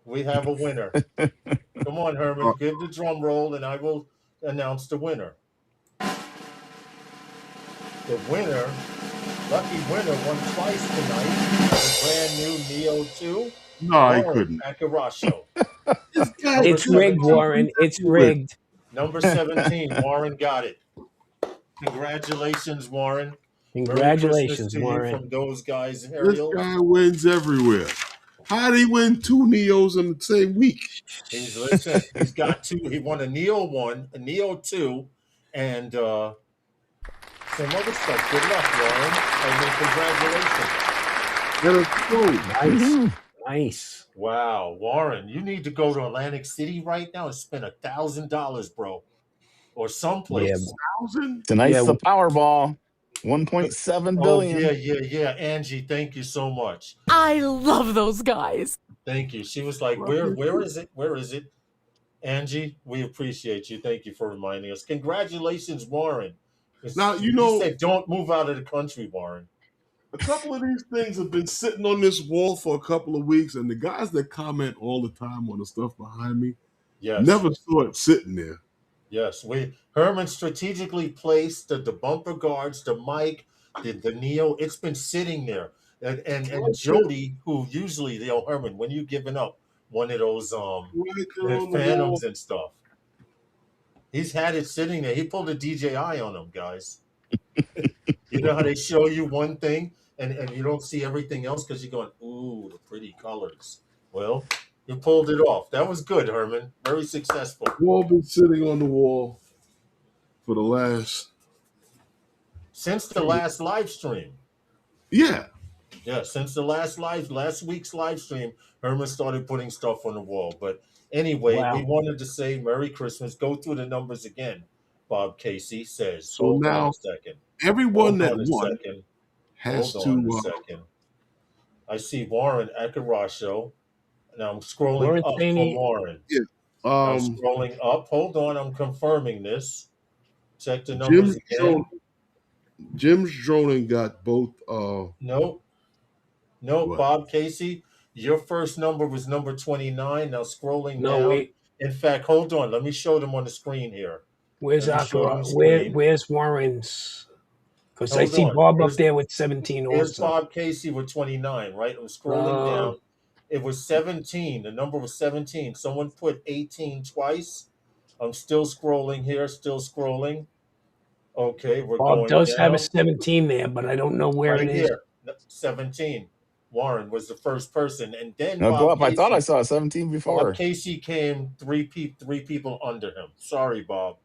we have a winner. Come on, Herman. Give the drum roll, and I will announce the winner. The winner, lucky winner, won twice tonight. The brand new Neo 2 No, he Warren couldn't. Akirasho. This guy, Number It's rigged, 17. Warren. It's with rigged. Number 17. Warren got it. Congratulations, Warren. Merry Christmas Congratulations, to you Warren. from those guys, this Ariel. guy wins everywhere. How did he win 2 Neos in the same week? He's got 2. He won a Neo 1, a Neo 2, and some other stuff. Good luck, Warren. I mean, congratulations. Let us go. Nice. Nice. Wow, Warren, you need to go to Atlantic City right now and spend $1,000, bro, or someplace. Yeah. 1,000? Tonight's Yeah. the Powerball. 1.7 Oh billion. yeah. Angie, thank you so much. I love those guys. Thank you. She was like, "Where is it? Where is it?" Angie, we appreciate you. Thank you for reminding us. Congratulations, Warren. Now, you He know, said, "Don't move out of the country, Warren." a couple of these things have been sitting on this wall for a couple of weeks, and the guys that comment all the time on the stuff behind me Yes. never saw it sitting there. Yes, Herman strategically placed the bumper guards, the mic, the Neo. It's been sitting there, and Jody, who usually Herman, when you giving up one of those Right there on the Phantoms wall. and stuff, he's had it sitting there. He pulled a DJI on them, guys. You know how they show you one thing and you don't see everything else because you're going, ooh, the pretty colors. Well, you pulled it off. That was good, Herman. Very successful. Wall been sitting on the wall for the last Since the last live stream. Yeah. Yeah, since the last week's live stream, Herman started putting stuff on the wall. But anyway, Wow. we wanted to say Merry Christmas. Go through the numbers again, Bob Casey says. So Hold on now a second. everyone Hold that on a won second. has Hold on a to second. I see Warren Akirasho. Now I'm scrolling Warren up Thaney- for Warren. I'm um scrolling up. Hold on, I'm confirming this. Check the numbers again. Jim's droning got both Nope. What? Bob Casey, your first number was number 29. Now scrolling No, down. wait. In fact, hold on. Let me show them on the screen here. Where's Let me show them Akira? the screen. Where's Warren's? Because I Hold see on. Bob Here's- up there with 17 Here's also. Bob Casey with 29, right? I'm scrolling down. It was 17. The number was 17. Someone put 18 twice. I'm still scrolling here, still scrolling. Okay, we're Bob going does down. have a 17 there, but I don't know where Right it is. here, 17. Warren was the first person, and then No, go Bob up. I thought I Casey. saw 17 before. Bob Casey came three people under him. Sorry, Bob.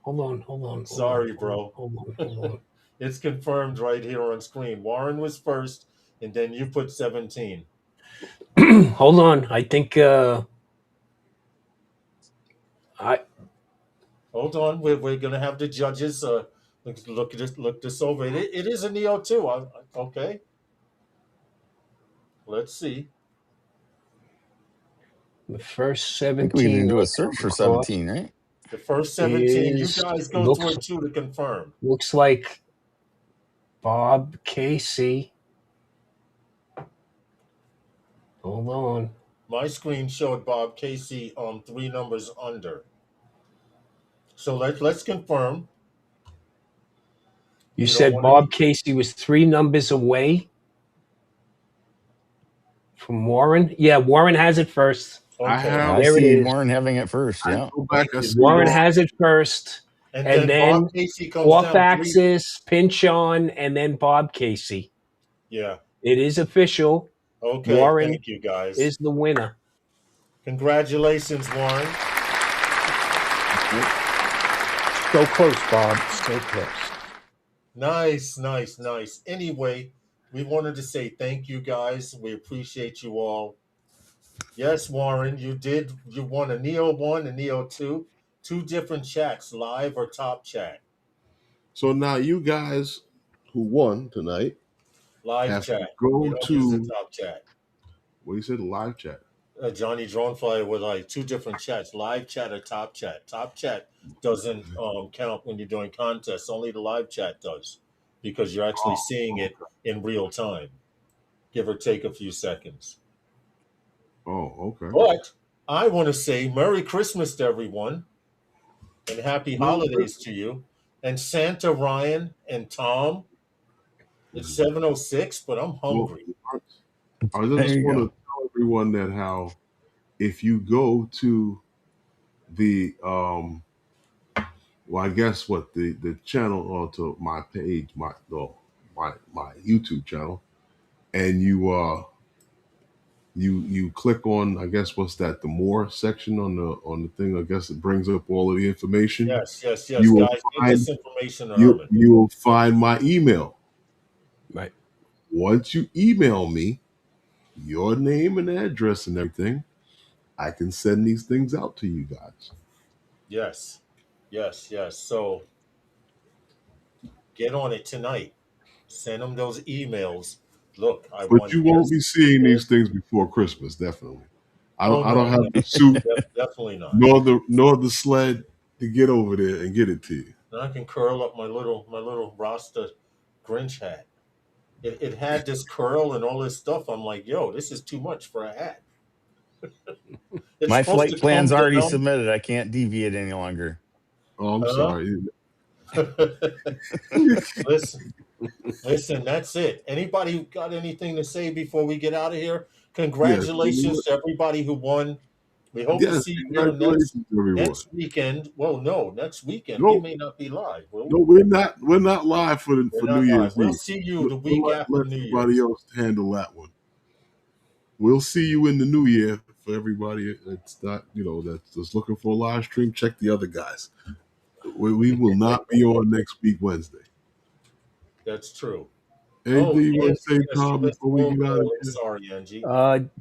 Hold on. Sorry, bro. Hold on. It's confirmed right here on screen. Warren was first, and then you put 17. Hold on. I think Hold on. We're gonna have the judges look this over. It is a Neo 2. Okay. Let's see. the first I 17. think we can do I a search for come across 17, right? The first 17. is- You guys go looks- through it too to confirm. Looks like Bob Casey. Hold on. My screen showed Bob Casey 3 numbers under. So let's confirm. You don't said wanna- Bob Casey was 3 numbers away from Warren? Yeah, Warren has it first. Okay. I have I There it see is. Warren having it first. Yeah. go back. I see Warren has it first. and and then then Bob Casey comes Off down 3. axis, pinch on, and then Bob Casey. Yeah. It is official. Okay. Warren Thank you guys. Is the winner. Congratulations, Warren. So close, Bob. So close. Nice. Anyway, we wanted to say thank you guys. We appreciate you all. Yes, Warren, you won a Neo 1 and Neo 2. 2 different chats, live or top chat. So now you guys who won tonight Live have chat. to go We don't use to the top chat. what you said, live chat. Johnny Dronefly with like 2 different chats, live chat or top chat. Top chat doesn't count when you're doing contests. Only the live chat does because you're actually seeing it in real time, give or take a few seconds. Oh, okay. But I want to say Merry Christmas to everyone and Happy Holidays to you. And Santa, Ryan, and Tom. It's 7:06, but I'm hungry. I There just you want go. to tell everyone that how if you go to the well, I guess what the channel or to my page, my YouTube channel, and you click on, I guess what's that, the more section on the thing. I guess it brings up all of the information. Yes, yes, yes, You will guys. Get find this information to Herman. you will find my email. Right. Once you email me your name and address and everything, I can send these things out to you guys. Yes, yes, yes. So get on it tonight. Send them those emails. Look, I But want you won't this, be seeing this. these things before Christmas, definitely. Oh I don't no, have the suit definitely not. nor the sled to get over there and get it to you. And I can curl up my little Rasta Grinch hat. It had this curl and all this stuff. I'm like, yo, this is too much for a hat. It's My supposed flight to come plan's already down. submitted. I can't deviate any longer. Oh, I'm Huh? sorry. Listen, listen, that's it. Anybody got anything to say before we get out of here? Yes, Congratulations to everybody who won. We hope to yes, see you here congratulations, everyone. next weekend. Well, no, next weekend we No, may not be live, will no, we? we're not live for We're New not live. Year's We'll Eve. see you We'll, the week after let New everybody Year's. else handle that one. We'll see you in the new year. For everybody that's not, that's looking for a live stream, check the other guys. We will not be on next week Wednesday. That's true. Anything Oh, you want to say, yes, Tom, yes. before we Oh, get out of oh, here? sorry, Angie.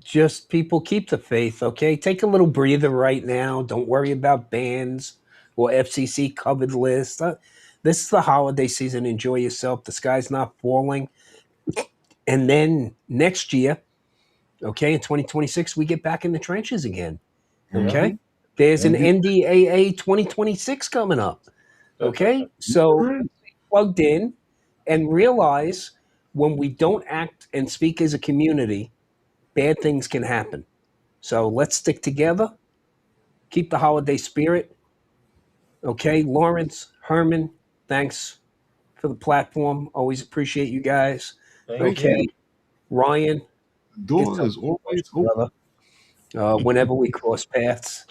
Just people keep the faith, okay? Take a little breather right now. Don't worry about bans or FCC covered lists. This is the holiday season. Enjoy yourself. The sky's not falling. And then next year, okay, in 2026, we get back in the trenches again. Yeah. Okay. There's an And NDAA 2026 coming up. Okay. So plugged in and realize when we don't act and speak as a community, bad things can happen. So let's stick together, keep the holiday spirit. Okay. Lawrence, Herman, thanks for the platform. Always appreciate you guys. Thank thank you. Okay. you. Ryan, Door it's is always a always pleasure, open. brother. Whenever we cross paths,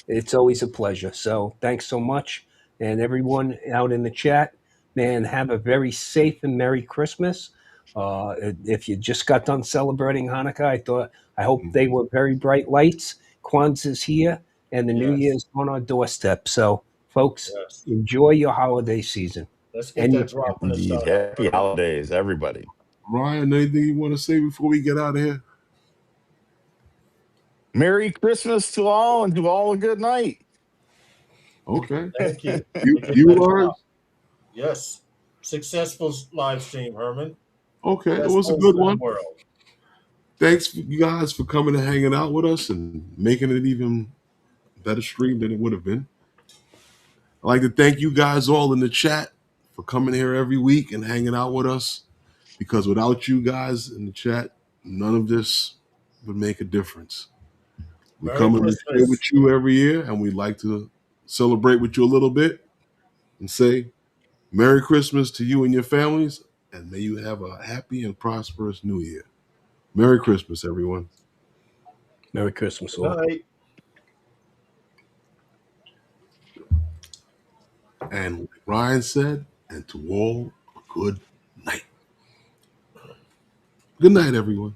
it's always a pleasure. So thanks so much. And everyone out in the chat, man, have a very safe and Merry Christmas. If you just got done celebrating Hanukkah, I hope they were very bright lights. Kwanzaa's here and the New Yes, Year's on our doorstep. So, folks, yes. enjoy your holiday season Let's get and your that drop in family. the Indeed. shout out, Happy Herman. holidays, everybody. Ryan, anything you want to say before we get out of here? Merry Christmas to all and to all a good night. Okay. Thank you. Let You me get you that Lawrence? drop. Yes. Successful live stream, Herman. Okay, it Best was a host good in the one. world. Thanks you guys for coming and hanging out with us and making it even better stream than it would have been. I'd like to thank you guys all in the chat for coming here every week and hanging out with us, because without you guys in the chat, none of this would make a difference. We Merry come and share with Christmas. you every year, and we'd like to celebrate with you a little bit and say Merry Christmas to you and your families, and may you have a happy and prosperous new year. Merry Christmas, everyone. Merry Christmas, Good all. night. And like Ryan said, and to all, a good night. Good night, everyone.